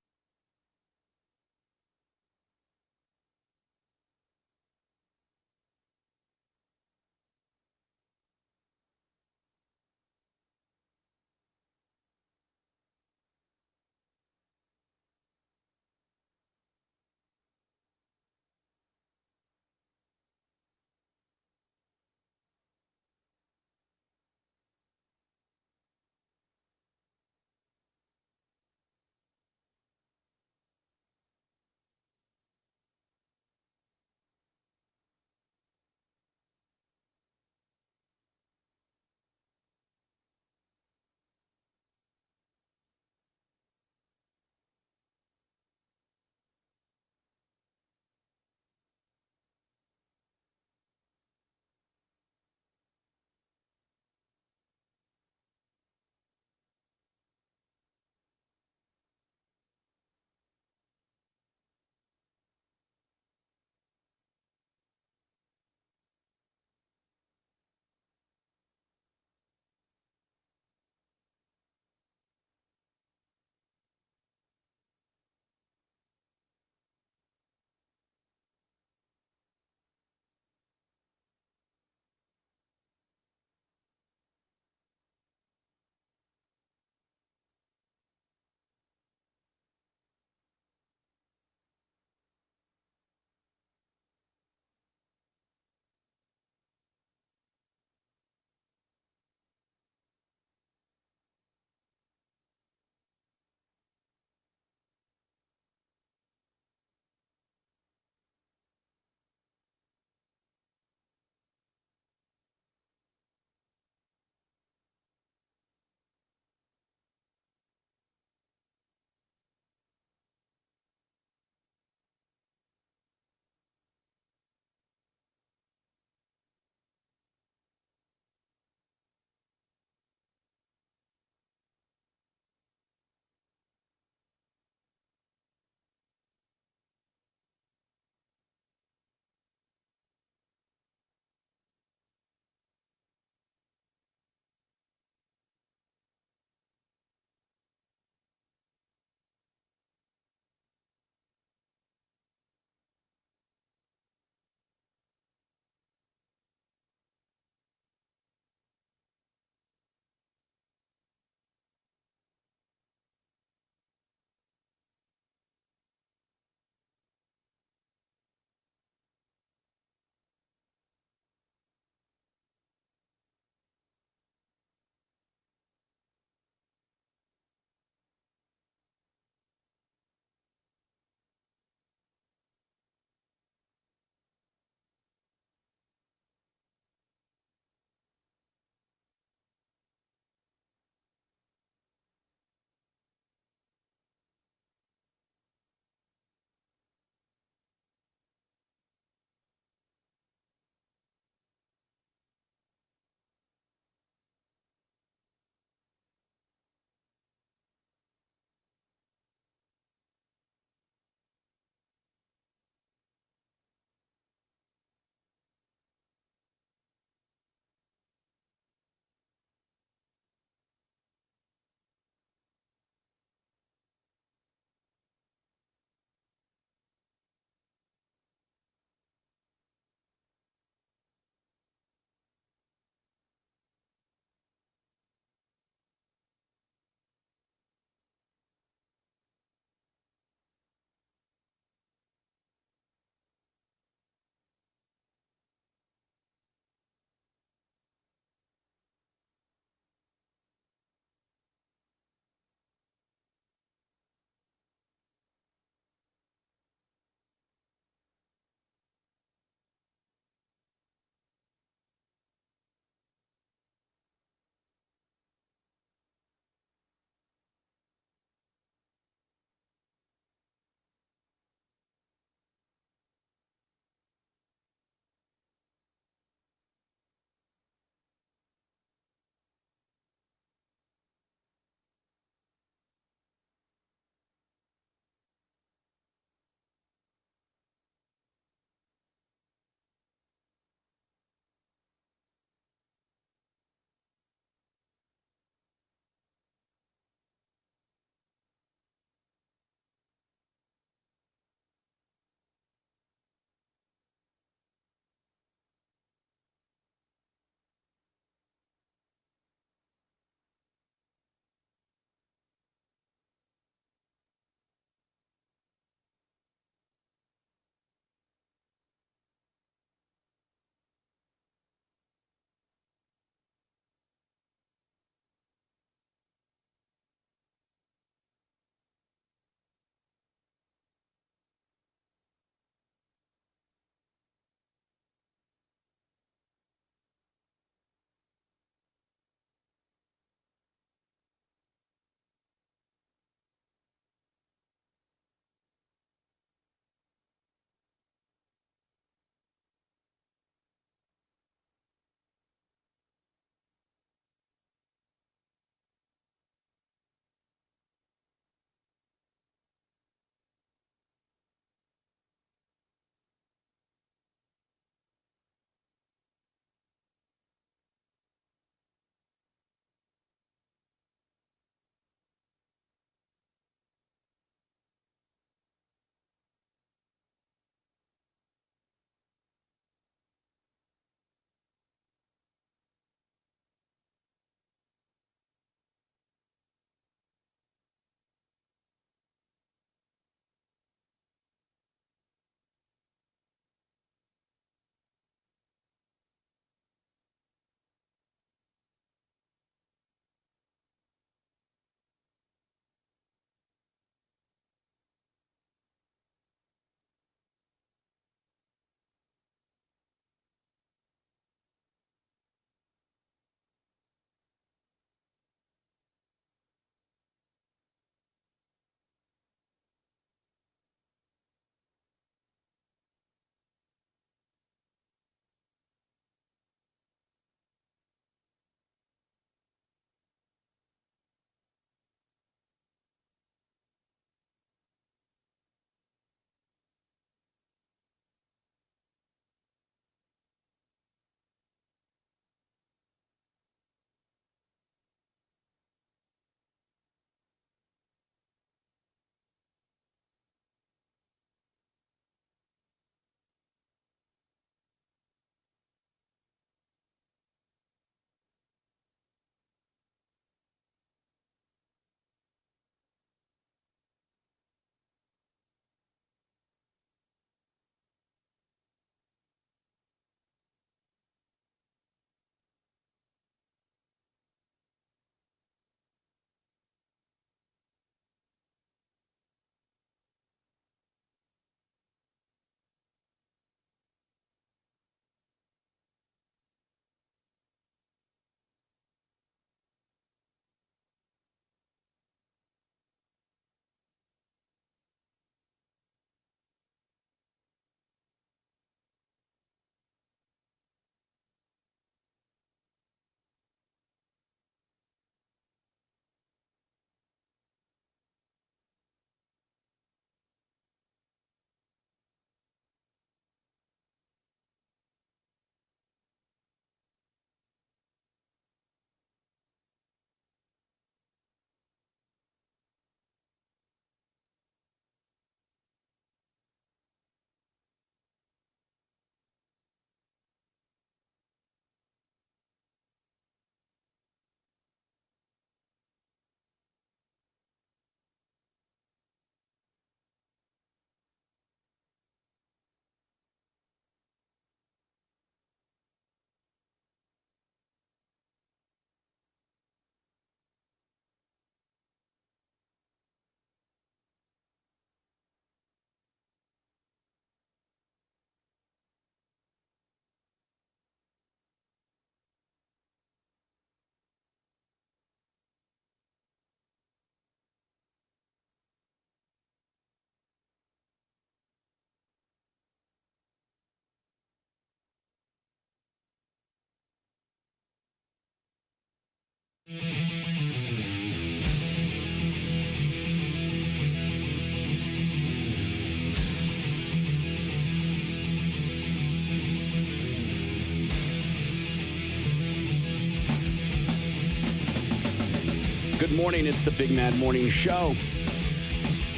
Good morning. It's the Big Mad Morning Show.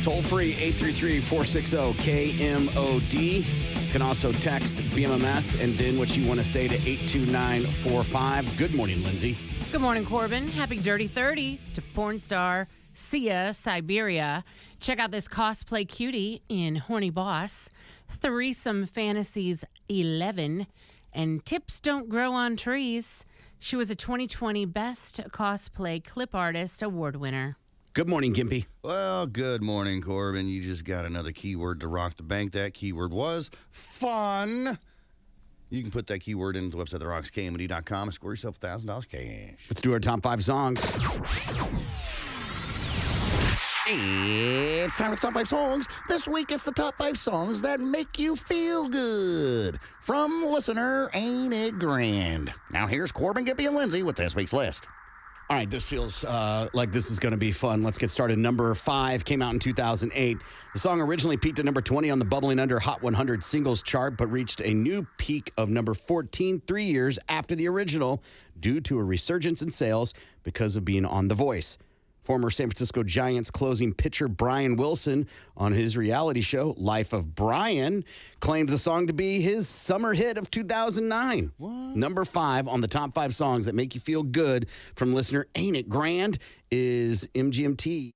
Toll free 833-460-KMOD. You can also text BMMS and then what you want to say to 82945. Good morning, Lindsay. Good morning, Corbin. Happy Dirty 30 to porn star Sia Siberia. Check out this cosplay cutie in Horny Boss. Threesome Fantasies 11. And Tips Don't Grow on Trees. She was a 2020 Best Cosplay Clip Artist Award winner. Good morning, Gimpy. Well, good morning, Corbin. You just got another keyword to rock the bank. That keyword was fun. You can put that keyword into the website, therockskmd.com, and score yourself $1,000 cash. Let's do our top 5 songs. It's time for the top 5 songs. This week, it's the top 5 songs that make you feel good. From listener, Ain't It Grand? Now, here's Corbin, Gippy, and Lindsay with this week's list. All right, this feels like this is going to be fun. Let's get started. Number 5 came out in 2008. The song originally peaked at number 20 on the Bubbling Under Hot 100 singles chart, but reached a new peak of number 14 3 years after the original due to a resurgence in sales because of being on The Voice. Former San Francisco Giants closing pitcher Brian Wilson on his reality show, Life of Brian, claimed the song to be his summer hit of 2009. What? Number 5 on the top 5 songs that make you feel good from listener Ain't It Grand is MGMT.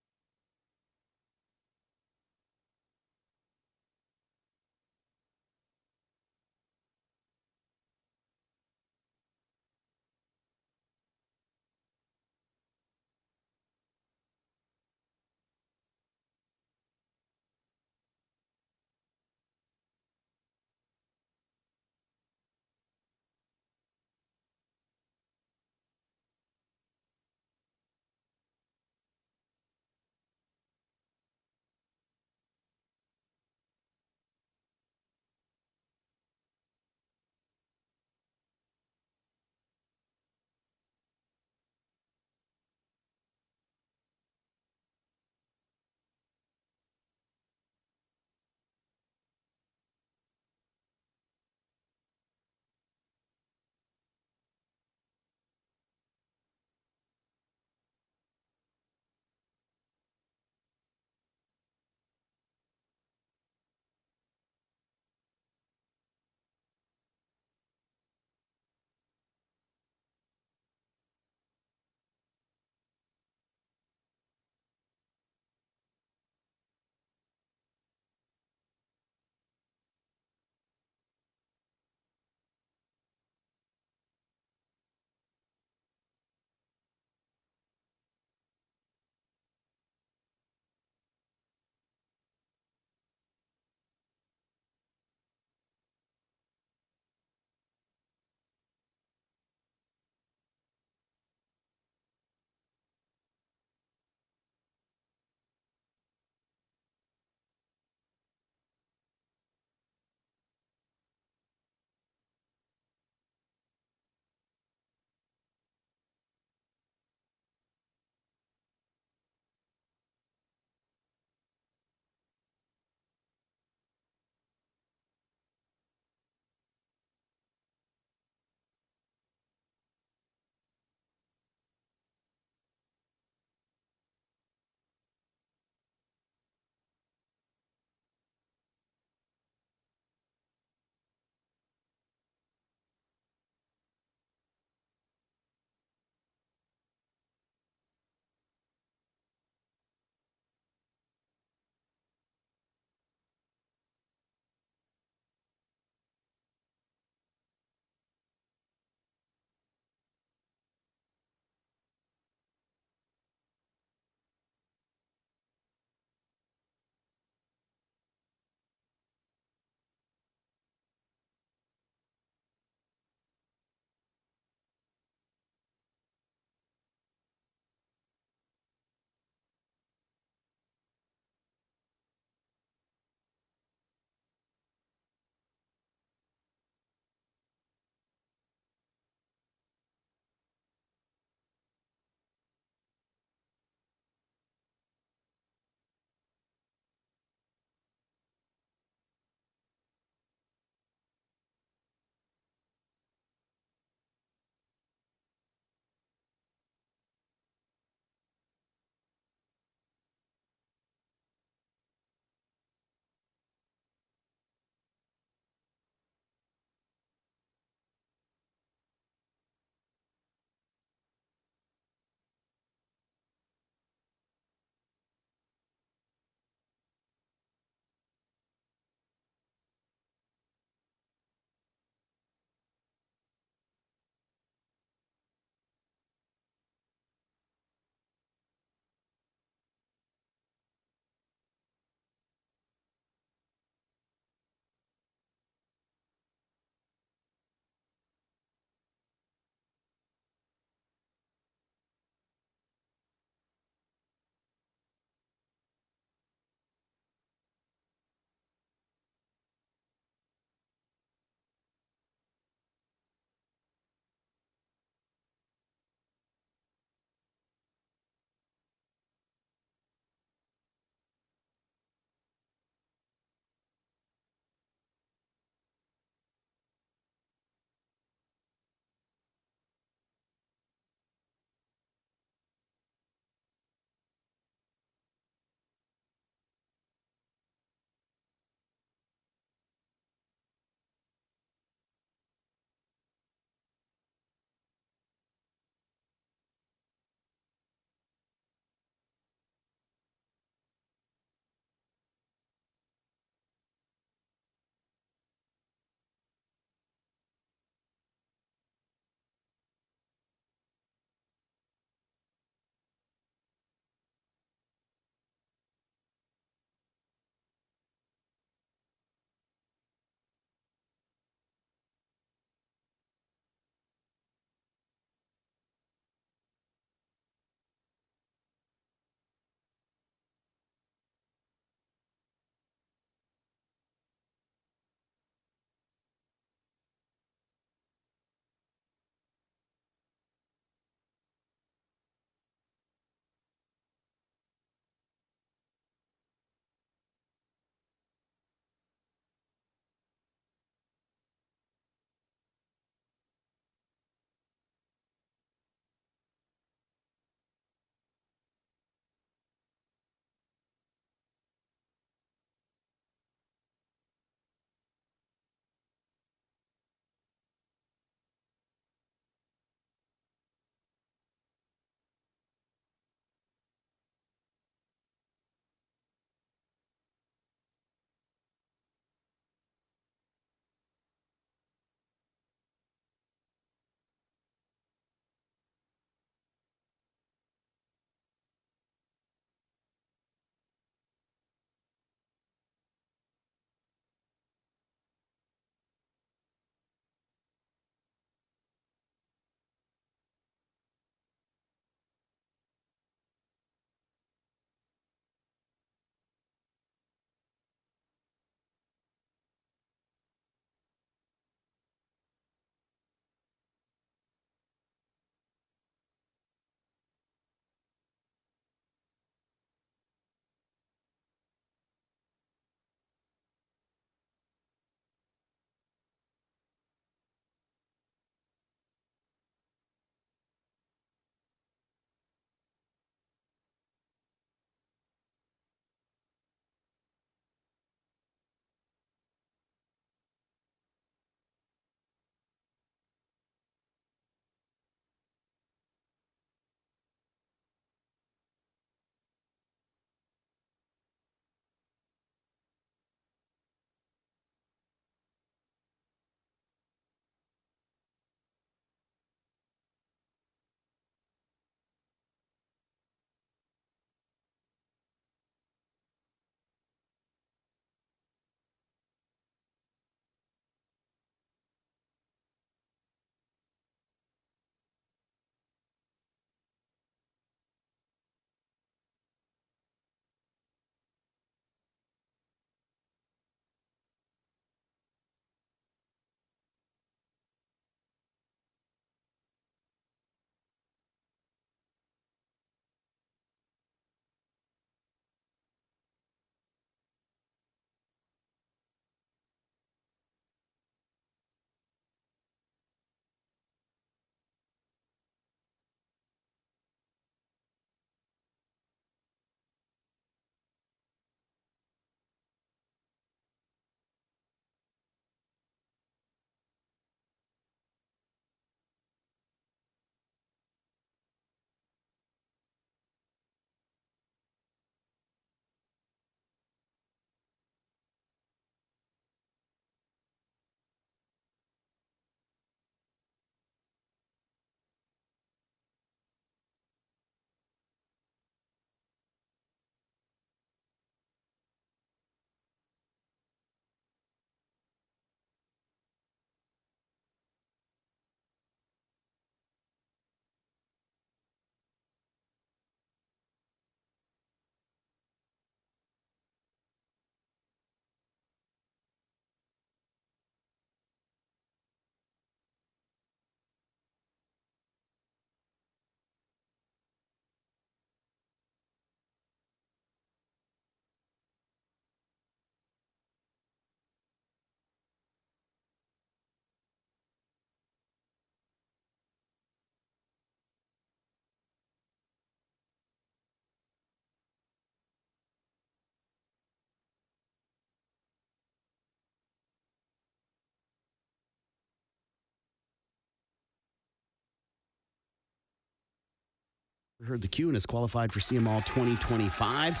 heard the cue and is qualified for CMall 2025.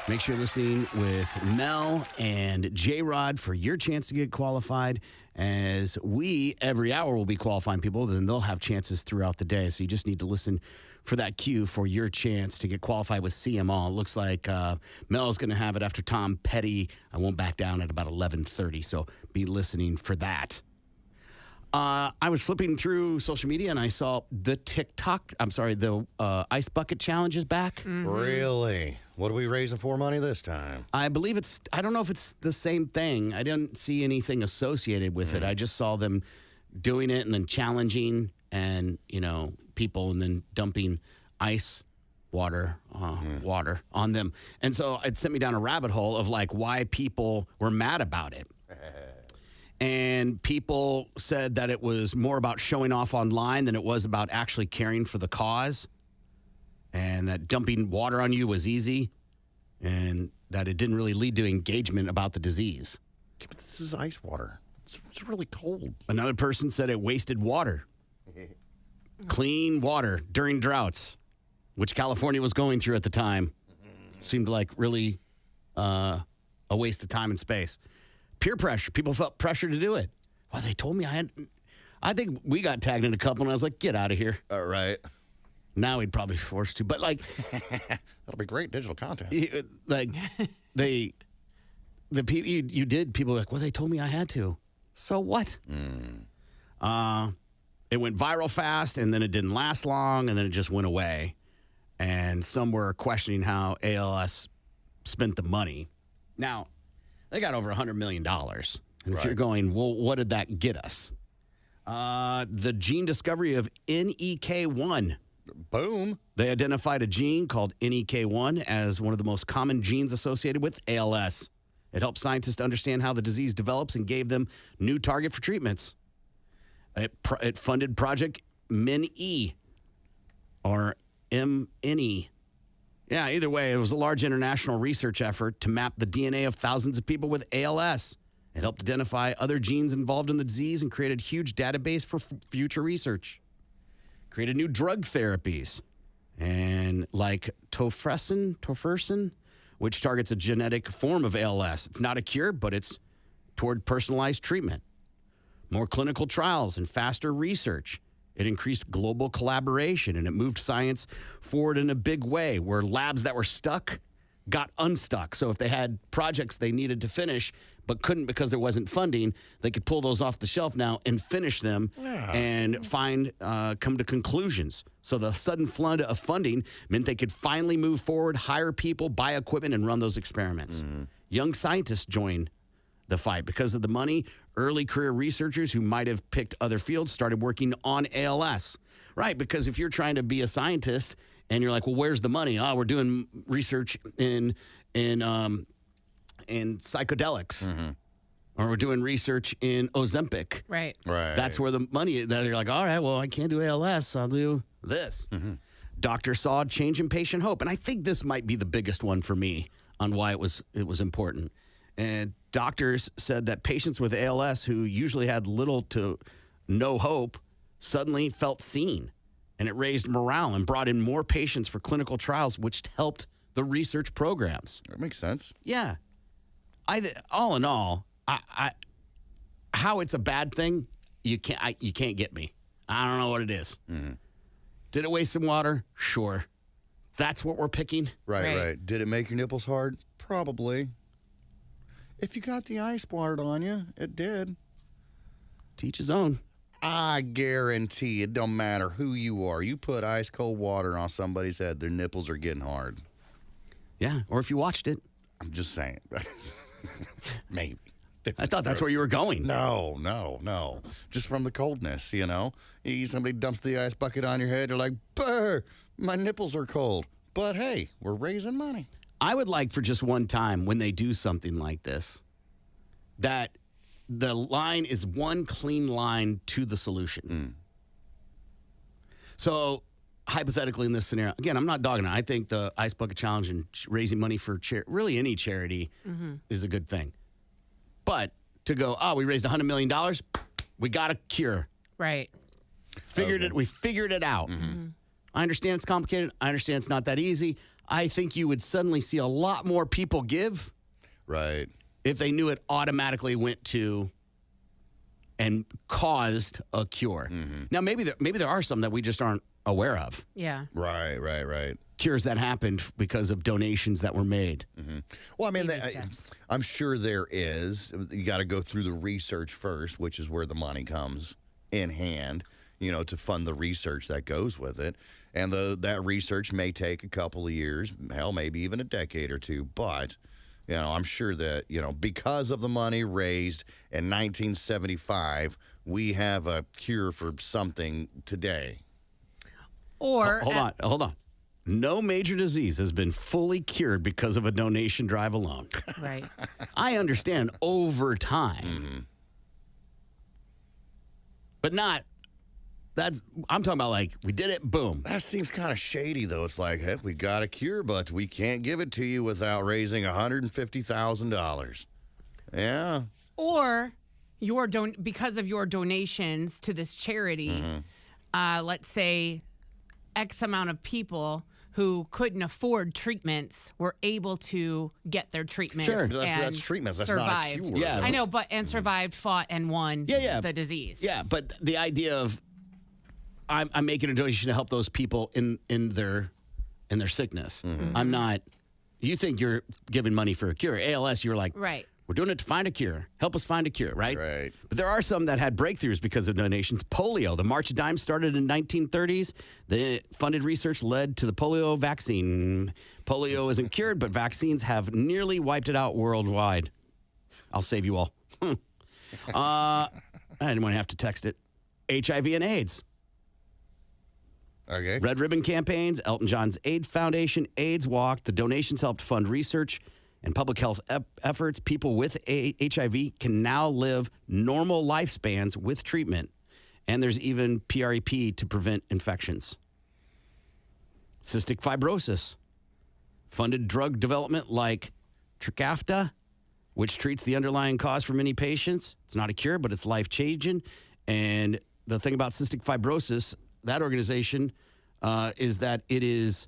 Make sure you're listening with Mel and J-Rod for your chance to get qualified, as we, every hour, will be qualifying people. Then they'll have chances throughout the day. So you just need to listen for that cue for your chance to get qualified with CMall. It looks like Mel's going to have it after Tom Petty. I won't back down at about 11:30, so be listening for that. I was flipping through social media and I saw the Ice Bucket Challenge is back. Mm-hmm. Really? What are we raising for money this time? I believe I don't know if it's the same thing. I didn't see anything associated with it. I just saw them doing it and then challenging and, people and then dumping water on them. And so it sent me down a rabbit hole of why people were mad about it. And people said that it was more about showing off online than it was about actually caring for the cause. And that dumping water on you was easy. And that it didn't really lead to engagement about the disease. Yeah, but this is ice water. It's really cold. Another person said it wasted water. Clean water during droughts, which California was going through at the time. Seemed like really a waste of time and space. Peer pressure. People felt pressure to do it. Well, they told me I think we got tagged in a couple, and I was like, get out of here. All right. Now we'd probably be forced to. But, that'll be great digital content. The people you did, people were like, well, they told me I had to. So what? It went viral fast, and then it didn't last long, and then it just went away. And some were questioning how ALS spent the money. Now, they got over $100 million. And if you're going, well, what did that get us? The gene discovery of NEK1. Boom. They identified a gene called NEK1 as one of the most common genes associated with ALS. It helped scientists understand how the disease develops and gave them new target for treatments. It funded Project MNE, or MNE. Yeah, either way, it was a large international research effort to map the DNA of thousands of people with ALS. It helped identify other genes involved in the disease and created a huge database for future research. Created new drug therapies, and like tofersen, which targets a genetic form of ALS. It's not a cure, but it's toward personalized treatment. More clinical trials and faster research. It increased global collaboration, and it moved science forward in a big way, where labs that were stuck got unstuck. So if they had projects they needed to finish but couldn't because there wasn't funding, they could pull those off the shelf now and finish them and come to conclusions. So the sudden flood of funding meant they could finally move forward, hire people, buy equipment, and run those experiments. Young scientists joined the fight. Because of the money, early career researchers who might have picked other fields started working on ALS. Right, because if you're trying to be a scientist and you're like, well, where's the money? Oh, we're doing research in psychedelics. Or we're doing research in Ozempic. Right. That's where the money is. That you're like, all right, well, I can't do ALS. I'll do this. Doctor saw a change in patient hope. And I think this might be the biggest one for me on why it was important. And doctors said that patients with ALS who usually had little to no hope suddenly felt seen. And it raised morale and brought in more patients for clinical trials, which helped the research programs. That makes sense. Yeah. All in all, how it's a bad thing, you can't get me. I don't know what it is. Did it waste some water? Sure. That's what we're picking? Right. Did it make your nipples hard? Probably. If you got the ice water on you, it did. Teach his own. I guarantee it don't matter who you are. You put ice cold water on somebody's head, their nipples are getting hard. Yeah, or if you watched it. I'm just saying. Maybe. I thought that's where you were going. No. Just from the coldness, Somebody dumps the ice bucket on your head, you're like, brr, my nipples are cold. But hey, we're raising money. I would like for just one time when they do something like this, that the line is one clean line to the solution. So hypothetically in this scenario, again, I'm not dogging it. I think the Ice Bucket Challenge and raising money for really any charity is a good thing. But to go, we raised $100 million, we got a cure. Right. We figured it out. I understand it's complicated. I understand it's not that easy. I think you would suddenly see a lot more people give. Right. If they knew it automatically went to and caused a cure. Mm-hmm. Now, maybe there are some that we just aren't aware of. Yeah. Right. Cures that happened because of donations that were made. Mm-hmm. Well, I mean, I'm sure there is. You got to go through the research first, which is where the money comes in hand, to fund the research that goes with it. And that research may take a couple of years, hell, maybe even a decade or two. But, I'm sure that, because of the money raised in 1975, we have a cure for something today. Or Hold on. No major disease has been fully cured because of a donation drive alone. Right. I understand over time. Mm-hmm. But I'm talking about like, we did it, boom. That seems kind of shady, though. It's like, hey, we got a cure, but we can't give it to you without raising $150,000. Yeah. Or because of your donations to this charity, let's say X amount of people who couldn't afford treatments were able to get their treatments. Sure. That's treatments. That's survived. not a cure. Yeah. I know, and survived, fought, and won the disease. Yeah, but the idea of I'm making a donation to help those people in their sickness. Mm-hmm. I'm not. You think you're giving money for a cure. ALS, you're like, Right. We're doing it to find a cure. Help us find a cure, right? Right. But there are some that had breakthroughs because of donations. Polio, the March of Dimes started in 1930s. The funded research led to the polio vaccine. Polio isn't cured, but vaccines have nearly wiped it out worldwide. I'll save you all. I didn't want to have to text it. HIV and AIDS. Okay. Red Ribbon campaigns, Elton John's AIDS Foundation, AIDS Walk. The donations helped fund research and public health efforts. People with HIV can now live normal lifespans with treatment. And there's even PrEP to prevent infections. Cystic fibrosis. Funded drug development like Trikafta, which treats the underlying cause for many patients. It's not a cure, but it's life-changing. And the thing about cystic fibrosis, that organization, is that it is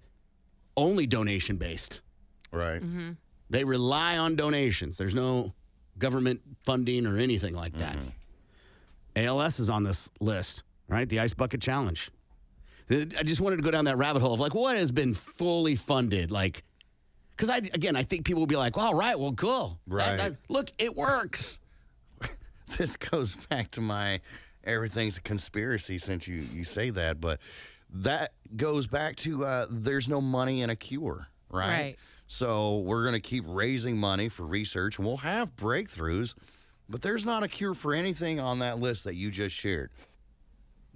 only donation-based. Right. Mm-hmm. They rely on donations. There's no government funding or anything like that. ALS is on this list, right? The Ice Bucket Challenge. I just wanted to go down that rabbit hole of like, what has been fully funded? Like, because I think people will be like, well, all right, well, cool. Right. Look, it works. This goes back to my everything's a conspiracy since you say that, but that goes back to there's no money in a cure, right? Right. So we're going to keep raising money for research, and we'll have breakthroughs, but there's not a cure for anything on that list that you just shared.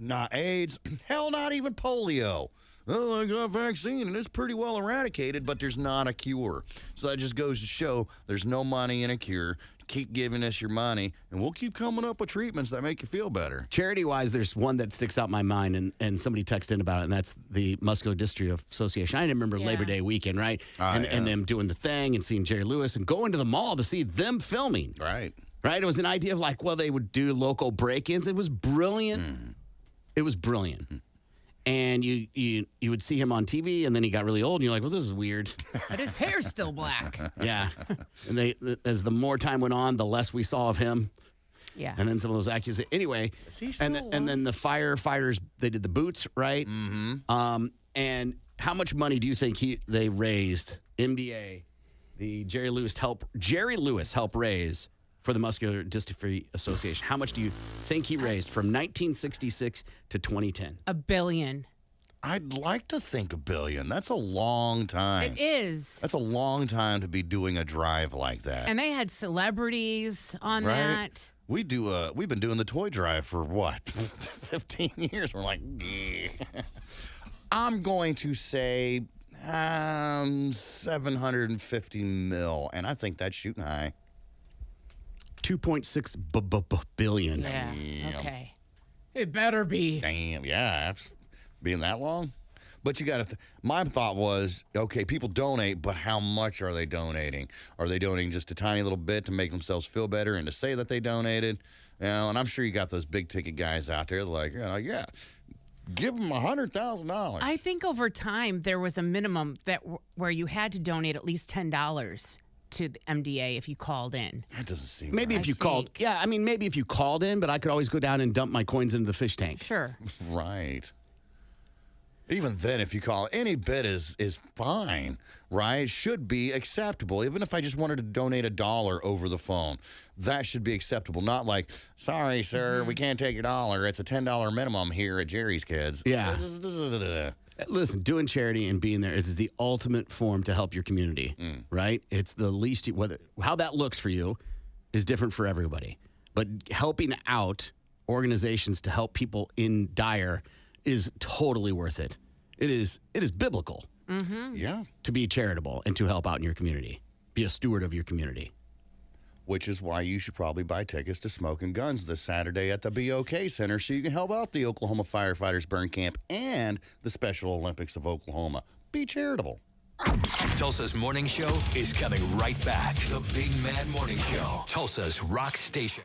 Not AIDS, hell, not even polio. Oh, I got a vaccine, and it's pretty well eradicated, but there's not a cure. So that just goes to show there's no money in a cure. Keep giving us your money, and we'll keep coming up with treatments that make you feel better. Charity-wise, there's one that sticks out in my mind, and somebody texted in about it, and that's the Muscular Dystrophy Association. I remember Labor Day weekend, right? And them doing the thing and seeing Jerry Lewis and going to the mall to see them filming. Right. Right? It was an idea of like, well, they would do local break-ins. It was brilliant. It was brilliant. And you would see him on TV, and then he got really old, and you're like, well, this is weird. But his hair's still black. Yeah. And as the more time went on, the less we saw of him. Yeah. And then some of those accusations. Anyway, and then the firefighters, they did the boots, right? Mm-hmm. And how much money do you think they raised? MDA, the Jerry Lewis helped raise for the Muscular Dystrophy Association. How much do you think he raised from 1966 to 2010? $1 billion. I'd like to think $1 billion. That's a long time. It is. That's a long time to be doing a drive like that. And they had celebrities on that. We've been doing the toy drive for what? 15 years. We're like, yeah. I'm going to say 750 mil, and I think that's shooting high. 2.6 billion. Yeah. Okay. It better be. Damn. Yeah. Being that long? But you got to. My thought was, okay, people donate, but how much are they donating? Are they donating just a tiny little bit to make themselves feel better and to say that they donated? And I'm sure you got those big ticket guys out there like, yeah, Give them $100,000. I think over time there was a minimum that where you had to donate at least $10 to the MDA if you called in. That doesn't seem Maybe right. if you called. Yeah, I mean, maybe if you called in, but I could always go down and dump my coins into the fish tank. Sure. Right. Even then, if you call, any bit is fine, right? It should be acceptable. Even if I just wanted to donate $1 over the phone, that should be acceptable. Not like, sorry, sir, we can't take your dollar. It's a $10 minimum here at Jerry's Kids. Yeah. Listen, doing charity and being there is the ultimate form to help your community, right? It's the least, how that looks for you is different for everybody. But helping out organizations to help people in dire is totally worth it. It is biblical. Yeah. To be charitable and to help out in your community. Be a steward of your community. Which is why you should probably buy tickets to Smoking Guns this Saturday at the BOK Center so you can help out the Oklahoma Firefighters Burn Camp and the Special Olympics of Oklahoma. Be charitable. Tulsa's Morning Show is coming right back. The Big Mad Morning Show. Tulsa's Rock Station.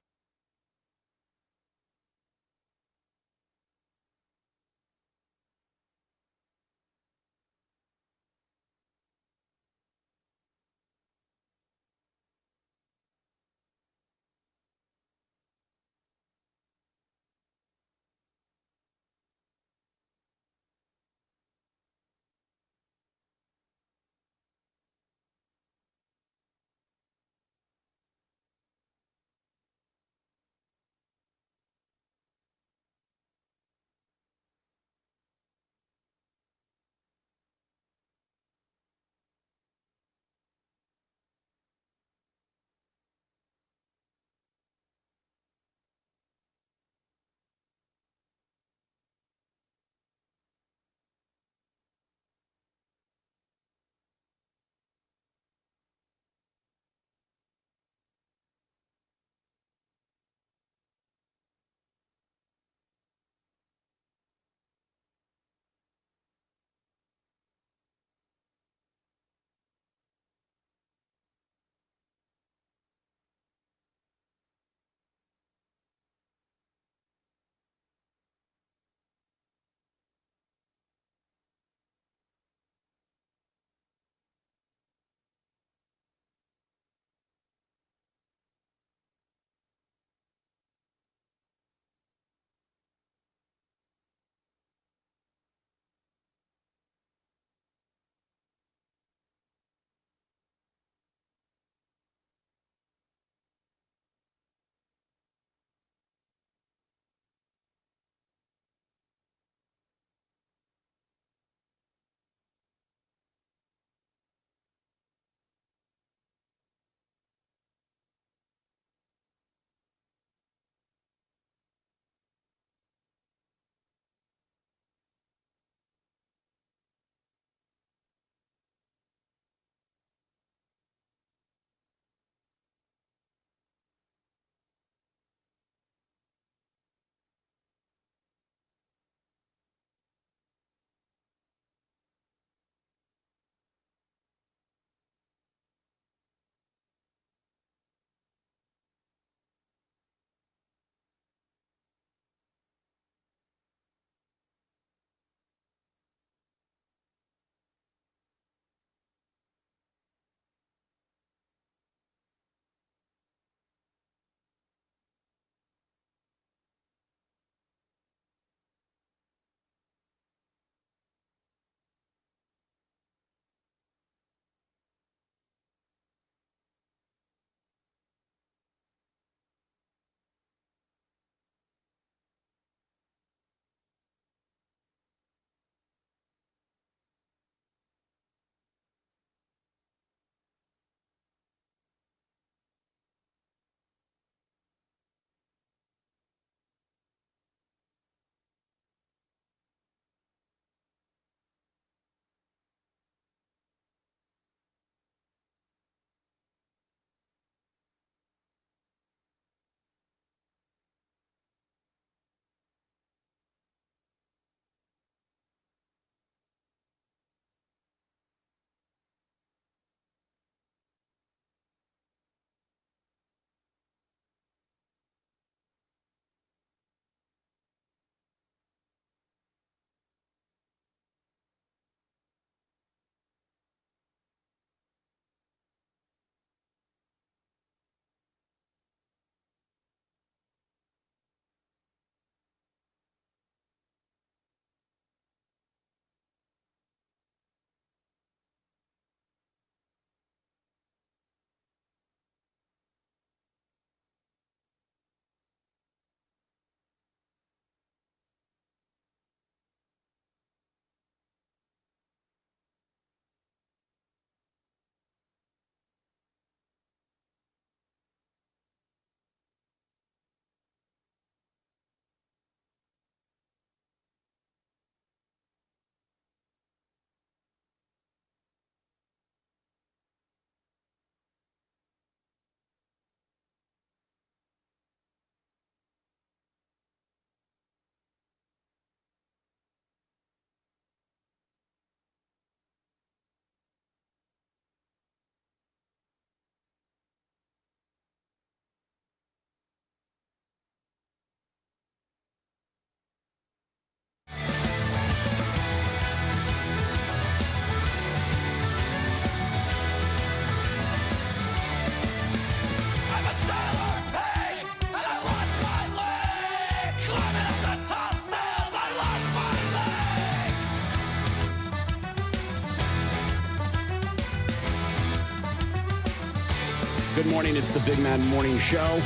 Good morning. It's the Big Mad Morning Show.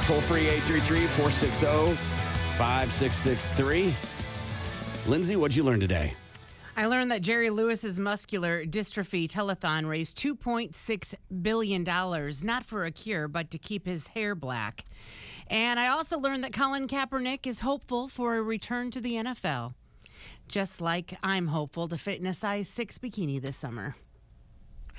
Toll free 833-460-5663. Lindsay, what'd you learn today? I learned that Jerry Lewis's muscular dystrophy telethon raised $2.6 billion, not for a cure, but to keep his hair black. And I also learned that Colin Kaepernick is hopeful for a return to the NFL. Just like I'm hopeful to fit in a size 6 bikini this summer.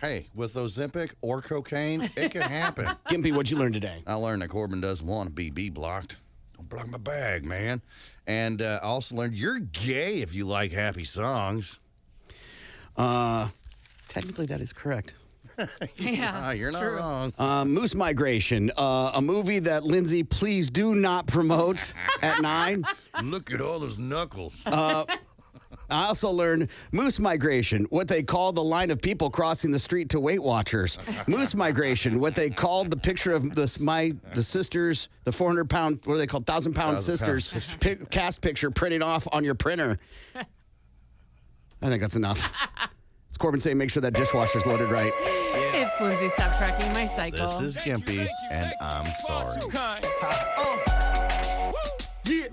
Hey, with Ozempic or cocaine, it can happen. Gimpy, what'd you learn today? I learned that Corbin doesn't want to be blocked. Don't block my bag, man. And I also learned you're gay if you like happy songs. Technically, that is correct. Yeah, you're not true. wrong. Moose Migration, a movie that, Lindsay, please do not promote at 9. Look at all those knuckles. I also learned Moose Migration, what they call the line of people crossing the street to Weight Watchers. Moose Migration, what they called the picture of the sisters, the 400-pound, what are they called, 1,000-pound sisters, cast picture printed off on your printer. I think that's enough. It's Corbin saying make sure that dishwasher's loaded right. It's Lindsay. Stop tracking my cycle. This is Gimpy, and I'm sorry. Yeah.